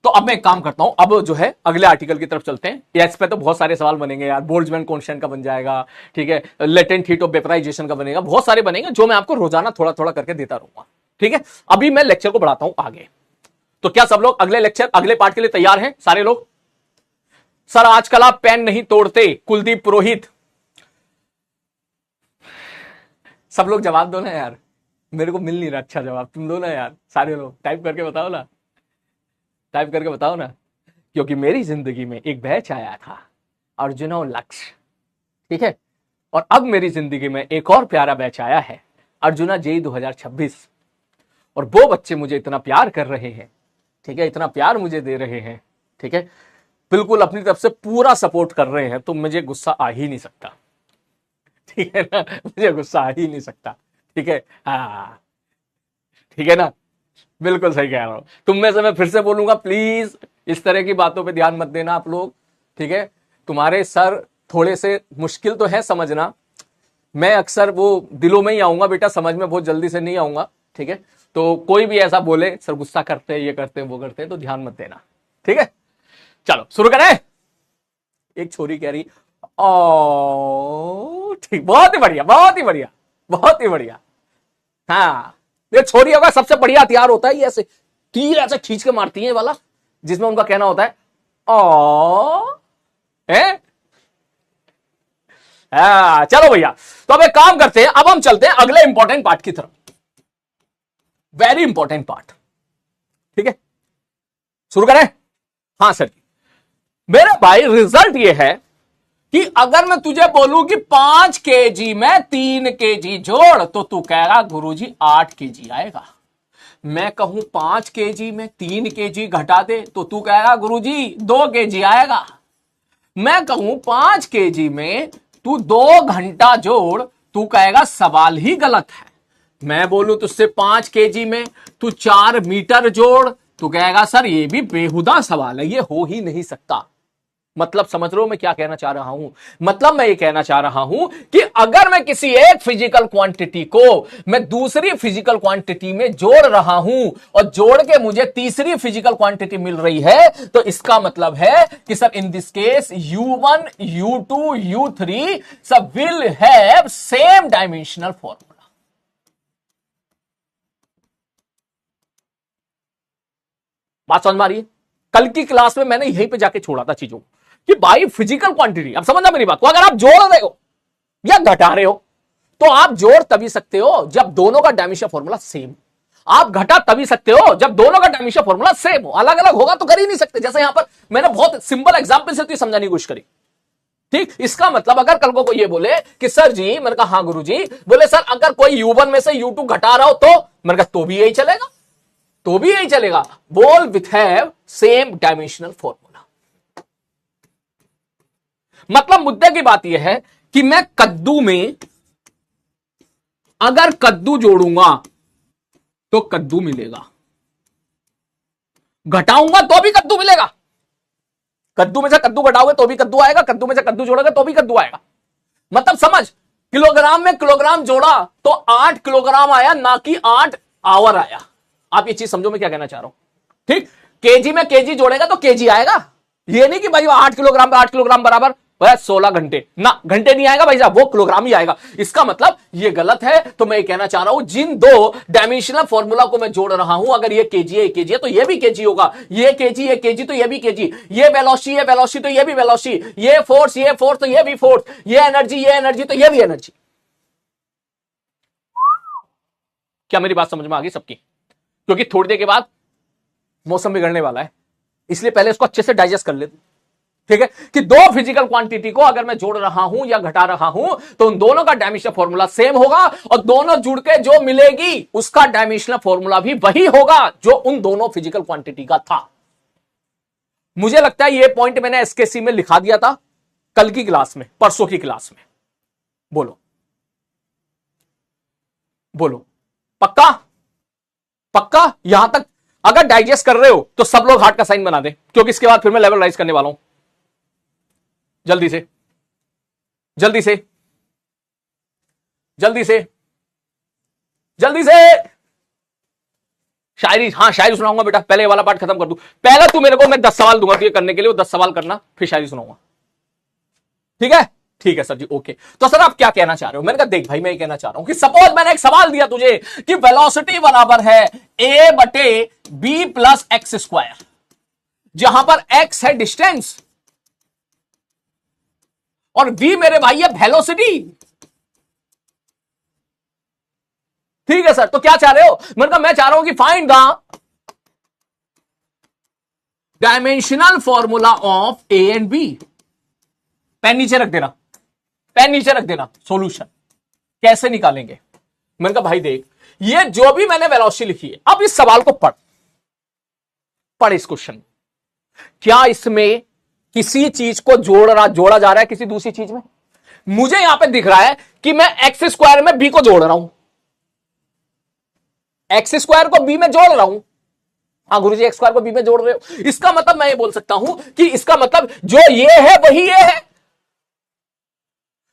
तो अब मैं एक काम करता हूं, अब जो है अगले आर्टिकल की तरफ चलते हैं। इस पे तो बहुत सारे सवाल बनेंगे यार, बोल्ट्जमैन कांस्टेंट का बन जाएगा, ठीक है, लेटेंट हीट ऑफ वेपराइजेशन का बनेगा, बहुत सारे बनेंगे जो मैं आपको रोजाना थोड़ा थोड़ा करके देता रहूंगा। ठीक है, अभी मैं लेक्चर को बढ़ाता हूं आगे। तो क्या सब लोग अगले लेक्चर, अगले पार्ट के लिए तैयार हैं सारे लोग? सर आजकल आप पेन नहीं तोड़ते, कुलदीप पुरोहित। सब लोग जवाब दो ना यार, मेरे को मिल नहीं रहा अच्छा जवाब, तुम दो ना यार, सारे लोग टाइप करके बताओ ना, टाइप करके बताओ ना। क्योंकि मेरी जिंदगी में एक बैच आया था, अर्जुन और लक्ष्य, ठीक है, और अब मेरी जिंदगी में एक और प्यारा बैच आया है, अर्जुना जेई 2026। और वो बच्चे मुझे इतना प्यार कर रहे हैं, ठीक है, इतना प्यार मुझे दे रहे हैं, ठीक है, बिल्कुल अपनी तरफ से पूरा सपोर्ट कर रहे हैं, तो मुझे गुस्सा आ ही नहीं सकता। ठीक है ना, मुझे गुस्सा आ ही नहीं सकता। ठीक है, हाँ ठीक है ना, बिल्कुल सही कह रहा हूं। तुम में से मैं फिर से बोलूंगा, प्लीज इस तरह की बातों पे ध्यान मत देना आप लोग। ठीक है, तुम्हारे सर थोड़े से मुश्किल तो है समझना, मैं अक्सर वो दिलों में ही आऊंगा बेटा, समझ में बहुत जल्दी से नहीं आऊंगा। ठीक है, तो कोई भी ऐसा बोले सर गुस्सा करते हैं, ये करते हैं, वो करते हैं, तो ध्यान मत देना। ठीक है, चलो शुरू करें। एक छोरी कह रही ओ ठीक, बहुत ही बढ़िया, बहुत ही बढ़िया, बहुत ही बढ़िया। हाँ, ये छोरियों का सबसे बढ़िया हथियार होता है, ये ऐसे तीर ऐसे खींच के मारती है वाला, जिसमें उनका कहना होता है ओ है। चलो भैया, तो अब एक काम करते हैं, अब हम चलते हैं अगले इंपॉर्टेंट पार्ट की तरफ, वेरी इंपॉर्टेंट पार्ट। ठीक है, शुरू करें? हाँ सर, मेरे भाई रिजल्ट ये है कि अगर मैं तुझे बोलूं कि 5 kg में 3 kg जोड़, तो तू कहेगा गुरुजी 8 kg आएगा। मैं कहूं 5 kg में 3 kg घटा दे, तो तू कहेगा गुरुजी 2 kg आएगा। मैं कहूं 5 kg में तू 2 घंटा जोड़, तू कहेगा सवाल ही गलत है। मैं बोलूं तुझसे 5 kg में तू 4 मीटर जोड़, तू कहेगा सर ये भी बेहुदा सवाल है, ये हो ही नहीं सकता। मतलब समझ रहे हो मैं क्या कहना चाह रहा हूं? मतलब मैं ये कहना चाह रहा हूं कि अगर मैं किसी एक फिजिकल क्वांटिटी को मैं दूसरी फिजिकल क्वांटिटी में जोड़ रहा हूं और जोड़ के मुझे तीसरी फिजिकल क्वांटिटी मिल रही है, तो इसका मतलब है कि sir in this case U1, U2, U3 सब will have same dimensional formula. बात समझ में आ रही है? कल की क्लास में मैंने यहीं पे जाके छोड़ा था चीजों कि भाई फिजिकल क्वांटिटी, अब समझना मेरी बात को, अगर आप जोड़ रहे हो या घटा रहे हो, तो आप जोड़ तभी सकते हो जब दोनों का डायमेंशन फॉर्मूला सेम। आप घटा तभी सकते हो जब दोनों का डायमेंशन फॉर्मूला सेम हो, अलग अलग होगा तो कर ही नहीं सकते। जैसे यहां पर मैंने बहुत सिंपल एग्जांपल से तो समझाने की कोशिश करी। ठीक, इसका मतलब अगर कल को कोई ये बोले कि सर जी, मैंने कहा हाँ गुरुजी, बोले सर अगर कोई U1 में से U2 घटा रहा हो, तो मैंने कहा तो भी यही चलेगा, तो भी यही चलेगा, बोल with have same dimensional formula. मतलब मुद्दे की बात यह है कि मैं कद्दू में अगर कद्दू जोड़ूंगा तो कद्दू मिलेगा, घटाऊंगा तो भी कद्दू मिलेगा। कद्दू में से कद्दू घटाओगे तो भी कद्दू आएगा, कद्दू में से कद्दू जोड़ोगे तो भी कद्दू आएगा। मतलब समझ, किलोग्राम में किलोग्राम जोड़ा तो 8 किलोग्राम आया, ना कि 8 आवर आया। आप ये चीज समझो मैं क्या कहना चाह रहा हूं। ठीक, केजी में केजी जोड़ेगा तो केजी आएगा, ये नहीं कि भाई 8 किलोग्राम पे 8 किलोग्राम बराबर 16 घंटे, ना घंटे नहीं आएगा भाई साहब, वो किलोग्राम ही आएगा। इसका मतलब ये गलत है। तो मैं ये कहना चाह रहा हूं, जिन दो डायमेंशनल फॉर्मूला को मैं जोड़ रहा हूं, अगर ये केजी है केजी है तो ये भी केजी होगा, ये केजी तो ये भी केजी, ये वेलोसिटी तो ये भी वेलोसिटी, ये फोर्स तो ये भी फोर्स, ये एनर्जी तो ये भी एनर्जी। क्या मेरी बात समझ में आ गई सबकी? क्योंकि थोड़ी देर के बाद मौसम बिगड़ने वाला है, इसलिए पहले इसको अच्छे से डाइजेस्ट कर ले। ठीक है कि दो फिजिकल क्वांटिटी को अगर मैं जोड़ रहा हूं या घटा रहा हूं तो उन दोनों का डायमेंशनल फॉर्मूला सेम होगा और दोनों जुड़ के जो मिलेगी उसका डायमेंशनल फॉर्मूला भी वही होगा जो उन दोनों फिजिकल क्वांटिटी का था। मुझे लगता है ये पॉइंट मैंने एसकेसी में लिखा दिया था कल की क्लास में, परसों की क्लास में। बोलो बोलो, पक्का? पक्का? यहां तक अगर डाइजेस्ट कर रहे हो तो सब लोग हार्ट का साइन बना दे, क्योंकि इसके बाद फिर मैं लेवल राइज करने वाला हूं। जल्दी से जल्दी से जल्दी से जल्दी से शायरी, हाँ शायरी सुनाऊंगा बेटा, पहले ये वाला पार्ट खत्म कर दूं। पहले तू मेरे को, मैं 10 सवाल दूंगा तुझे करने के लिए, वो 10 सवाल करना, फिर शायरी सुनाऊंगा। ठीक है? ठीक है सर जी, ओके। तो सर आप क्या कहना चाह रहे हो? मैंने कहा देख भाई, मैं ये कहना चाह रहा हूं कि सपोज मैंने एक सवाल दिया तुझे कि वेलोसिटी बराबर है a बटे b प्लस एक्स स्क्वायर, जहां पर x है डिस्टेंस और v मेरे भाई है वेलोसिटी। ठीक है सर, तो क्या चाह रहे हो? मैंने कहा मैं चाह रहा हूं कि find the dimensional formula of a and b। Pen नीचे रख देना, पेन नीचे रख देना। सॉल्यूशन कैसे निकालेंगे? मैंने कहा भाई देख, ये जो भी मैंने वेलोसिटी लिखी है, अब इस सवाल को पढ़ इस क्वेश्चन। क्या इसमें किसी चीज को जोड़ा जा रहा है किसी दूसरी चीज में? मुझे यहां पे दिख रहा है कि मैं एक्स स्क्वायर में बी को जोड़ रहा हूं, एक्स स्क्वायर को बी में जोड़ रहा हूं। हाँ गुरुजी, एक्स स्क्वायर को बी में जोड़ रहे हो, इसका मतलब मैं ये बोल सकता हूं कि इसका मतलब जो ये है वही ये है।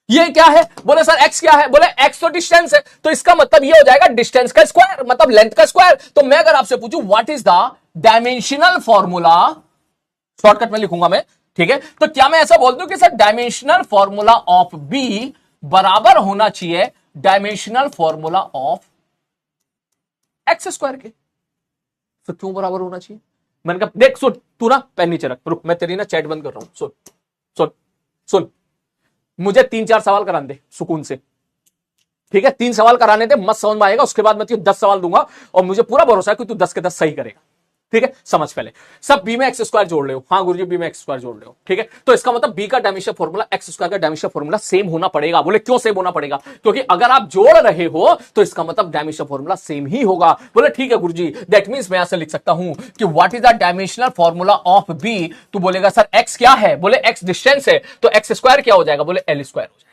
ये क्या है? बोले सर एक्स क्या है? बोले एक्स तो डिस्टेंस है, तो इसका मतलब ये हो जाएगा डिस्टेंस का स्क्वायर, मतलब लेंथ का स्क्वायर। तो मैं अगर आपसे पूछूं what is the dimensional formula, shortcut में लिखूंगा मैं, ठीक है, तो क्या मैं ऐसा बोल दूं कि sir dimensional formula of B बराबर होना चाहिए dimensional formula of X square के? तो क्यों बराबर होना चाहिए? मैंने कहा देख सुन, तू ना पेन नीचे रख, रुक मैं तेरी ना चैट बंद कर रहा हूं। सुन सुन सुन, मुझे 3-4 सवाल कराने दे सुकून से, ठीक है? 3 सवाल कराने दे, मत समझ में आएगा, उसके बाद मैं तुझे 10 सवाल दूंगा और मुझे पूरा भरोसा है कि तू 10 के 10 सही करेगा। ठीक है, समझ पहले। सब बी में एक्स स्क्वायर जोड़ रहे हो? हाँ गुरुजी, बी में एक्स स्क्वायर जोड़ रहे हो, ठीक है। तो इसका मतलब बी का डायमेंशनल फॉर्मूला एक्स स्क्वायर का डायमेंशनल फॉर्मूला सेम होना पड़ेगा। बोले क्यों सेम होना पड़ेगा? क्योंकि अगर आप जोड़ रहे हो तो इसका मतलब डायमेंशनल फॉर्मूला सेम ही होगा। बोले ठीक है गुरुजी, दैट मींस मैं ऐसे लिख सकता हूं कि what is the dimensional formula of B. तू बोलेगा सर एक्स क्या है? बोले एक्स डिस्टेंस है, तो एक्स स्क्वायर क्या हो जाएगा? बोले एल स्क्वायर हो जाएगा।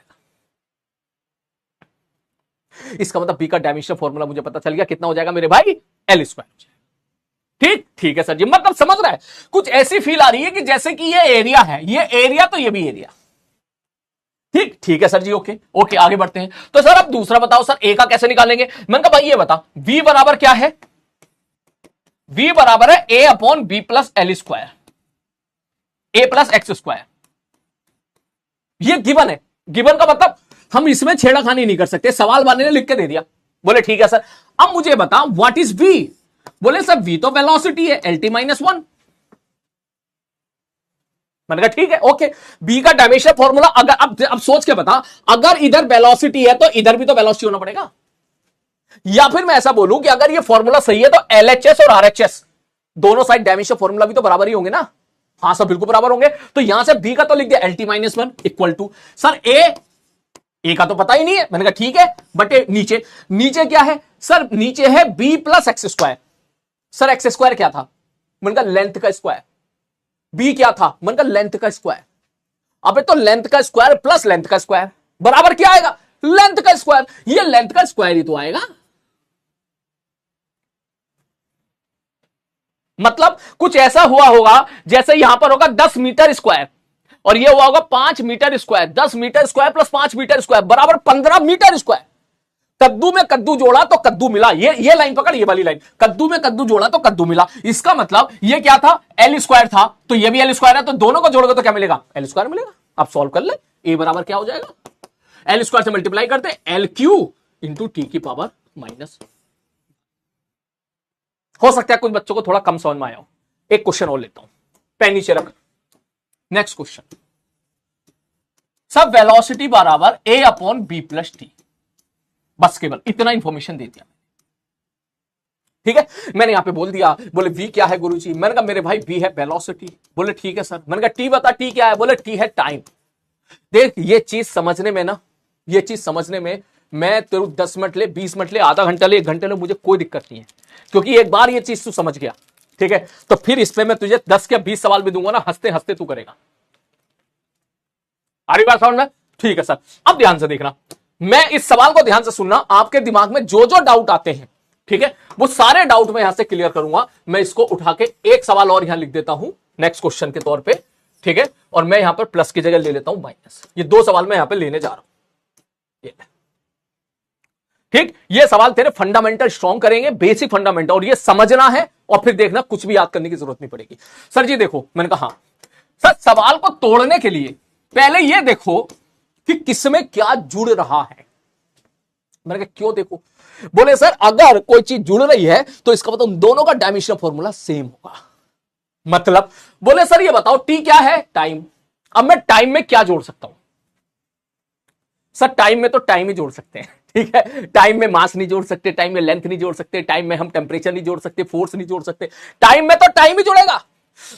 इसका मतलब बी का डायमेंशनल फॉर्मूला मुझे पता चल गया, कितना हो जाएगा मेरे भाई? एल स्क्वायर हो जाएगा। ठीक ठीक है सर जी, मतलब समझ रहा है? कुछ ऐसी फील आ रही है कि जैसे कि ये एरिया है, ये एरिया तो ये भी एरिया। ठीक ठीक है सर जी, ओके ओके, आगे बढ़ते हैं। तो सर अब दूसरा बताओ सर, ए का कैसे निकालेंगे? मैंने कहा भाई ये बता, v बराबर क्या है? v बराबर है a upon B plus L square, A plus X square. ये गिवन है। गिवन का मतलब हम इसमें छेड़ाखानी नहीं कर सकते, सवाल वाले ने लिख के दे दिया। बोले ठीक है सर, अब मुझे बता व्हाट इज v। बोले सर v तो वेलोसिटी है, lt माइनस 1। मैंने कहा ठीक है, ओके। b का डायमेंशनल फॉर्मूला अगर अब सोच के बता, अगर इधर वेलोसिटी है तो इधर भी तो वेलोसिटी होना पड़ेगा। या फिर मैं ऐसा बोलूं कि अगर ये फॉर्मूला सही है तो LHS और RHS दोनों साइड डायमेंशनल फॉर्मूला भी तो बराबर ही होंगे ना? हाँ सर बिल्कुल बराबर होंगे। तो यहां से b का तो लिख दिया lt minus 1 equal to sir A का तो पता ही नहीं है। मैंने कहा ठीक है, बटे नीचे, नीचे क्या है सर? नीचे है b plus X square. Sir x square क्या था? मैंने कहा लेंथ का स्क्वायर। b क्या था? मैंने कहा लेंथ का स्क्वायर। अबे तो लेंथ का स्क्वायर प्लस लेंथ का स्क्वायर बराबर क्या आएगा? लेंथ का स्क्वायर। ये लेंथ का स्क्वायर ही तो आएगा। मतलब कुछ ऐसा हुआ होगा जैसे यहां पर होगा 10 मीटर स्क्वायर और ये हुआ होगा 5 metre square. 10 metre square plus 5 metre square बराबर 15 मीटर स्क्वायर। कद्दू में कद्दू जोड़ा तो कद्दू मिला। ये लाइन पकड़, ये वाली लाइन, कद्दू में कद्दू जोड़ा तो कद्दू मिला। इसका मतलब ये क्या था? एल स्क्वायर था, तो ये भी एल स्क्वायर है, तो दोनों को जोड़ोगे तो क्या मिलेगा? एल स्क्वायर मिलेगा। आप सॉल्व कर ले, ए बराबर क्या हो जाएगा? एल स्क्वायर से मल्टीप्लाई करते एल क्यू इंटू टी की पावर माइनस। हो सकता है कुछ बच्चों को थोड़ा कम समझ में आया हो। एक क्वेश्चन और लेता हूं, पेन नीचे रख। नेक्स्ट क्वेश्चन, सब वेलोसिटी बराबर ए अपॉन बी प्लस टी। बस केवल इतना इंफॉर्मेशन दे दिया। ठीक है, मैंने यहां पे बोल दिया, बोले v क्या है गुरुजी? मैंने कहा मेरे भाई v है वेलोसिटी। बोले ठीक है सर। मैंने कहा t बता, t क्या है? बोले t है टाइम। देख ये चीज समझने में ना, ये चीज समझने में मैं तेरे 10 मिनट ले, 20 मिनट ले, आधा घंटा ले, 1 घंटे ले, मुझे कोई दिक्कत नहीं है, क्योंकि एक बार ये चीज तू समझ गया, ठीक है, तो फिर इस पे मैं तुझे 10 या 20 सवाल भी दूंगा ना, हंसते हंसते तू करेगा। आ रही बात समझ में? ठीक है सर। अब ध्यान से देखना, मैं इस सवाल को ध्यान से सुनना, आपके दिमाग में जो जो डाउट आते हैं, ठीक है, वो सारे डाउट मैं यहां से क्लियर करूंगा। मैं इसको उठा के एक सवाल और यहां लिख देता हूं नेक्स्ट क्वेश्चन के तौर पे, ठीक है, और मैं यहां पर प्लस की जगह ले लेता हूं माइनस। ये 2 सवाल मैं यहां पे लेने जा रहा हूं, ये ठीक। ये सवाल तेरे फंडामेंटल स्ट्रॉन्ग करेंगे, बेसिक फंडामेंटल, और ये समझना है, और फिर देखना कुछ भी याद करने की जरूरत नहीं पड़ेगी। सर जी देखो, मैंने कहा हाँ सर, सवाल को तोड़ने के लिए पहले ये देखो कि किसमें क्या जुड़ रहा है। मैंने कहा क्यों देखो? बोले सर अगर कोई चीज जुड़ रही है तो इसका मतलब दोनों का डायमेंशन फॉर्मूला सेम होगा। मतलब बोले सर ये बताओ टी क्या है? टाइम। अब मैं टाइम में क्या जोड़ सकता हूं? सर टाइम में तो टाइम ही जोड़ सकते हैं, ठीक है, टाइम में मास नहीं जोड़ सकते, टाइम में लेंथ नहीं जोड़ सकते, टाइम में हम टेम्परेचर नहीं जोड़ सकते, फोर्स नहीं जोड़ सकते, टाइम में तो टाइम ही जुड़ेगा।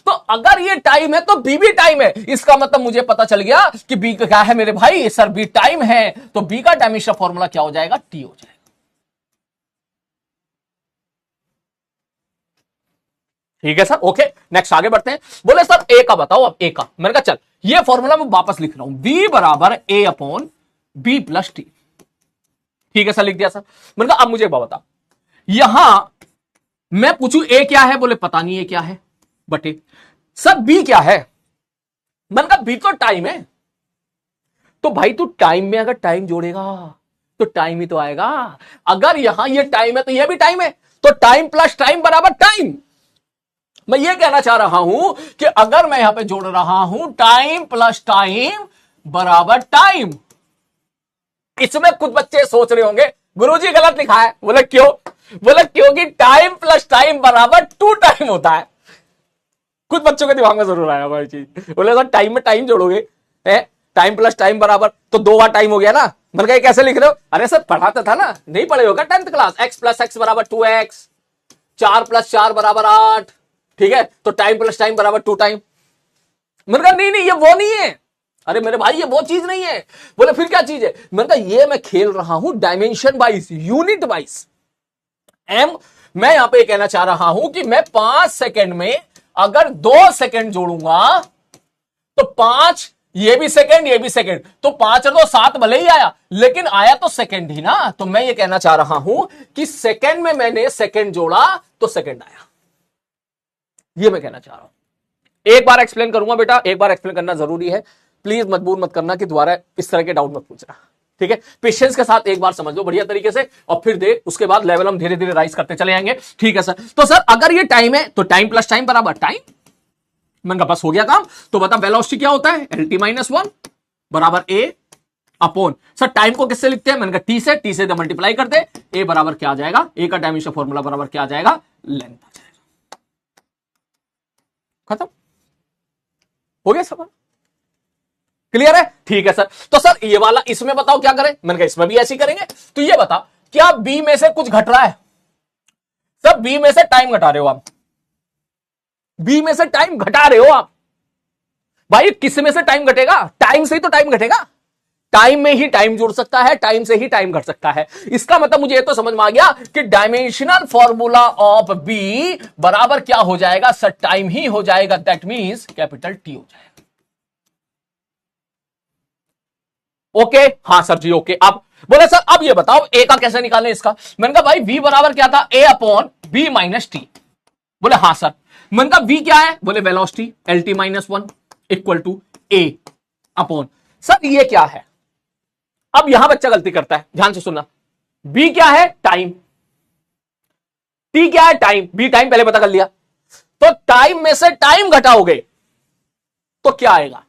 तो अगर ये टाइम है तो बी भी टाइम है, इसका मतलब मुझे पता चल गया कि बी क्या है मेरे भाई? सर बी टाइम है, तो बी का डायमेंशन फॉर्मूला क्या हो जाएगा? टी हो जाएगा। ठीक है सर, ओके, नेक्स्ट आगे बढ़ते हैं। बोले सर ए का बताओ। अब ए का मैंने कहा चल ये फॉर्मूला मैं वापस लिख रहा हूं, बी बराबर ए अपॉन बी प्लस टी। ठीक है सर, लिख दिया सर। मैंने कहा अब मुझे एक बात बता, यहां मैं पूछूं ए क्या है? बोले पता नहीं ए क्या है, बटे सर बी क्या है? मैंने कहा बी तो टाइम है। तो भाई तू टाइम में अगर टाइम जोड़ेगा तो टाइम ही तो आएगा। अगर यहां ये टाइम है तो यह भी टाइम है, तो टाइम प्लस टाइम बराबर टाइम। मैं ये कहना चाह रहा हूं कि अगर मैं यहां पे जोड़ रहा हूं टाइम प्लस टाइम बराबर टाइम, इसमें कुछ बच्चे सोच रहे होंगे गुरुजी गलत लिखा है। बोले क्यों? बोले क्योंकि टाइम प्लस टाइम बराबर 2 टाइम होता है। कुछ बच्चों के दिमाग में जरूर आया भाई चीज। बोले सर टाइम में टाइम जोड़ोगे, टाइम प्लस टाइम बराबर तो 2 बार टाइम हो गया ना। मैंने कहा कैसे लिख रहे हो? अरे सर पढ़ाता था ना, नहीं पढ़े होगा 10th class. x plus x बराबर 2x, 4 प्लस 4 बराबर 8, ठीक है, तो टाइम प्लस टाइम बराबर 2 टाइम। मैंने कहा नहीं नहीं ये वो नहीं है। अरे मेरे भाई ये वो चीज नहीं है। बोले फिर क्या चीज है? मैंने कहा ये मैं खेल रहा हूं dimension wise, unit wise. M मैं यहां पे कहना चाह रहा हूं कि मैं 5 सेकंड में अगर 2 सेकंड जोड़ूंगा तो 5, ये भी सेकंड ये भी सेकंड, तो 5 और 2 7 भले ही आया, लेकिन आया तो सेकंड ही ना। तो मैं ये कहना चाह रहा हूं कि सेकंड में मैंने सेकंड जोड़ा तो सेकंड आया। ये मैं कहना चाह रहा हूं। एक बार एक्सप्लेन करूंगा बेटा, एक बार एक्सप्लेन करना जरूरी है। प्लीज मजबूर मत करना कि दोबारा इस तरह के डाउट मत पूछना, ठीक है। पेशेंस के साथ एक बार समझ लो बढ़िया तरीके से, और फिर देख उसके बाद लेवल हम धीरे धीरे राइज करते चले जाएंगे, ठीक है सर। तो सर अगर ये टाइम है तो टाइम प्लस टाइम बराबर टाइम। मैंने कहा बस हो गया काम। तो बता वेलोसिटी क्या होता है? एल टी माइनस 1 बराबर ए अपॉन, सर टाइम को किससे लिखते हैं? मैंने कहा टी से, टी से मल्टीप्लाई करते, ए बराबर क्या आ जाएगा? ए का डायमेंशन फॉर्मूला बराबर क्या आ जाएगा? लेंथ आ जाएगा। खत्म हो गया सवाल, क्लियर है? ठीक है सर। तो सर ये वाला इसमें बताओ क्या करें? मैंने कहा इसमें भी ऐसे ही करेंगे। तो ये बता क्या बी में से कुछ घट रहा है? सर बी में से टाइम घटा रहे हो आप, बी में से टाइम घटा रहे हो आप। भाई किस में से टाइम घटेगा? टाइम से ही तो टाइम घटेगा। टाइम में ही टाइम जुड़ सकता है, टाइम से ही टाइम घट सकता है। इसका मतलब मुझे तो समझ में आ गया कि डायमेंशनल फॉर्मूला ऑफ बी बराबर क्या हो जाएगा? सर टाइम ही हो जाएगा। दैट मींस कैपिटल टी हो जाएगा। ओके हाँ सर जी ओके। अब बोले सर अब ये बताओ ए का कैसे निकालें इसका? मैंने कहा भाई v बराबर क्या था? A upon B minus T. बोले हाँ सर। मैंने कहा v क्या है? बोले velocity L T minus 1 equal to A upon, sir ये क्या है? अब यहां बच्चा गलती करता है, ध्यान से सुनना। b क्या है? टाइम। t क्या है? टाइम। b टाइम पहले पता कर लिया, तो टाइम में से टाइम घटाओगे तो क्या आएगा?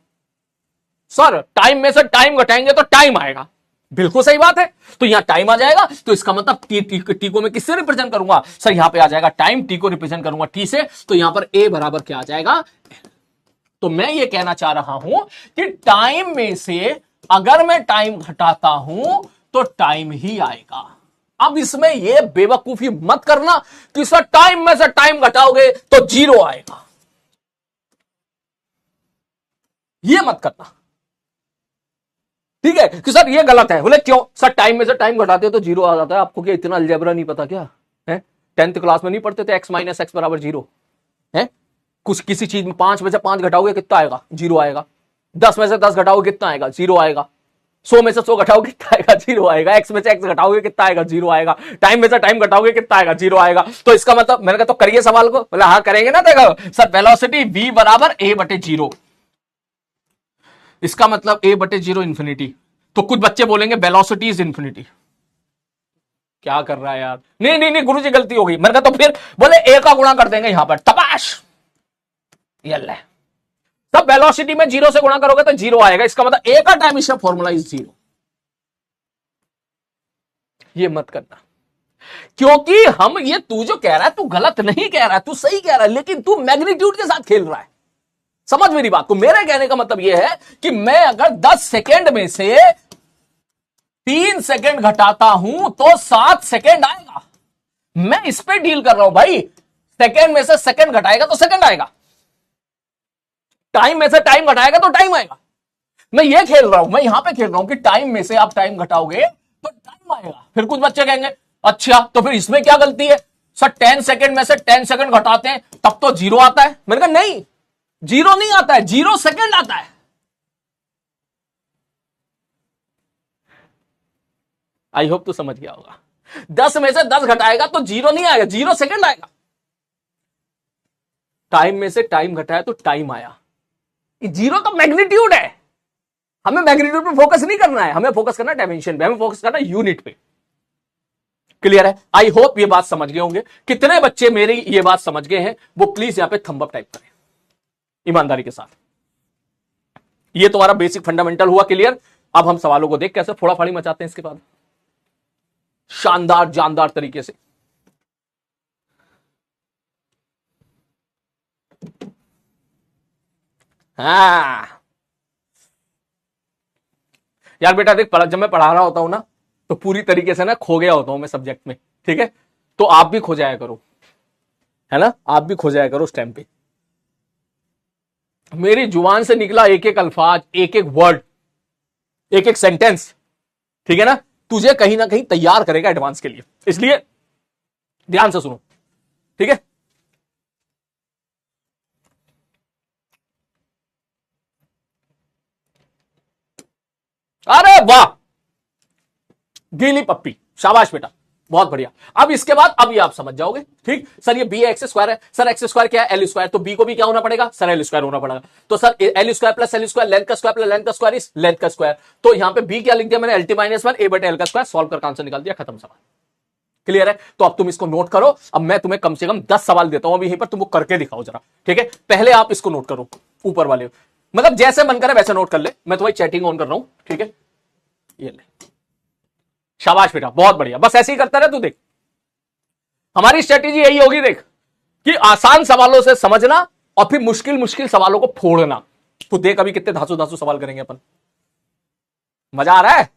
सर टाइम में से टाइम घटाएंगे तो टाइम आएगा। बिल्कुल सही बात है। तो यहां टाइम आ जाएगा, तो इसका मतलब टी को मैं किससे रिप्रेजेंट करूंगा? सर यहां पे आ जाएगा टाइम, टी को रिप्रेजेंट करूंगा टी से, तो यहां पर ए बराबर क्या आ जाएगा? तो मैं ये कहना चाह रहा हूं कि टाइम में से अगर मैं टाइम घटाता हूं तो टाइम ही आएगा। अब इसमें ये बेवकूफी मत करना कि सर टाइम में से टाइम घटाओगे तो जीरो आएगा, ये मत करना, ठीक है? कि सर ये गलत है। बोले क्यों? सर टाइम में से टाइम घटाते हो तो जीरो आ जाता है। आपको क्या इतना अलजेब्रा नहीं पता क्या है? 10th क्लास में नहीं पढ़ते थे एक्स माइनस एक्स बराबर जीरो है? कुछ किसी चीज में 5 में से 5 घटाओगे कितना आएगा? जीरो आएगा। 10 में से 10 घटाओगे कितना आएगा? जीरो आएगा। 100 में से 100 घटाओगे कितना आएगा? जीरो आएगा। एक्स में से एक्स घटाओगे कितना आएगा? जीरो आएगा। टाइम में से टाइम घटाओगे कितना आएगा? जीरो आएगा। तो इसका मतलब मैंने कहा तो करिए सवाल को। बोला हाँ करेंगे ना। देखो सर वेलोसिटी v बराबर a बटे जीरो, इसका मतलब a बटे जीरो इन्फिनिटी। तो कुछ बच्चे बोलेंगे वेलोसिटी इज इन्फिनिटी। क्या कर रहा है यार? नहीं नहीं नहीं गुरुजी गलती हो गई। मैंने कहा तो फिर बोले a का गुणा कर देंगे यहां पर, तबाश। यल्ला तब वेलोसिटी में जीरो से गुणा करोगे तो जीरो आएगा, इसका मतलब a का टाइम इसका फॉर्मूला इज जीरो। ये मत करना, क्योंकि हम ये तू जो कह रहा है तू गलत नहीं कह रहा है, तू सही कह रहा है, लेकिन तू मैग्नीट्यूड के साथ खेल रहा है। समझ मेरी बात को। मेरे कहने का मतलब यह है कि मैं अगर 10 सेकेंड में से 3 सेकेंड घटाता हूं तो 7 सेकेंड आएगा। मैं इस पे डील कर रहा हूं भाई। सेकेंड में से सेकेंड घटाएगा तो सेकेंड आएगा, टाइम में से टाइम घटाएगा तो टाइम आएगा। मैं ये खेल रहा हूं, मैं यहां पे खेल रहा हूं कि टाइम में से आप टाइम घटाओगे तो टाइम आएगा। फिर कुछ बच्चे कहेंगे अच्छा तो फिर इसमें क्या गलती है? सर 10 सेकेंड में से 10 सेकेंड घटाते हैं तब तो जीरो आता है। मैंने कहा नहीं, जीरो नहीं आता है, जीरो सेकेंड आता है। आई होप तू समझ गया होगा। 10 में से 10 घटाएगा तो जीरो नहीं आएगा, जीरो सेकेंड आएगा। टाइम में से टाइम घटाया तो टाइम आया। जीरो तो मैग्नीट्यूड है। हमें मैग्नीट्यूड पे फोकस नहीं करना है, हमें फोकस करना है डायमेंशन पे, हमें फोकस करना है यूनिट पे। क्लियर है? आई होप ये बात समझ गए होंगे। कितने बच्चे मेरी ये बात समझ गए हैं वो प्लीज यहां पे थंब अप टाइप करें ईमानदारी के साथ। ये तुम्हारा बेसिक फंडामेंटल हुआ क्लियर। अब हम सवालों को देख कैसे फोड़ा फाड़ी मचाते हैं इसके बाद शानदार जानदार तरीके से। हाँ यार बेटा देख, जब मैं पढ़ा रहा होता हूं ना तो पूरी तरीके से ना खो गया होता हूं मैं सब्जेक्ट में, ठीक है? तो आप भी खो जाया करो, है ना? आप भी खो जाया करो उस टाइम पे। मेरी जुबान से निकला एक एक अल्फाज, एक एक वर्ड, एक एक सेंटेंस, ठीक है ना, तुझे कहीं ना कहीं तैयार करेगा एडवांस के लिए। इसलिए ध्यान से सुनो, ठीक है? अरे वाह, गीली पप्पी, शाबाश बेटा, बहुत बढ़िया। अब इसके बाद अब ये आप समझ जाओगे, ठीक? सर ये बी एक्स स्क्वायर है, सर एक्स स्क्वायर क्या है? L square. तो बी को भी क्या होना पड़ेगा? सर एल स्क्वायर होना पड़ेगा। तो sir L square plus L square, length का स्क्वायर प्लस लेंथ का स्क्वायर इज लेंथ का स्क्वायर। तो यहां पे बी क्या लिख दिया मैंने? एल टी माइनस वन ए बटे एल का स्क्वायर। सॉल्व करके आंसर निकाल दिया, खत्म सवाल। क्लियर है? तो अब तुम इसको नोट करो। अब मैं तुम्हें कम से कम 10 सवाल देता हूं अभी यहीं पर, तुमको करके दिखाओ जरा, ठीक है? पहले आप इसको नोट करो, ऊपर वाले, मतलब जैसे मन करे वैसे नोट कर ले। मैं तुम्हारी चैटिंग ऑन कर रहा हूं, ठीक है? ये ले, शाबाश बेटा, बहुत बढ़िया। बस ऐसे ही करता रहे तू। देख हमारी स्ट्रेटेजी यही होगी, देख, कि आसान सवालों से समझना और फिर मुश्किल मुश्किल सवालों को फोड़ना। तो देख अभी कितने धांसू धांसू सवाल करेंगे अपन। मजा आ रहा है?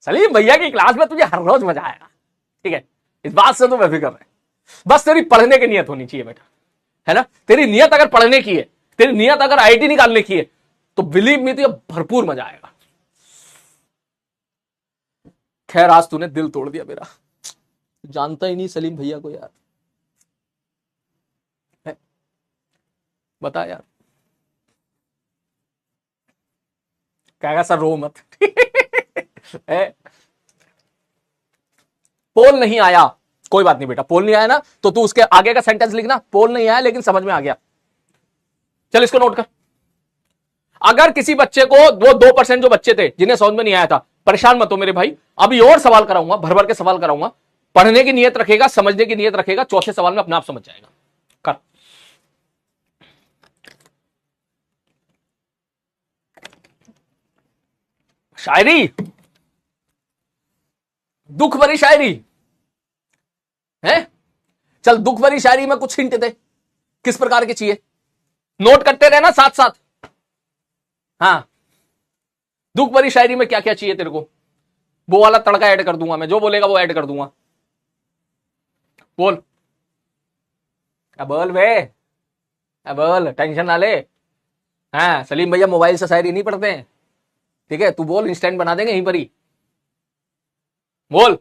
सलीम भैया की क्लास में तुझे हर रोज मजा आएगा, ठीक है? इस बात से तो मैं फिक्र है। बस तेरी पढ़ने की नियत होनी चाहिए बेटा, है ना? तेरी नियत अगर पढ़ने की है, तेरी नियत अगर आईटी निकालने की है, तो बिलीव मी तुझे भरपूर मजा आएगा। खैर आज तूने दिल तोड़ दिया मेरा, जानता ही नहीं सलीम भैया को यार, है? बता यार। कहेगा सर रो मत। पोल नहीं आया, कोई बात नहीं बेटा, पोल नहीं आया ना तो तू उसके आगे का सेंटेंस लिखना, पोल नहीं आया लेकिन समझ में आ गया। चल इसको नोट कर। अगर किसी बच्चे को वो 2% जो बच्चे थे जिन्हें समझ में नहीं आया था, परेशान मत हो मेरे भाई, अभी और सवाल कराऊंगा, भर भर के सवाल कराऊंगा। पढ़ने की नियत रखेगा, समझने की नियत रखेगा, चौथे सवाल में अपने आप समझ जाएगा। कर। शायरी, दुख भरी शायरी है? चल दुख भरी शायरी में कुछ हिंट दे, किस प्रकार की चाहिए? नोट करते रहना साथ साथ। हाँ, दुख भरी शायरी में क्या क्या चाहिए तेरे को? वो वाला तड़का ऐड कर दूंगा मैं, जो बोलेगा वो ऐड कर दूंगा। बोल, अब बोल वे, अब बोल, टेंशन ना ले। हाँ, सलीम भैया मोबाइल से शायरी नहीं पढ़ते हैं, ठीक है, तू बोल, इंस्टेंट बना देंगे यहीं पर ही, बोल।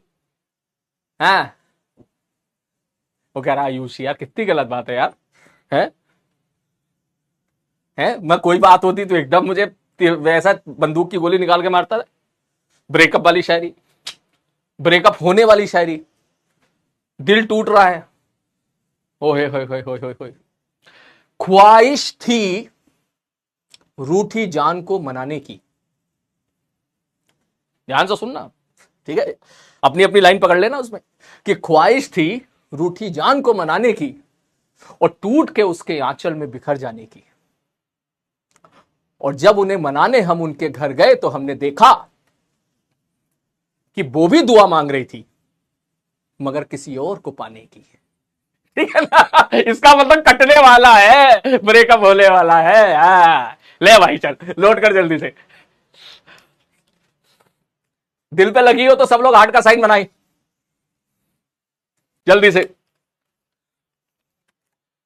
हाँ, वो कह रहा आयुष यार कितनी गलत बात है यार, है मैं कोई बात होती तो एकदम मुझे वैसा बंदूक की गोली निकाल के मारता था। ब्रेकअप वाली शायरी, ब्रेकअप होने वाली शायरी, दिल टूट रहा है, ओहे होए होए होए होए होए। ख्वाहिश थी रूठी जान को मनाने की, ध्यान से सुनना, ठीक है, अपनी अपनी लाइन पकड़ लेना उसमें, कि ख्वाहिश थी रूठी जान को मनाने की और टूट के उसके आंचल में बिखर जाने की। और जब उन्हें मनाने हम उनके घर गए तो हमने देखा कि वो भी दुआ मांग रही थी मगर किसी और को पाने की। ठीक है ना, इसका मतलब कटने वाला है, ब्रेकअप होने वाला है। ले भाई चल लोड कर जल्दी से, दिल पे लगी हो तो सब लोग हार्ट का साइन बनाए जल्दी से।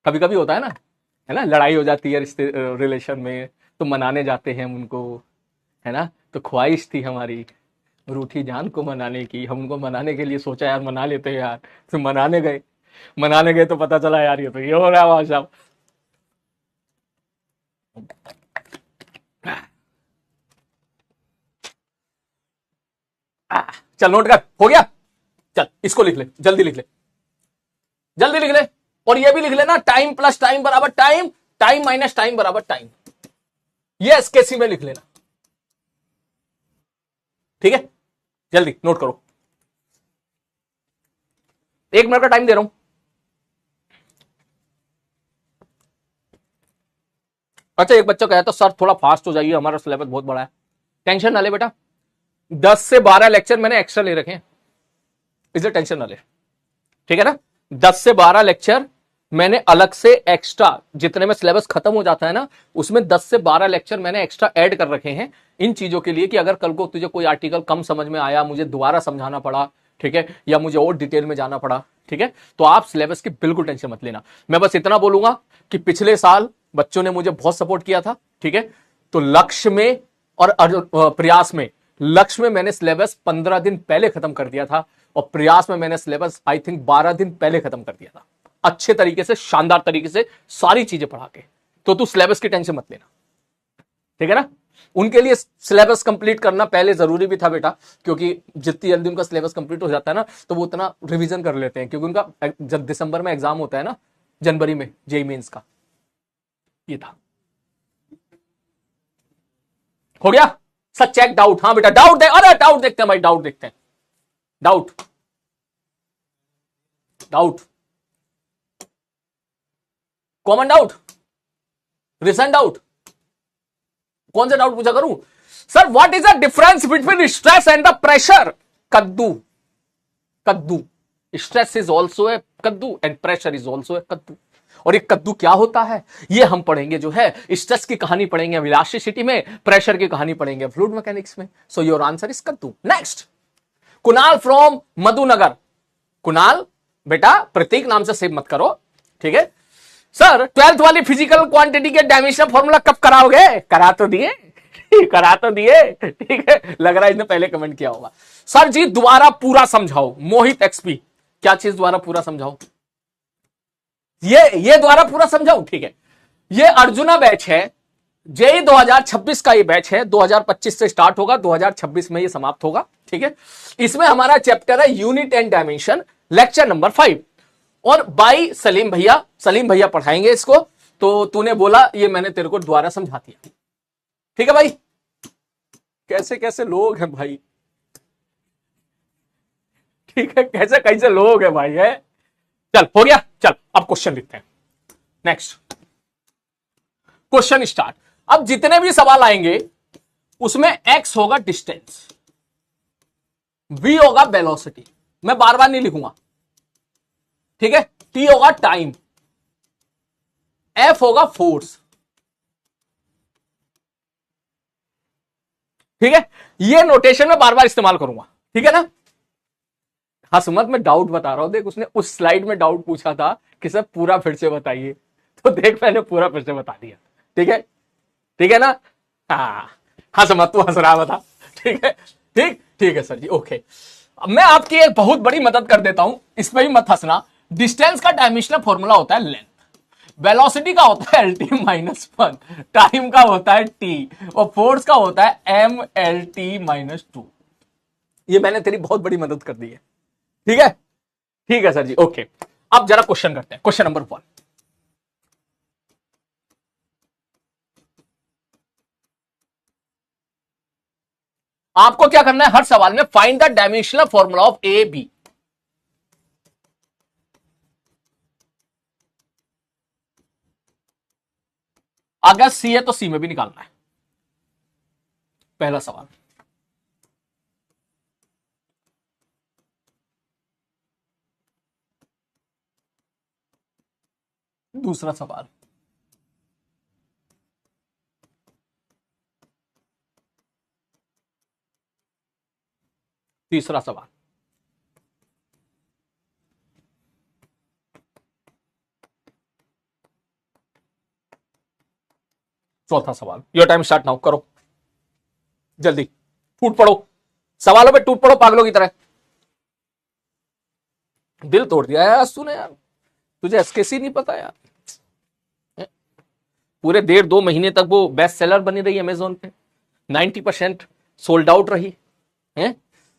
कभी कभी होता है ना, लड़ाई हो जाती है रिश्ते रिलेशन में, तो मनाने जाते हैं हम उनको, है ना, तो ख्वाहिश थी हमारी रूठी जान को मनाने की, हम उनको मनाने के लिए सोचा यार मना लेते हैं यार, तो मनाने गए तो पता चला यार ये तो ये हो रहा है भाई साहब। चल नोट कर, हो गया, चल इसको लिख ले, जल्दी लिख ले, जल्दी लिख ले। और ये भी लिख लेना, टाइम प्लस टाइम बराबर टाइम, टाइम माइनस टाइम बराबर टाइम, ये एसकेसी में लिख लेना, ठीक है, जल्दी नोट करो, 1 मिनट का टाइम दे रहा हूं। अच्छा, एक बच्चा कहता सर थोड़ा फास्ट हो जाइए, हमारा सिलेबस बहुत बड़ा है। टेंशन ना ले बेटा, 10 से 12 लेक्चर मैंने एक्स्ट्रा ले रखे हैं, इसलिए टेंशन ना ले, ठीक है ना। 10 से 12 लेक्चर मैंने अलग से एक्स्ट्रा, जितने में सिलेबस खत्म हो जाता है ना, उसमें 10 से 12 लेक्चर मैंने एक्स्ट्रा ऐड कर रखे हैं इन चीजों के लिए, कि अगर कल को तुझे कोई आर्टिकल कम समझ में आया, मुझे दोबारा समझाना पड़ा, ठीक है, या मुझे और डिटेल में जाना पड़ा, ठीक है, तो आप सिलेबस की बिल्कुल टेंशन मत लेना। मैं बस इतना बोलूंगा कि पिछले साल बच्चों ने मुझे बहुत सपोर्ट किया था, ठीक है, तो लक्ष्य में और प्रयास में, लक्ष्य में मैंने सिलेबस 15 दिन पहले खत्म कर दिया था, और प्रयास में मैंने सिलेबस आई थिंक 12 दिन पहले खत्म कर दिया था, अच्छे तरीके से, शानदार तरीके से सारी चीजें पढ़ा के। तो तू सिलेबस की टेंशन मत लेना, ठीक है ना। उनके लिए सिलेबस कंप्लीट करना पहले जरूरी भी था बेटा, क्योंकि जितनी जल्दी उनका सिलेबस कंप्लीट हो जाता है ना, तो वो उतना रिवीजन कर लेते हैं, क्योंकि उनका जब दिसंबर में एग्जाम होता है ना, जनवरी में जेईई मेंस का, ये था। हो गया सच, चेक डाउट, हाँ बेटा डाउट अरे डाउट देखते हैं भाई, डाउट देखते हैं, doubt doubt, common doubt, recent doubt, कौन सा डाउट पूछा करूं? Sir what is the difference between stress and the pressure? कद्दू, कद्दू, स्ट्रेस इज ऑल्सो ए कद्दू and pressure is also a कद्दू। और ये कद्दू क्या होता है ये हम पढ़ेंगे, जो है स्ट्रेस की कहानी पढ़ेंगे इलास्टिसिटी में, प्रेशर की कहानी पढ़ेंगे फ्लूइड मैकेनिक्स में। सो योर आंसर इज कद्दू। Next, Kunal from Madhunagar. कुणाल बेटा प्रतीक नाम से सेव मत करो, ठीक है। सर 12th वाली फिजिकल क्वांटिटी के डायमेंशन फॉर्मूला कब कराओगे? करा तो दिए करा तो दिए, ठीक है, लग रहा है इसने पहले कमेंट किया होगा। सर जी दोबारा पूरा समझाओ। मोहित एक्सपी, क्या चीज दोबारा पूरा समझाओ? ये दोबारा पूरा समझाऊं, ठीक है। ये अर्जुना बैच है, जेई 2026 का ये बैच है, 2025 से स्टार्ट होगा, 2026 में ये समाप्त होगा, ठीक है। इसमें हमारा चैप्टर है unit and dimension, lecture number 5, और बाई सलीम भैया, सलीम भैया पढ़ाएंगे इसको। तो तूने बोला ये मैंने तेरे को दोबारा समझा दिया, ठीक है भाई। कैसे कैसे लोग हैं भाई, ठीक है, कैसे कैसे लोग हैं भाई, है। चल हो गया, चल अब क्वेश्चन लिखते हैं। Next question start. अब जितने भी सवाल आएंगे उसमें x होगा डिस्टेंस, v होगा वेलोसिटी, मैं बार बार नहीं लिखूंगा, ठीक है। t होगा टाइम, f होगा फोर्स, ठीक है। ये नोटेशन में बार बार इस्तेमाल करूंगा, ठीक है ना? हसमत में डाउट बता रहा हूं, देख उसने उस स्लाइड में डाउट पूछा था कि सर पूरा फिर से बताइए, तो देख मैंने पूरा फिर से बता दिया। ठीक है, ठीक है ना? हाँ, हसमत तो हंस रहा बता। ठीक है, ठीक ठीक है सर जी, ओके। अब मैं आपकी एक बहुत बड़ी मदद कर देता हूं, इसमें भी मत हंसना। डिस्टेंस का डायमेंशनल फॉर्मूला होता है लेंथ, वेलोसिटी का होता है LT माइनस 1, टाइम का होता है T, और फोर्स का होता है MLT माइनस 2। ये मैंने तेरी बहुत बड़ी मदद कर दी है। ठीक है, ठीक है सर जी, ओके। अब जरा क्वेश्चन करते हैं, क्वेश्चन नंबर 1। आपको क्या करना है, हर सवाल में find the dimensional formula of A B. अगर सी है तो सी में भी निकालना है। पहला सवाल। दूसरा सवाल। तीसरा सवाल। चौथा सवाल। योर टाइम स्टार्ट नाउ, करो जल्दी, टूट पड़ो सवालों पे, टूट पड़ो पागलों की तरह। दिल तोड़ दिया यार तूने यार, तुझे एसकेसी नहीं पता यार। पूरे 1.5-2 महीने तक वो बेस्ट सेलर बनी रही अमेजोन पे, 90% सोल्ड आउट रही है,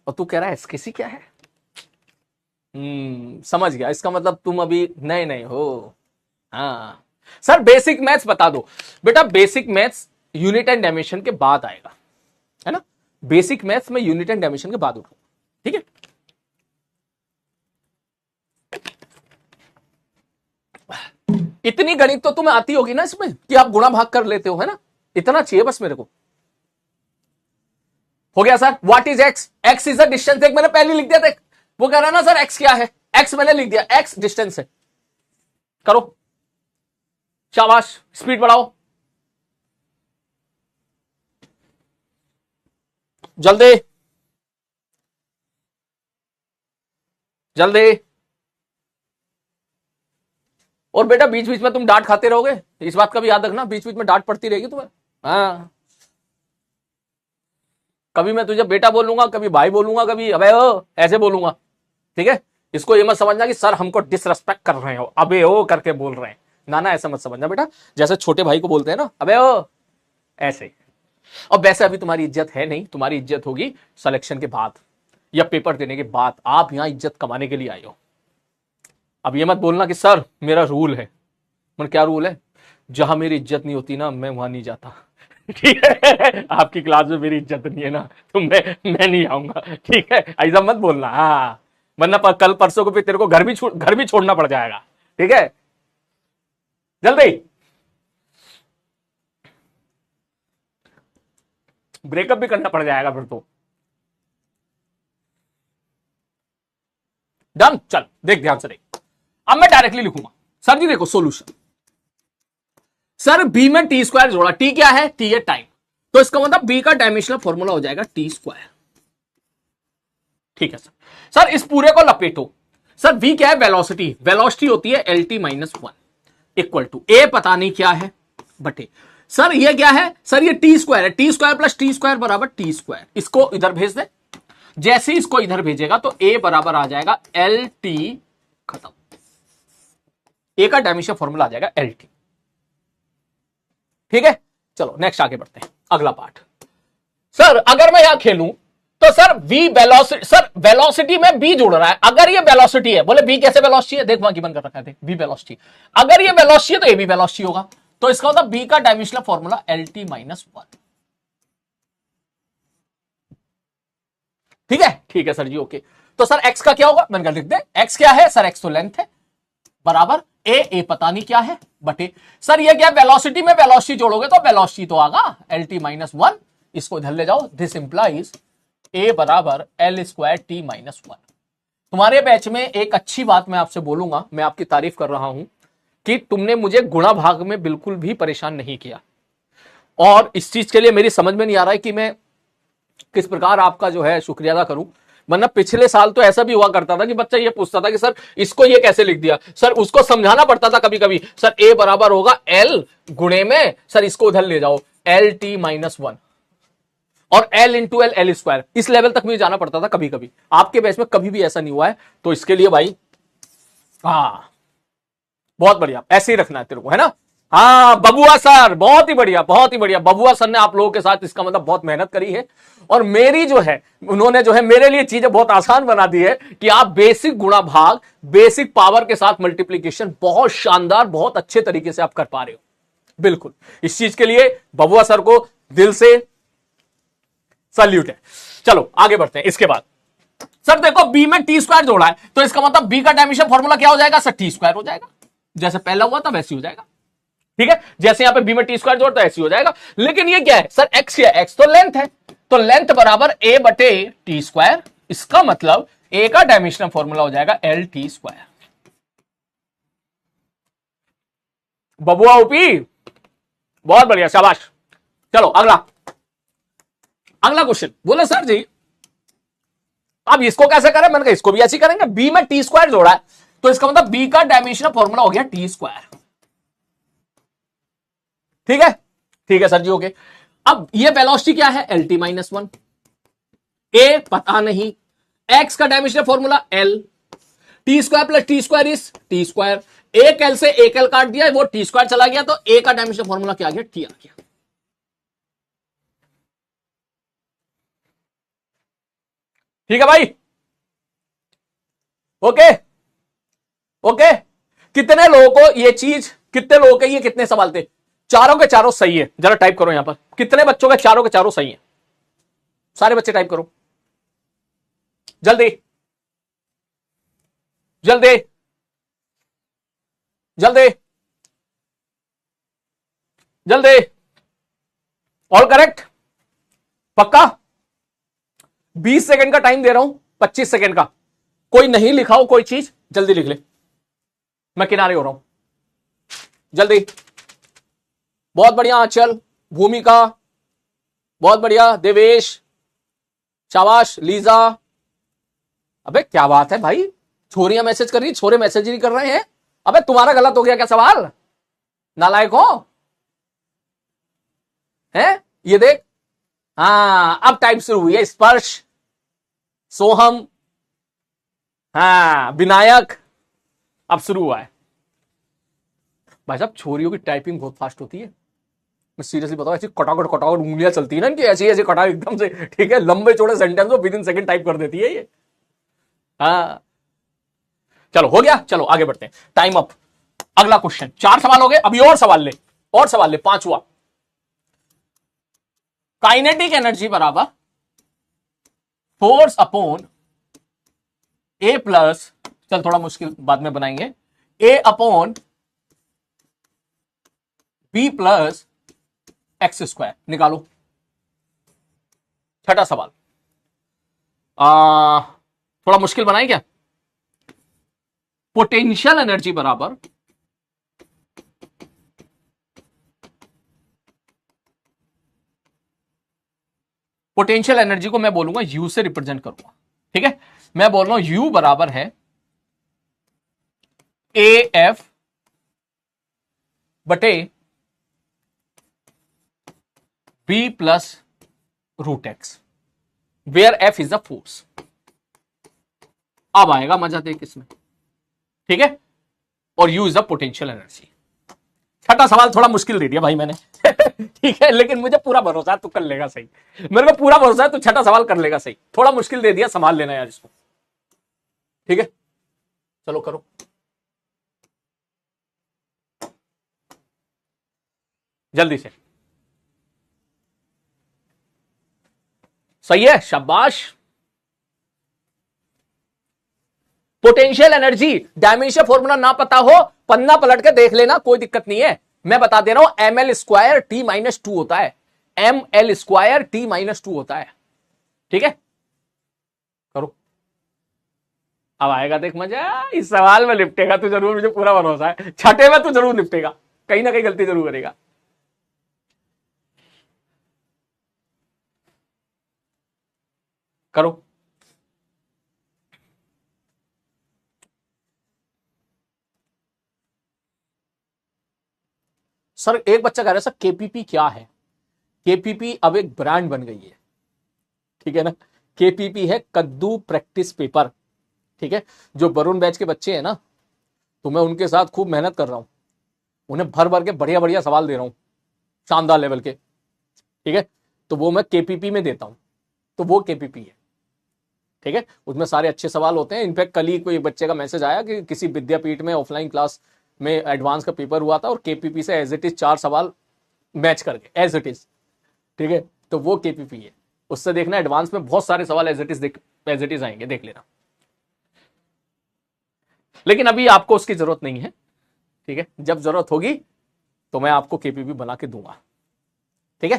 और तू कह रहा है एसकेसी क्या है? समझ गया, इसका मतलब तुम अभी नए नए हो। हाँ सर, बेसिक मैथ्स बता दो बेटा। Basic maths unit and dimension के बाद आएगा, है ना? बेसिक मैथ्स में यूनिट एंड डायमेंशन के बाद उठाओ, ठीक है? इतनी गणित तो तुम्हें आती होगी ना इसमें कि आप गुणा भाग कर लेते हो, है ना? इतना चाहिए बस मेरे को। हो गया sir. What is x? X is a distance. देख मैंने पहले लिख दिया, देख वो कह रहा ना सर एक्स क्या है, एक्स मैंने लिख दिया, एक्स डिस्टेंस है। करो, शाबाश, स्पीड बढ़ाओ जल्दी जल्दी। और बेटा बीच बीच में तुम डांट खाते रहोगे, इस बात का भी याद रखना, बीच बीच में डांट पड़ती रहेगी तुम्हें। हाँ, कभी मैं तुझे बेटा बोलूंगा, कभी भाई बोलूंगा, कभी अबे ओ ऐसे बोलूंगा, ठीक है? इसको ये मत समझना कि सर हमको डिसरेस्पेक्ट कर रहे हो, अबे ओ करके बोल रहे हैं, ना ना ऐसा मत समझना बेटा। जैसे छोटे भाई को बोलते हैं ना अबे ओ, ऐसे। और वैसे अभी तुम्हारी इज्जत है नहीं, तुम्हारी इज्जत होगी सिलेक्शन के बाद या पेपर देने के बाद। आप यहां इज्जत कमाने के लिए आए हो। अब ये मत बोलना कि सर मेरा रूल है। मतलब क्या रूल है? जहां मेरी इज्जत नहीं होती ना, मैं वहां नहीं जाता। ठीक है, आपकी क्लास में मेरी इज्जत नहीं है ना, तो मैं नहीं आऊंगा। ठीक है, ऐसा मत बोलना। हाँ, वरना कल परसों को फिर तेरे को घर भी छोड़ना पड़ जाएगा। ठीक है, जल्दी। ब्रेकअप भी करना पड़ जाएगा फिर तो। डन, चल देख ध्यान से देख। अब मैं डायरेक्टली लिखूंगा। सर जी देखो सोल्यूशन। सर बी में टी स्क्वायर जोड़ा, टी क्या है? टी है टाइम, तो इसका मतलब बी का डायमेंशनल फॉर्मूला हो जाएगा टी स्क्वायर। ठीक है सर। सर इस पूरे को लपेटो। सर वी क्या है? वेलोसिटी। वेलोसिटी होती है LT माइनस 1 इक्वल टू ए, पता नहीं क्या है, बटे सर ये क्या है? सर ये टी स्क्वायर है, T square plus T square बराबर टी स्क्वायर। इसको इधर भेज दे। जैसे इसको इधर भेजेगा तो ए बराबर आ जाएगा LT, खत्म। ए का डायमेंशन फॉर्मूला आ जाएगा LT। ठीक है, चलो नेक्स्ट आगे बढ़ते हैं, अगला पार्ट। सर अगर मैं यहां खेलूं तो sir V velocity, sir velocity में बी जुड़ रहा है। अगर ये वेलोसिटी है, बोले बी कैसे वेलोसिटी है? देख वहां की बंद कर रखा है, देख बी वेलोसिटी। अगर ये वेलोसिटी है तो ए भी वेलोसिटी होगा, तो इसका मतलब बी का डायमेंशनल फॉर्मूला LT माइनस 1। ठीक है सर जी, ओके। तो सर एक्स का क्या होगा? मैंने कहा लिख दे, एक्स क्या है? सर एक्स तो लेंथ है, बराबर ए पता नहीं क्या है, बटे सर ये क्या? वेलोसिटी में वेलोसिटी जोड़ोगे तो वेलोसिटी तो आगा LT माइनस 1। इसको इधर ले जाओ, दिस इंप्लाइज ए बराबर L स्क्वायर T माइनस 1। तुम्हारे बैच में एक अच्छी बात मैं आपसे बोलूंगा, मैं आपकी तारीफ कर रहा हूं कि तुमने मुझे गुणा भाग में बिल्कुल भी परेशान नहीं किया, और इस चीज के लिए मेरी समझ में नहीं आ रहा है कि मैं किस प्रकार आपका जो है शुक्रिया अदा करूं। वरना पिछले साल तो ऐसा भी हुआ करता था कि बच्चा ये पूछता था कि सर इसको ये कैसे लिख दिया, सर उसको समझाना पड़ता था कभी कभी, सर ए बराबर होगा एल गुणे में, सर इसको उधर ले जाओ एल टी माइनस वन, और L into L L square, इस लेवल तक मुझे जाना पड़ता था कभी कभी। आपके बैच में कभी भी ऐसा नहीं हुआ है, तो इसके लिए भाई हाँ बहुत बढ़िया, ऐसे ही रखना है तेरे को, है ना। हाँ बबुआ सर, बहुत ही बढ़िया बहुत ही बढ़िया। बबुआ सर ने आप लोगों के साथ इसका मतलब बहुत मेहनत करी है, और मेरी जो है उन्होंने जो है मेरे लिए चीजें बहुत आसान बना दी है कि आप बेसिक गुणा भाग, बेसिक पावर के साथ मल्टीप्लीकेशन बहुत शानदार, बहुत अच्छे तरीके से आप कर पा रहे हो। बिल्कुल, इस चीज के लिए बबुआ सर को दिल से सल्यूट है। चलो आगे बढ़ते हैं। इसके बाद सर देखो बी में टी स्क्वायर जोड़ा है, तो इसका मतलब बी का डायमेंशन फॉर्मूला क्या हो जाएगा सर, टी स्क्वायर हो जाएगा, जैसे पहला हुआ था वैसे हो जाएगा। ठीक है, जैसे यहां पे बी में टी स्क्वायर जोड़ता है ऐसे हो जाएगा। लेकिन ये क्या है सर, एक्स क्या है, एक्स तो लेंथ है, तो लेंथ बराबर ए बटे टी स्क्वायर, इसका मतलब ए का डायमेंशनल फॉर्मूला हो जाएगा एल टी स्क्वायर। बबुआ ओपी, बहुत बढ़िया, शाबाश। चलो अगला, अगला क्वेश्चन। बोले सर जी अब इसको कैसे करें, मैंने कहा इसको भी ऐसे करेंगे। बी में टी स्क्वायर जोड़ा है, तो इसका मतलब बी का डायमेंशनल फॉर्मूला हो गया टी स्क्वायर। ठीक है सर जी, ओके। अब ये वेलोसिटी क्या है, एल टी माइनस वन, ए पता नहीं, एक्स का dimensional formula L, T square plus T square is T square, एक एल से एक एल काट दिया, वो टी स्क्वायर चला गया, तो ए का डायमेंशनल फॉर्मूला क्या आ गया, टी आ गया। ठीक है भाई, ओके ओके। कितने लोगों को ये चीज, कितने लोगों के ये कितने सवाल थे, चारों के चारों सही है, जरा टाइप करो यहां पर, कितने बच्चों के चारों के चारों सही है, सारे बच्चे टाइप करो जल्दी जल्दी जल्दी जल्दी। ऑल करेक्ट, पक्का। 20 सेकंड का टाइम दे रहा हूं, 25 सेकंड का, कोई नहीं लिखा हो कोई चीज जल्दी लिख ले, मैं किनारे हो रहा हूं, जल्दी। बहुत बढ़िया आंचल, भूमिका, बहुत बढ़िया देवेश, शाबाश लीजा। अबे क्या बात है भाई, छोरियां मैसेज कर रही, छोरे मैसेज ही नहीं कर रहे हैं। अबे तुम्हारा गलत हो गया क्या सवाल, नालायक हो हैं। ये देख, हाँ अब टाइप शुरू हुई है, स्पर्श, सोहम, हाँ विनायक, अब शुरू हुआ है। भाई साहब छोरियों की टाइपिंग बहुत फास्ट होती है, मैं सीरियसली बताऊं, ऐसी कटाकट कटाकट उंगलियां चलती है ना कि ऐसी ऐसी कटा एकदम से, ठीक है, लंबे चौड़े sentence with in second type कर देती है ये। हाँ चलो हो गया, चलो आगे बढ़ते हैं, टाइम अप। अगला क्वेश्चन, 4 सवाल हो गए, अभी और सवाल ले, और सवाल ले, पांचवा। काइनेटिक एनर्जी बराबर फोर्स अपॉन ए प्लस, चल थोड़ा मुश्किल बाद में बनाएंगे, A upon B plus X square, निकालो। छठा सवाल, थोड़ा मुश्किल बनाए क्या। पोटेंशियल एनर्जी बराबर पोटेंशियल एनर्जी को मैं बोलूंगा यू से रिप्रेजेंट करूंगा, ठीक है, मैं बोल रहा हूं यू बराबर है ए एफ बटे B plus root X, where F is the force. अब आएगा मजा देख इसमें, ठीक है, और U is the potential energy. छठा सवाल थोड़ा मुश्किल दे दिया भाई मैंने ठीक है, लेकिन मुझे पूरा भरोसा है तू कर लेगा सही, मेरे को पूरा भरोसा है तू छठा सवाल कर लेगा सही, थोड़ा मुश्किल दे दिया, संभाल लेना यार इसको, ठीक है। चलो करो, जल्दी से, सही है, शाबाश। पोटेंशियल एनर्जी डायमेंशन फॉर्मूला ना पता हो, पन्ना पलट के देख लेना, कोई दिक्कत नहीं है, मैं बता दे रहा हूं, M L square T minus two होता है, M L square T minus two होता है, ठीक है। करो, अब आएगा देख मजा, इस सवाल में निपटेगा तू जरूर, मुझे पूरा भरोसा है, छठे में तू जरूर निपटेगा, कहीं ना कहीं गलती जरूर करेगा। करो, सर एक बच्चा कह रहा है सर केपीपी क्या है? केपीपी अब एक ब्रांड बन गई है, ठीक है ना। केपीपी है कद्दू प्रैक्टिस पेपर, ठीक है। जो वरुण बैच के बच्चे हैं ना, तो मैं उनके साथ खूब मेहनत कर रहा हूं, उन्हें भर भर के बढ़िया बढ़िया सवाल दे रहा हूं, शानदार लेवल के, ठीक है। तो वो मैं केपीपी में देता हूं, तो वो केपीपी है, ठीक है। उसमें सारे अच्छे सवाल होते हैं। इनफैक्ट कल ही कोई बच्चे का मैसेज आया कि किसी विद्यापीठ में ऑफलाइन क्लास में एडवांस का पेपर हुआ था और केपीपी से एज इट इज 4 सवाल मैच कर गए एज इट इज, ठीक है। तो वो केपीपी है, उससे देखना एडवांस में बहुत सारे सवाल एज इट इज आएंगे, देख लेना। लेकिन अभी आपको उसकी जरूरत नहीं है, ठीक है। जब जरूरत होगी तो मैं आपको केपीपी बना के दूंगा, ठीक है।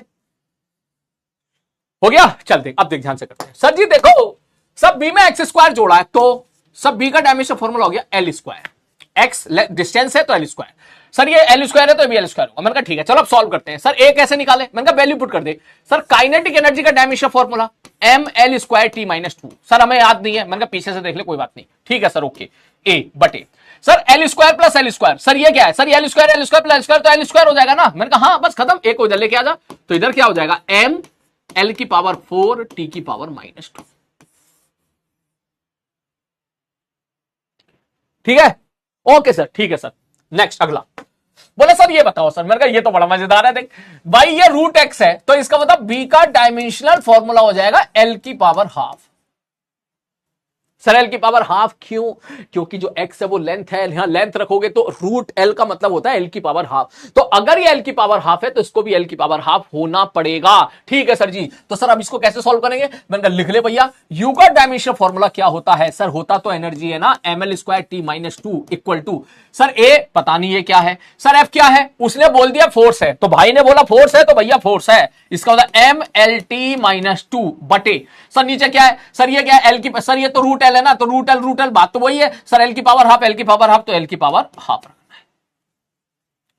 हो गया, चल देख, अब देख ध्यान से करते हैं। सर जी देखो, सब बी में एक्स स्क्वायर जोड़ा है, तो सब बी का डायमेंशन फॉर्मूला हो गया एल स्क्वायर। एक्स डिस्टेंस है तो एल स्क्वायर। सर ये एल स्क्वायर है तो भी एल स्क्वायर होगा। मैंने कहा ठीक है, चलो अब सॉल्व करते हैं। सर ए कैसे निकाले? मैंने कहा वैल्यू पुट कर दे। सर काइनेटिक एनर्जी का dimension formula M L square T minus 2। Sir हमें याद नहीं है। मैंने कहा पीछे से देख ले, कोई बात नहीं, ठीक है सर, ओके। ए बटे sir L square plus L square. Sir ये क्या है? Sir L square plus L square, तो एल स्क्वायर हो जाएगा ना। मैंने कहा हाँ बस खत्म, एक को इधर लेके आ जा, तो इधर क्या हो जाएगा? एम एल की पावर 4 टी की पावर माइनस 2, ठीक है। ओके सर, ठीक है सर। नेक्स्ट अगला बोले सर ये बताओ सर। मैंने कहा ये तो बड़ा मजेदार है, देख भाई ये रूट एक्स है, तो इसका मतलब बी का डायमेंशनल फॉर्मूला हो जाएगा एल की पावर हाफ। सर एल की पावर हाफ क्यों? क्योंकि जो एक्स है वो लेंथ है, यहां लेंथ रखोगे तो रूट एल का मतलब होता है एल की पावर हाफ। तो अगर ये एल की पावर हाफ है तो इसको भी एल की पावर हाफ होना पड़ेगा, ठीक है सर जी। तो सर अब इसको कैसे सॉल्व करेंगे? मैंने कहा लिख ले भैया, यू का डायमेंशन फॉर्मूला क्या होता है? सर होता तो एनर्जी है ना, M L square T minus 2 equal to, sir ए पता नहीं ये क्या है, सर एफ क्या है? उसने बोल दिया फोर्स है, तो भाई ने बोला फोर्स है तो भैया फोर्स है, इसका मतलब एम एल टी माइनस 2 बटे, सर नीचे क्या है? सर ये क्या है? एल की, सर ये तो रूट एल है ना, तो रूट एल बात तो वही है। सर एल की पावर हाफ, एल की पावर हाफ, तो एल की पावर हाफ रखना है।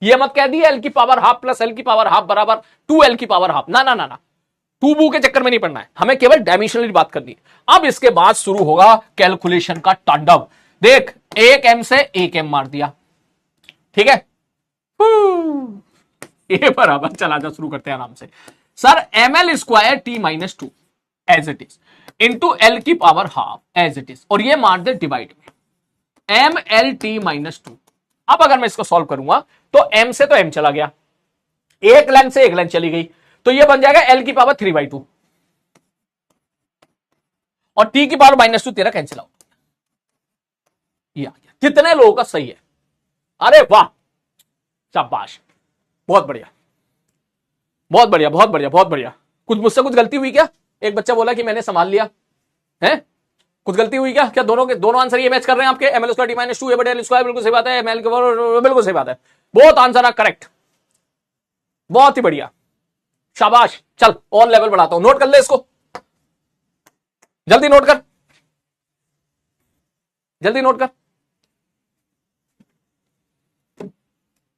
ये मत कह दिए एल की पावर हाफ प्लस एल की पावर हाफ बराबर 2 एल की पावर हाफ, ना ना ना ना, टू बू के चक्कर में नहीं पड़ना है, हमें केवल डायमेंशनली बात करनी है। अब इसके बाद शुरू होगा कैलकुलेशन का तांडव। देख एक एम से एक एम मार दिया, ठीक है। ए बराबर, चला जा शुरू करते हैं आराम से। Sir M L square T minus 2 as it is into L की power half as it is, और ये मार दे डिवाइड में एम एल टी माइनस 2। अब अगर मैं इसको सॉल्व करूंगा तो एम से तो एम चला गया, एक लाइन से एक लाइन चली गई, तो ये बन जाएगा एल की पावर 3/2 और टी की पावर माइनस 2 तेरा कैंसिल आउट, ये आ गया। कितने लोगों का सही है? अरे वाह, शाबाश, बहुत बढ़िया बहुत बढ़िया बहुत बढ़िया बहुत बढ़िया। कुछ मुझसे कुछ गलती हुई क्या? एक बच्चा बोला कि मैंने संभाल लिया है, कुछ गलती हुई क्या? क्या दोनों के दोनों आंसर ये मैच कर रहे हैं आपके? M L square T minus 2 L square, बिल्कुल सही बात है। एम एल बिल्कुल सही बात है, बहुत आंसर है करेक्ट, बहुत ही बढ़िया, शाबाश। चल और लेवल बढ़ाता हूं, नोट कर ले इसको, जल्दी नोट कर, जल्दी नोट कर,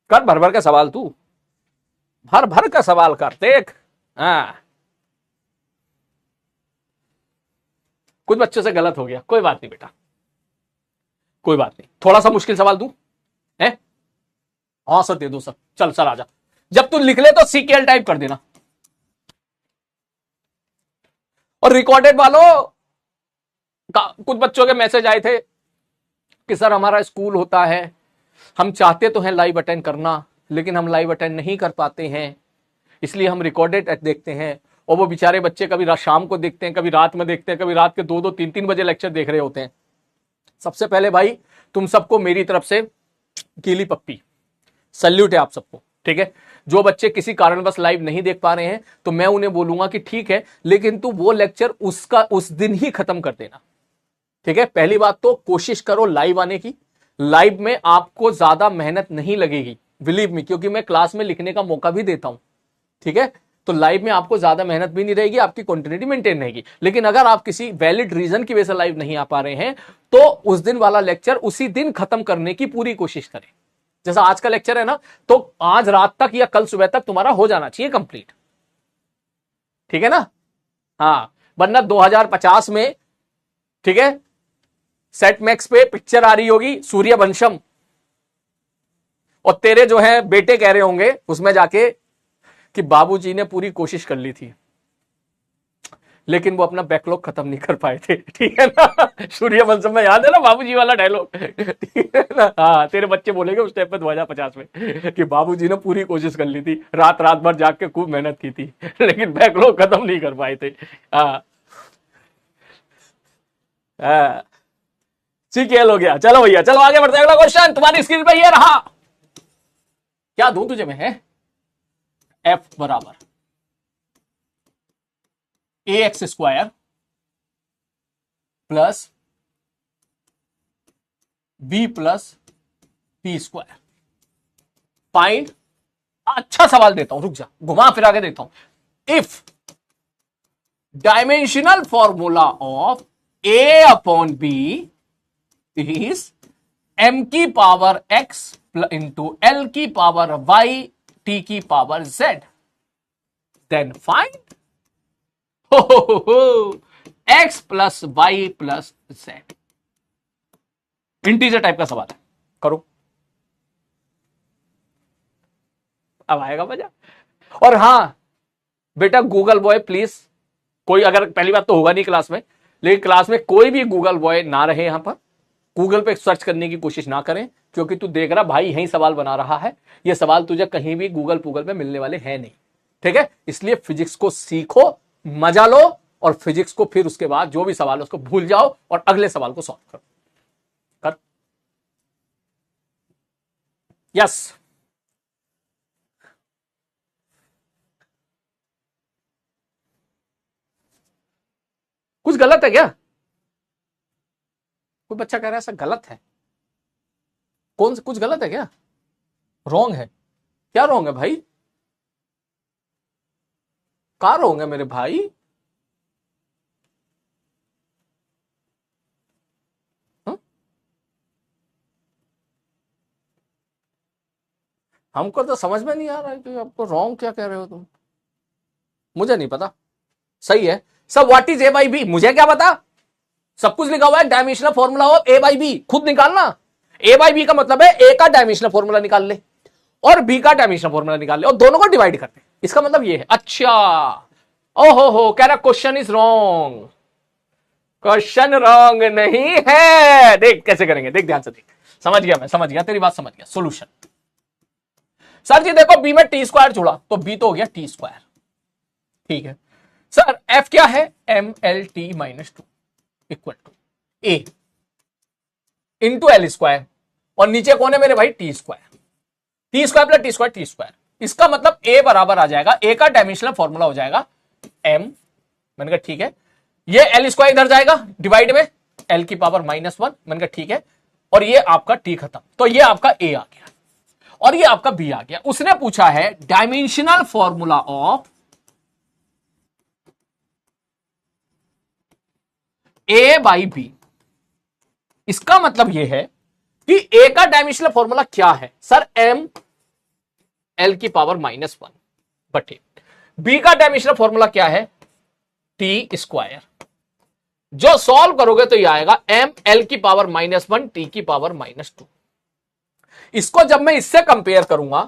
कर भर भर का सवाल, तू भर भर का सवाल कर, देख। हाँ कुछ बच्चों से गलत हो गया, कोई बात नहीं बेटा, कोई बात नहीं। थोड़ा सा मुश्किल सवाल दूं है? हाँ सर दे दो सर, चल चल आजा। जब तू लिख ले तो सीकेएल टाइप कर देना। और रिकॉर्डेड वालों, कुछ बच्चों के मैसेज आए थे कि सर हमारा स्कूल होता है, हम चाहते तो हैं लाइव अटेंड करना, लेकिन हम लाइव अटेंड नहीं कर पाते हैं, इसलिए हम रिकॉर्डेड देखते हैं। और वो बेचारे बच्चे कभी शाम को देखते हैं, कभी रात में देखते हैं, कभी रात के 2-2 3-3 बजे लेक्चर देख रहे होते हैं। सबसे पहले भाई तुम सबको मेरी तरफ से कीली पप्पी सल्यूट है आप सबको, ठीक है। जो बच्चे किसी कारणवश लाइव नहीं देख पा रहे हैं तो मैं उन्हें बोलूंगा कि ठीक है, लेकिन तू वो लेक्चर उसका उस दिन ही खत्म कर देना, ठीक है। पहली बात तो कोशिश करो लाइव आने की। लाइव में आपको ज्यादा मेहनत नहीं लगेगी, बिलीव मी, क्योंकि मैं क्लास में लिखने का मौका भी देता हूं, ठीक है। तो लाइव में आपको ज्यादा मेहनत भी नहीं रहेगी, आपकी कंटिन्यूटी मेंटेन रहेगी। लेकिन अगर आप किसी वैलिड रीजन की वजह से लाइव नहीं आ पा रहे हैं तो उस दिन वाला लेक्चर उसी दिन खत्म करने की पूरी कोशिश करें। जैसा आज का लेक्चर है ना, तो आज रात तक या कल सुबह तक तुम्हारा हो जाना चाहिए कंप्लीट, ठीक है ना। हाँ, वरना 2050 में, ठीक है, सेट मैक्स पे पिक्चर आ रही होगी सूर्यवंशम, और तेरे जो है बेटे कह रहे होंगे उसमें जाके कि बाबूजी ने पूरी कोशिश कर ली थी लेकिन वो अपना बैकलॉग खत्म नहीं कर पाए थे, ठीक है ना। सूर्यवंशम में याद है ना बाबूजी वाला डायलॉग, ठीक है ना। हाँ, तेरे बच्चे बोलेंगे उस टाइम पे 2050 में कि बाबूजी ने पूरी कोशिश कर ली थी, रात रात भर जाग के खूब मेहनत की थी लेकिन बैकलॉग खत्म नहीं कर पाए थे। हाँ हाँ, ठीक है, हो गया। चलो भैया, चलो आगे बढ़ते हैं। अगला क्वेश्चन तुम्हारी स्क्रीन पे ये रहा। क्या दूं तुझे मैं, है एफ बराबर A X square plus B plus P square find. अच्छा सवाल देता हूं, रुक जा, घुमा फिरा के देता हूं। If dimensional formula of A upon B is m की पावर x इंटू l की पावर y t की power z, then find x plus Y plus z। Integer type का सवाल है, करो, अब आएगा मजा। और हां बेटा, गूगल बॉय प्लीज, कोई अगर पहली बात तो होगा नहीं क्लास में, लेकिन क्लास में कोई भी गूगल बॉय ना रहे, यहां पर गूगल पे सर्च करने की कोशिश ना करें, क्योंकि तू देख रहा भाई यही सवाल बना रहा है, ये सवाल तुझे कहीं भी गूगल पे मिलने वाले हैं नहीं, ठीक है। इसलिए फिजिक्स को सीखो, मजा लो, और फिजिक्स को फिर उसके बाद जो भी सवाल है उसको भूल जाओ और अगले सवाल को सॉल्व करो। कर यस। कुछ गलत है क्या? कोई बच्चा कह रहा है ऐसा गलत है, कौन सा कुछ गलत है क्या? रॉन्ग है? क्या रॉन्ग है भाई? कहां रॉन्ग है मेरे भाई? हा? हमको तो समझ में नहीं आ रहा है कि आपको रॉन्ग क्या कह रहे हो तुम, मुझे नहीं पता। सही है सब। What is A by B, मुझे क्या पता, सब कुछ लिखा हुआ है। Dimensional formula of A by B खुद निकालना। ए बाई बी का मतलब है ए का डायमेंशनल फॉर्मूला निकाल ले और बी का डायमेंशनल फॉर्मूला निकाल ले और दोनों को डिवाइड कर दे, इसका मतलब ये है। अच्छा, ओहो हो, कह रहा question is wrong. Question wrong नहीं है, देख कैसे करेंगे, देख ध्यान से देख। समझ गया मैं, समझ गया तेरी बात, समझ गया। सोल्यूशन सर जी देखो, बी में टी स्क्वायर जुड़ा तो बी तो हो गया टी स्क्वायर, ठीक है सर। एफ क्या है, M L T minus two equal to A into L square, और नीचे कौन है मेरे भाई, T square. T square plus T square T square, इसका मतलब ए बराबर आ जाएगा, ए का डायमेंशनल फॉर्मूला हो जाएगा एम। मैंने कहा ठीक है, ये एल स्क्वायर इधर जाएगा डिवाइड में एल की पावर -1, मैंने कहा ठीक है, और ये आपका टी खत्म, तो ये आपका ए आ गया और ये आपका बी आ गया। उसने पूछा है dimensional formula of A by B, इसका मतलब यह है कि ए का डायमेंशनल फॉर्मूला क्या है सर, एम एल की पावर -1 बटे, बी का डायमेंशनल फॉर्मूला क्या है, टी स्क्वायर। जो सॉल्व करोगे तो यह आएगा एम एल की पावर -1 टी की पावर -2। इसको जब मैं इससे कंपेयर करूंगा,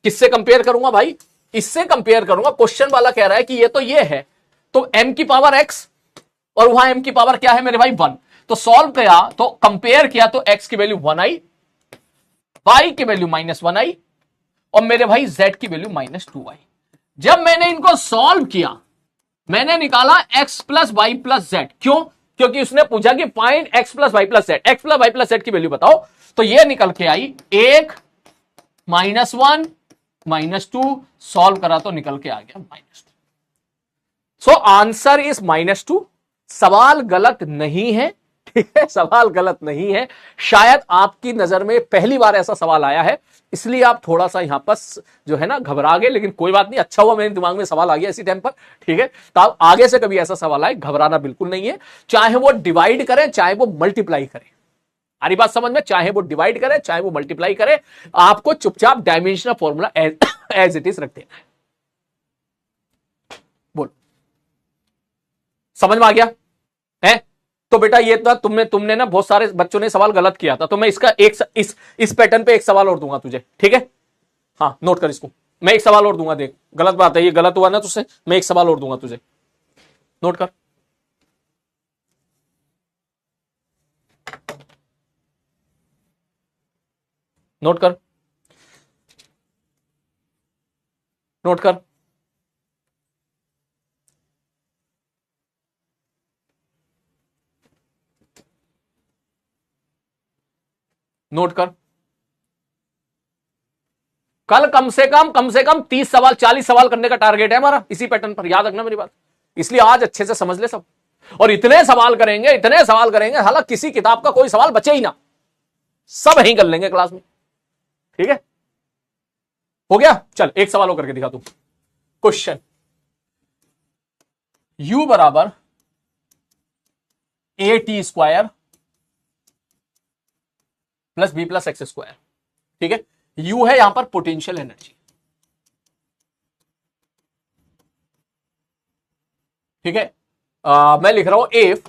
किससे कंपेयर करूंगा भाई, इससे कंपेयर करूंगा। क्वेश्चन वाला कह रहा है कि ये तो ये है, तो एम की पावर एक्स और वहां एम की पावर क्या है मेरे भाई 1, तो सॉल्व किया तो कंपेयर किया तो एक्स की वैल्यू 1 आई, वाई की वैल्यू -1 आई और मेरे भाई जेड की वैल्यू -2 आई। जब मैंने इनको सॉल्व किया मैंने निकाला x plus Y plus Z. क्यों? क्योंकि उसने पूछा कि find x plus Y plus Z, X plus Y plus Z की वैल्यू बताओ, तो ये निकल के आई 1 -1 -2, सॉल्व करा तो निकल के आ गया -2। So answer is -2। सवाल गलत नहीं है, ठीक है, सवाल गलत नहीं है। शायद आपकी नजर में पहली बार ऐसा सवाल आया है, इसलिए आप थोड़ा सा यहां पर जो है ना घबरा गए, लेकिन कोई बात नहीं, अच्छा हुआ मेरे दिमाग में सवाल आ गया इसी टाइम पर, ठीक है। तो आप आगे से कभी ऐसा सवाल आए घबराना बिल्कुल नहीं है, चाहे वो डिवाइड करें चाहे वो मल्टीप्लाई करें। हमारी बात समझ में, चाहे वो डिवाइड करे चाहे वो मल्टीप्लाई करे, आपको चुपचाप dimensional formula as it is रख देना है। बोलो, समझ में आ गया है? तो बेटा ये तो तुमने ना बहुत सारे बच्चों ने सवाल गलत किया था, तो मैं इसका इस पैटर्न पे एक सवाल और दूंगा तुझे, ठीक है? हाँ नोट कर इसको, मैं एक सवाल और दूंगा, देख गलत बात है, ये गलत हुआ ना तुझसे, मैं एक सवाल और दूंगा तुझे, नोट कर। नोट कर, नोट कर, नोट कर। कल कम से कम 30 सवाल 40 सवाल करने का टारगेट है हमारा इसी पैटर्न पर, याद रखना मेरी बात। इसलिए आज अच्छे से समझ ले सब, और इतने सवाल करेंगे हालांकि किसी किताब का कोई सवाल बचे ही ना, सब यहीं कर लेंगे क्लास में, ठीक है? हो गया? चल एक सवाल और करके दिखा तू। क्वेश्चन, u बराबर A T square plus B plus X square, ठीक है? u है यहां पर पोटेंशियल एनर्जी, ठीक है? मैं लिख रहा हूं if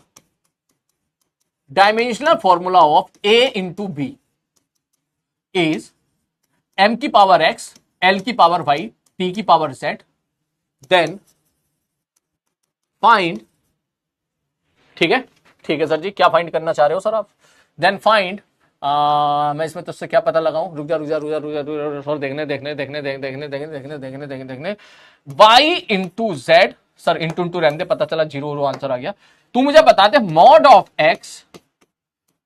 dimensional formula of a into B is m की पावर x, l की पावर y, t की पावर z, देन फाइंड, ठीक है? ठीक है सर जी, क्या फाइंड करना चाह रहे हो सर आप? देन फाइंड, मैं इसमें तुझसे क्या पता लगाऊं, रुक जा सर, देखने y into Z, sir into रहने दे, पता चला जीरो आंसर आ गया। तू मुझे बता दे mod of x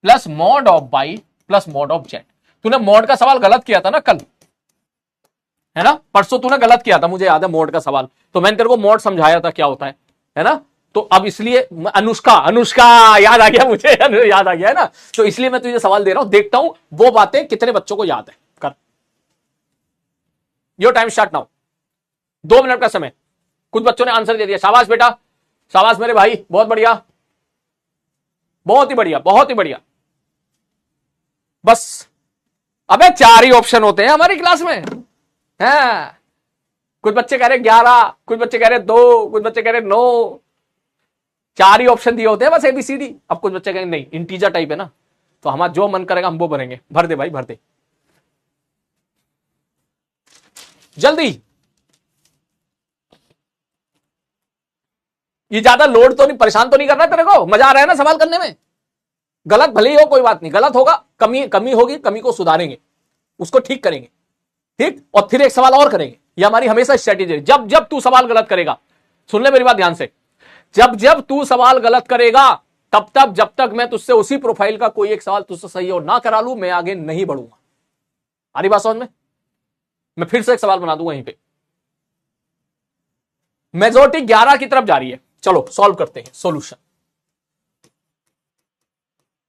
plus mod of y plus mod of z। तूने मॉड का सवाल गलत किया था ना कल, है ना? परसों तूने गलत किया था, मुझे याद है मॉड का सवाल, तो मैंने तेरे को मॉड समझाया था क्या होता है ना? तो अब इसलिए अनुष्का याद आ गया मुझे, याद आ गया है ना? तो इसलिए मैं तुझे सवाल दे रहा हूं, देखता हूं वो बातें कितने बच्चों को याद है। कर, your time start now, 2 minute का समय। कुछ बच्चों ने आंसर दे दिया, शाबाश बेटा, शाबाश मेरे भाई, बहुत बढ़िया, बहुत ही बढ़िया, बहुत ही बढ़िया। बस अबे 4 ही ऑप्शन होते हैं हमारी क्लास में, हैं? कुछ बच्चे कह रहे 11, कुछ बच्चे कह रहे 2, कुछ बच्चे कह रहे 9, 4 ही ऑप्शन दिए होते हैं बस ABCD। अब कुछ बच्चे कहेंगे नहीं इंटीजर टाइप है ना, तो हमारा जो मन करेगा हम वो भरेंगे। भर दे भाई, भर दे जल्दी। ये ज्यादा लोड तो नहीं, परेशान तो नहीं करना तेरे को? मजा आ रहा है ना सवाल करने में? गलत भले ही हो, कोई बात नहीं, गलत होगा, कमी होगी, कमी को सुधारेंगे, उसको ठीक करेंगे, ठीक? और फिर एक सवाल और करेंगे। ये हमारी हमेशा स्ट्रेटेजी है। जब जब तू सवाल गलत करेगा, सुन ले मेरी बात ध्यान से, जब जब तू सवाल गलत करेगा तब तक, जब तक मैं तुझसे उसी प्रोफाइल का कोई एक सवाल तुझसे सही और ना करा लूं, मैं आगे नहीं बढ़ूंगा। आ रही बात समझ में? मैं फिर से एक सवाल बना दूंगा यहीं पे। मेजोरिटी 11 की तरफ जा रही है, चलो सॉल्व करते हैं। सॉल्यूशन,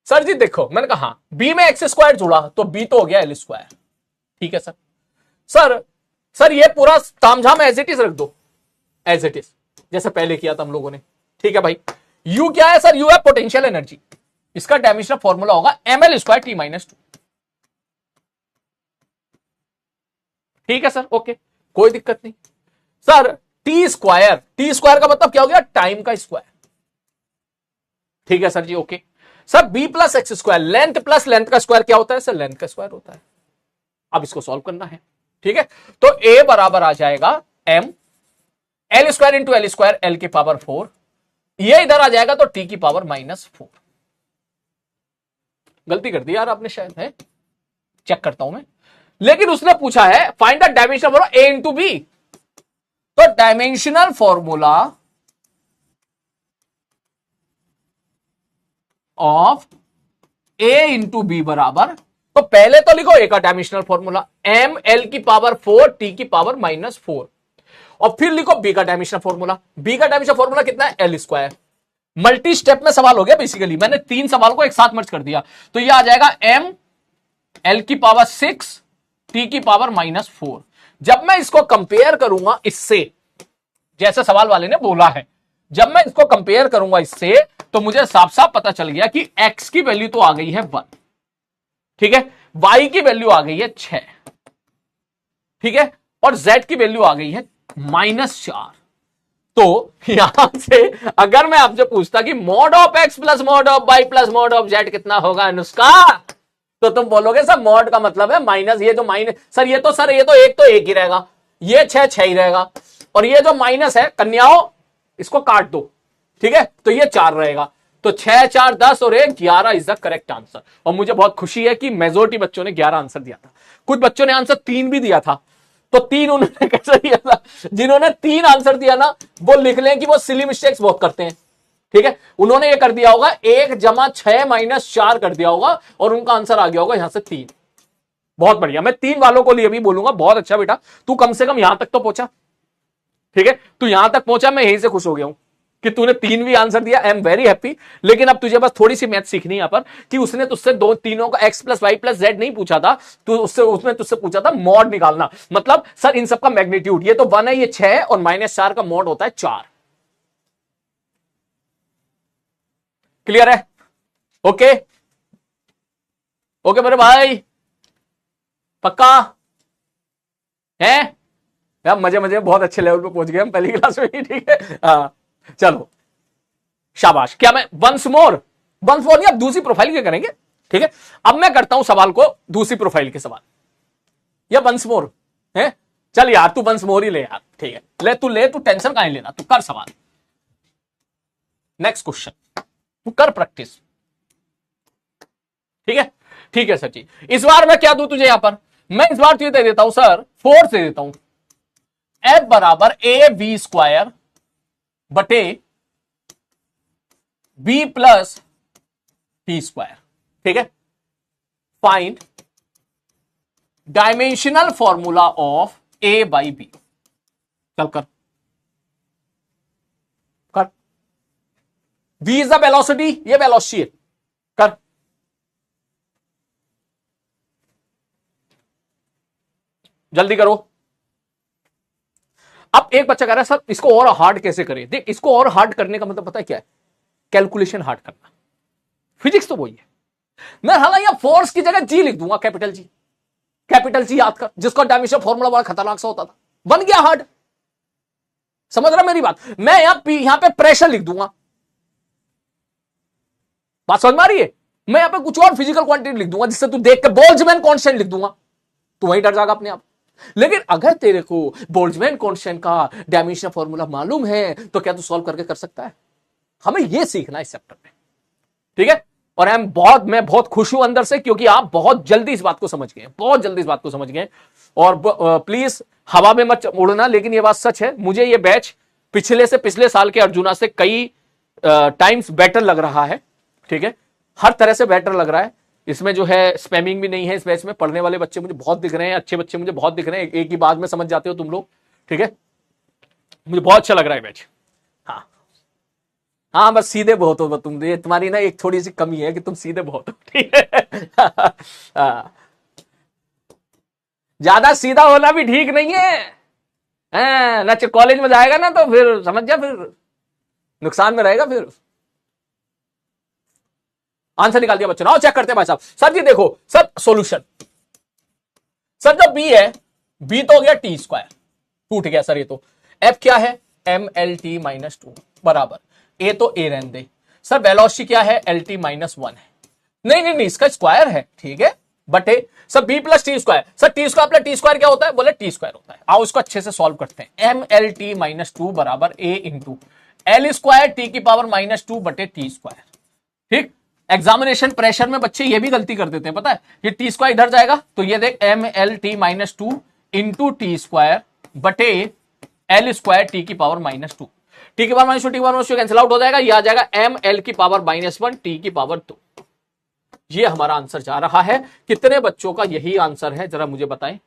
सर जी देखो मैंने कहा हाँ, बी में एक्स स्क्वायर जुड़ा तो बी तो हो गया एल स्क्वायर, ठीक है सर? सर ये पूरा तामझाम एज इट इज रख दो, एज इट इज, जैसे पहले किया था हम लोगों ने, ठीक है भाई? यू क्या है सर? यू है पोटेंशियल एनर्जी, इसका डायमेंशनल फॉर्मूला होगा ml स्क्वायर t माइनस 2, ठीक है सर? ओके, कोई दिक्कत नहीं। सर टी स्क्वायर का मतलब क्या हो गया? टाइम का स्क्वायर, ठीक है sir ji? Okay sir, B plus X square, length plus length का स्क्वायर क्या होता है सर? लेंथ का स्क्वायर होता है। अब इसको सॉल्व करना है, ठीक है? तो ए बराबर आ जाएगा m L square into L square, L की पावर 4, ये इधर आ जाएगा तो टी की पावर -4। गलती कर दी यार आपने शायद, है? चेक करता हूं मैं। लेकिन उसने पूछा है find the dimensional formula A into B, तो dimensional formula of A into B बराबर, तो पहले तो लिखो ए का डायमेंशनल फॉर्मूला m l की पावर 4 t की पावर -4, और फिर लिखो बी का डायमेंशनल फॉर्मूला। बी का डायमेंशनल फॉर्मूला कितना है? L square. मल्टी स्टेप में सवाल हो गया बेसिकली, मैंने 3 सवाल को एक साथ मर्ज कर दिया, तो ये आ जाएगा m l की पावर 6 t की पावर -4। जब मैं इसको कंपेयर करूंगा इससे, जैसे सवाल वाले ने बोला है, जब मैं इसको कंपेयर करूंगा इससे, तो मुझे साफ साफ पता चल गया कि x की वैल्यू तो आ गई है 1, ठीक है? y की वैल्यू आ गई है 6, ठीक है? और z की वैल्यू आ गई है -4। तो यहां से अगर मैं आपसे पूछता कि mod of X plus mod of Y plus mod of Z कितना होगा अनुष्का, तो तुम बोलोगे सर मॉड का मतलब है माइनस, ये जो माइनस सर ये तो एक ही रहेगा, ये छह ही रहेगा, और ये जो माइनस है कन्याओं इसको काट दो, ठीक है, तो ये 4 रहेगा। तो 6 4 10 और 1 11 इज द करेक्ट आंसर। और मुझे बहुत खुशी है कि मेजोरिटी बच्चों ने 11 आंसर दिया था। कुछ बच्चों ने आंसर 3 भी दिया था, तो 3 उन्होंने कैसे दिया था, जिन्होंने 3 आंसर दिया ना वो लिख लें कि वो सिली मिस्टेक्स बहुत करते हैं, ठीक है। उन्होंने ये कर दिया होगा 1 जमा 6 माइनस 4 कर दिया होगा और उनका आंसर आ गया होगा यहां से 3। बहुत बढ़िया, मैं 3 वालों को लिए भी बोलूंगा बहुत अच्छा बेटा, तू कम से कम यहां तक तो पहुंचा, ठीक है, तू यहां तक पहुंचा, मैं यहीं से खुश हो गया हूं कि तूने 3 भी आंसर दिया। I am very happy. लेकिन अब तुझे बस थोड़ी सी मैथ सीखनी है यहां पर कि उसने तुझसे तीनों का X plus Y plus Z नहीं पूछा था, तो उसने तुझसे पूछा था मॉड निकालना, मतलब सर इन सबका मैग्नीट्यूड, ये तो 1 है, ये 6 और -4 का मॉड होता है 4। क्लियर है? ओके ओके मेरे भाई, पक्का है यार? मजे मजे बहुत अच्छे लेवल पे पहुंच गए हम पहली क्लास में ही, ठीक है। हाँ चलो शाबाश। क्या मैं वंस मोर नहीं, अब दूसरी प्रोफाइल के करेंगे, ठीक है। अब मैं करता हूं सवाल को दूसरी प्रोफाइल के सवाल, या वंस मोर है? चल यार तू वंस मोर ही ले यार, ठीक है, तू टेंशन काहे लेना, तू कर सवाल। नेक्स्ट क्वेश्चन, तू कर प्रैक्टिस, ठीक है सर जी। इस बार मैं क्या दूं तुझे यहां पर, मैं इस बार तुझे दे देता हूं सर फोर्स दे देता हूं, एफ बराबर ए बी स्क्वायर बटे बी प्लस टी स्क्वायर, ठीक है। Find dimensional formula of A by B. चल कर v इज द वेलोसिटी, ये वेलोसिटी है, कर। जल्दी करो। अब एक बच्चा कह रहा है सर इसको और हार्ड कैसे करें। देख इसको और हार्ड करने का मतलब पता है क्या है, कैलकुलेशन हार्ड करना। फिजिक्स तो वही है। मैं हालांकि यहां फोर्स की जगह जी लिख दूंगा, कैपिटल जी याद कर, जिसका डायमेंशन फॉर्मूला बड़ा खतरनाक सा होता था, बन गया हार्ड। समझ रहा मेरी बात? मैं यहां पे प्रेशर लिख दूंगा, बात समझ में आ रही है? मैं यहां पे कुछ और फिजिकल क्वांटिटी लिख दूंगा जिससे तू देख के बोल्ट्जमैन कांस्टेंट लिख दूंगा, तू वहीं डर जाएगा अपने आप। लेकिन अगर तेरे को बोल्ट्जमैन कांस्टेंट का डायमेंशन फॉर्मूला मालूम है तो क्या तू सॉल्व करके कर सकता है? हमें यह सीखना है इस चैप्टर में, ठीक है। और मैं बहुत खुश हूं अंदर से, क्योंकि आप बहुत जल्दी इस बात को समझ गए, और प्लीज हवा में मत उड़ना। लेकिन यह बात सच है, मुझे यह बैच पिछले साल के अर्जुना से कई टाइम्स बेटर लग रहा है, ठीक है, हर तरह से बेटर लग रहा है। इसमें जो है स्पैमिंग भी नहीं है इस बैच में, पढ़ने वाले बच्चे मुझे बहुत दिख रहे हैं, अच्छे बच्चे मुझे बहुत दिख रहे हैं, एक ही बात में समझ जाते हो तुम लोग, ठीक है। मुझे बहुत अच्छा लग रहा है बैच। हाँ बस सीधे बहुत हो तुम, ये तुम्हारी ना एक थोड़ी सी कमी है कि तुम सीधे बहुत हो, ठीक है। ज्यादा सीधा होना भी ठीक नहीं है ना, कॉलेज में जाएगा ना तो फिर समझ जा, फिर नुकसान में रहेगा। फिर आंसर निकाल दिया बच्चों, आओ चेक करते हैं भाई साहब। सर जी देखो सर सॉल्यूशन, सर जब बी है, बी तो हो गया टी स्क्वायर, टूट गया सर ये तो। एफ क्या है, एम एल टी माइनस 2 बराबर ए, तो ए रहने दे। सर वेलोसिटी क्या है, एल टी माइनस 1 है। नहीं इसका स्क्वायर है, ठीक है, बटे sir B plus T square. Sir T square plus T square क्या होता है, बोले टी स्क्वायर होता है। आओ इसको अच्छे से सॉल्व करते हैं। एम एल टी माइनस 2 बराबर ए इंटू एल स्क्वायर टी की पावर -2 बटे टी स्क्वायर, ठीक। एग्जामिनेशन प्रेशर में बच्चे ये भी गलती कर देते हैं, पता है, ये टी स्क्वायर इधर जाएगा तो ये देख M L T minus 2 into T square बटे एल स्क्वायर टी की पावर -2, टी की पावर -2 टी की पावर -2 कैंसिल आउट हो जाएगा, ये आ जाएगा एम एल की पावर -1 टी की पावर 2। ये हमारा आंसर जा रहा है। कितने बच्चों का यही आंसर है जरा मुझे बताएं।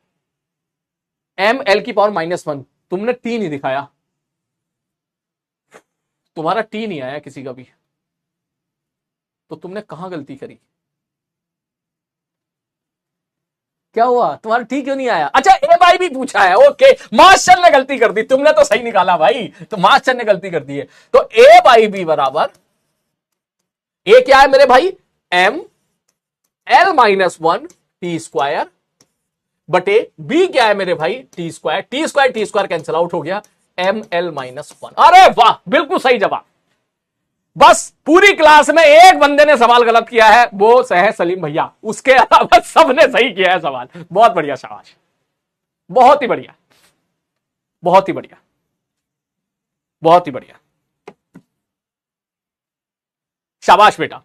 एम एल की पावर -1, तुमने टी नहीं दिखाया, तुम्हारा टी नहीं आया किसी का भी, तो तुमने कहां गलती करी? क्या हुआ, तुम्हारा टी क्यों नहीं आया? अच्छा ए बाई भी पूछा है, ओके, मास्टर ने गलती कर दी, तुमने तो सही निकाला भाई, तो मास्टर ने गलती कर दी है। तो ए बाई बी बराबर, ए क्या है मेरे भाई, एम एल -1 टी स्क्वायर बटे बी क्या है मेरे भाई, टी स्क्वायर कैंसिल आउट हो गया, ml-1। अरे वाह, बिल्कुल सही जवाब। बस पूरी क्लास में एक बंदे ने सवाल गलत किया है, वो है सलीम भैया, उसके अलावा सबने सही किया है सवाल। बहुत बढ़िया, शाबाश, बहुत ही बढ़िया, बहुत ही बढ़िया, बहुत ही बढ़िया, शाबाश बेटा,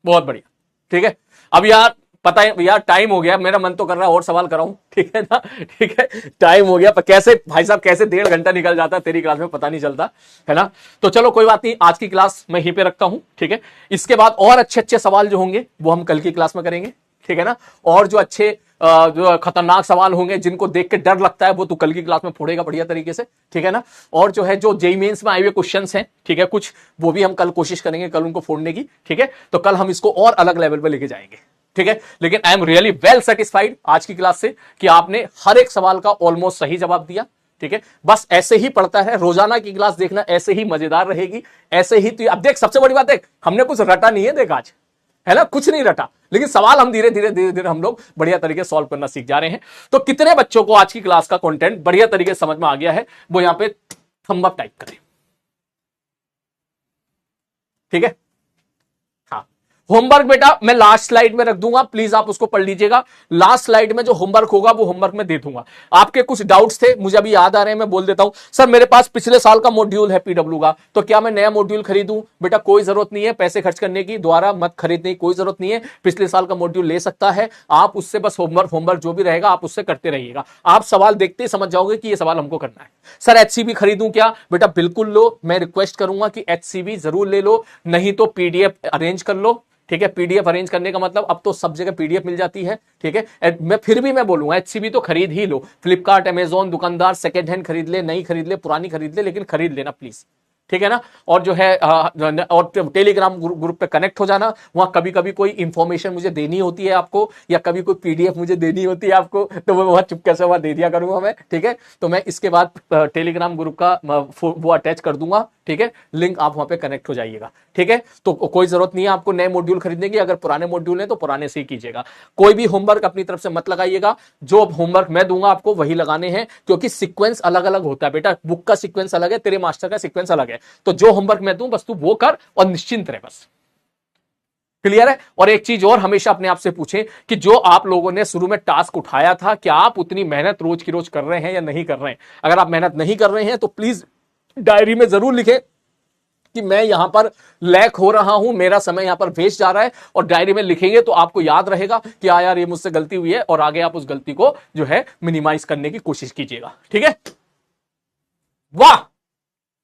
बहुत बढ़िया। ठीक है, अब यार पता है यार, टाइम हो गया, मेरा मन तो कर रहा है और सवाल कराऊं, ठीक है ना, ठीक है, टाइम हो गया, पर कैसे भाई साहब, कैसे 1.5 घंटा निकल जाता है तेरी क्लास में पता नहीं चलता है ना। तो चलो कोई बात नहीं, आज की क्लास मैं यहीं पे रखता हूं, ठीक है। इसके बाद और अच्छे अच्छे सवाल जो होंगे वो हम कल की क्लास में करेंगे, ठीक है ना। और जो अच्छे जो खतरनाक सवाल होंगे जिनको देख के डर लगता है, वो तू कल की क्लास में फोड़ेगा बढ़िया तरीके से, ठीक है ना। और जो है जो जेईई मेंस में आए हुए क्वेश्चंस हैं, ठीक है, कुछ वो भी हम कल कोशिश करेंगे कल उनको फोड़ने की, ठीक है। तो कल हम इसको और अलग लेवल पे लेके जाएंगे, ठीक है। लेकिन I am really well satisfied आज की क्लास से कि आपने हर एक सवाल का ऑलमोस्ट सही जवाब दिया, ठीक है। बस ऐसे ही पढ़ता है, रोजाना की क्लास देखना, ऐसे ही मजेदार रहेगी, ऐसे ही। तो अब देख, सबसे बड़ी बात देख, हमने कुछ रटा नहीं है, देख आज, है ना, कुछ नहीं रटा, लेकिन सवाल हम धीरे धीरे धीरे धीरे हम लोग बढ़िया तरीके से सॉल्व करना सीख जा रहे हैं। तो कितने बच्चों को आज की क्लास का कंटेंट बढ़िया तरीके से समझ में आ गया है, वो यहां पे थंब अप टाइप करें, ठीक है। होमवर्क बेटा मैं लास्ट स्लाइड में रख दूंगा, प्लीज आप उसको पढ़ लीजिएगा। लास्ट स्लाइड में जो होमवर्क होगा वो होमवर्क में दे दूंगा। आपके कुछ डाउट्स थे, मुझे अभी याद आ रहे हैं, मैं बोल देता हूं। सर मेरे पास पिछले साल का मॉड्यूल है पीडब्ल्यू का, तो क्या मैं नया मॉड्यूल खरीदूं? बेटा कोई जरूरत नहीं है, पैसे खर्च करने की, दोबारा मत खरीदने की कोई जरूरत नहीं है। पिछले साल का मॉड्यूल ले सकता है आप, उससे बस होमवर्क जो भी रहेगा आप उससे करते रहिएगा। आप सवाल देखते ही समझ जाओगे कि ये सवाल हमको करना है। सर एचसीबी खरीदूं क्या? बेटा बिल्कुल लो, मैं रिक्वेस्ट करूंगा कि एचसीबी जरूर ले लो, नहीं तो पीडीएफ अरेंज कर लो, ठीक है। पीडीएफ अरेंज करने का मतलब अब तो सब जगह पीडीएफ मिल जाती है, ठीक है। मैं फिर भी मैं बोलूंगा एचसीबी तो खरीद ही लो। फ्लिपकार्ट, अमेजॉन, दुकानदार सेकंड हैंड खरीद ले, नई खरीद ले, पुरानी खरीद ले, लेकिन खरीद लेना प्लीज, ठीक है ना। और जो है और टेलीग्राम ग्रुप पे कनेक्ट हो जाना, वहां कभी कभी कोई इंफॉर्मेशन मुझे देनी होती है आपको, या कभी कोई पीडीएफ मुझे देनी होती है आपको, तो वो वहां चुपके से वहां दे दिया करूंगा मैं, ठीक है। तो मैं इसके बाद टेलीग्राम ग्रुप का वो अटैच कर दूंगा, ठीक है। लिंक आप वहां पे कनेक्ट हो जाइएगा, ठीक है। तो कोई जरूरत नहीं है आपको नए मॉड्यूल खरीदने की, अगर पुराने मॉड्यूल है तो पुराने से ही कीजिएगा। कोई भी होमवर्क अपनी तरफ से मत लगाइएगा, जो होमवर्क मैं दूंगा आपको वही लगाने हैं, क्योंकि सीक्वेंस अलग अलग होता है बेटा, बुक का सीक्वेंस अलग है, तेरे मास्टर का सीक्वेंस अलग है। तो जो होमवर्क मैं दूं बस तू वो कर और निश्चिंत रहे, बस क्लियर है। और एक चीज और हमेशा अपने आप से पूछें कि जो आप लोगों ने शुरू में टास्क उठाया था, क्या आप उतनी मेहनत रोज की रोज कर रहे हैं या नहीं कर रहे हैं? अगर आप मेहनत नहीं कर रहे हैं तो प्लीज डायरी में जरूर लिखें कि मैं यहां पर लैक हो रहा हूं, मेरा समय यहां पर वेस्ट जा रहा है। और डायरी में लिखेंगे तो आपको याद रहेगा कि यार ये मुझसे गलती हुई है, और आगे आप उस गलती को जो है मिनिमाइज करने की कोशिश कीजिएगा, ठीक है। वाह,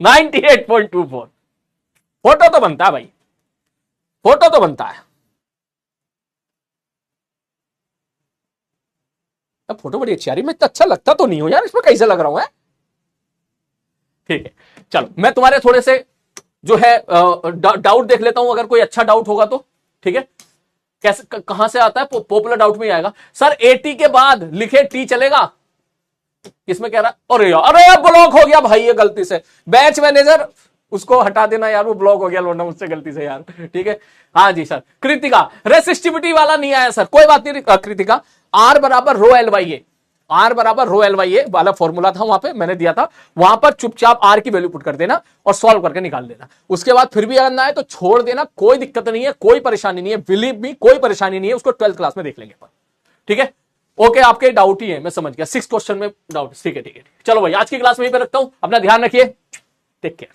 98.24 फोटो तो बनता है भाई, फोटो तो बनता है। अब फोटो बड़ी अच्छी आ रही, मैं इतना अच्छा लगता तो नहीं हो यार, इसमें कैसे लग रहा हूं है, ठीक है। चलो मैं तुम्हारे थोड़े से जो है डाउट देख लेता हूं, अगर कोई अच्छा डाउट होगा तो, ठीक है। कैसे कहां से आता है? पॉपुलर डाउट में आएगा। सर 80 के बाद लिखे टी चलेगा? किसमें कह रहा? अरे यार, अरे ब्लॉक हो गया भाई ये गलती से, बैच मैनेजर उसको हटा देना यार, वो ब्लॉक हो गया लोना मुझसे गलती से यार, ठीक है। हाँ जी सर। कृतिका रेसिस्टिविटी वाला नहीं आया सर, कोई बात नहीं कृतिका। आर बराबर rho L by A, R बराबर रो एल वाई ए वाला फॉर्मूला था, वहां पे मैंने दिया था, वहां पर चुपचाप आर की वैल्यू पुट कर देना और सॉल्व करके निकाल देना। उसके बाद फिर भी अगर ना आए तो छोड़ देना, कोई दिक्कत नहीं है, कोई परेशानी नहीं है, बिलीव मी कोई परेशानी नहीं है, उसको 12th क्लास में देख लेंगे, ठीक है। ओके आपके डाउट ही है, मैं समझ गया, 6 क्वेश्चन में डाउट, ठीक है ठीक है। चलो भाई आज की क्लास में ही पे रखता हूं, अपना ध्यान रखिए, टेक केयर।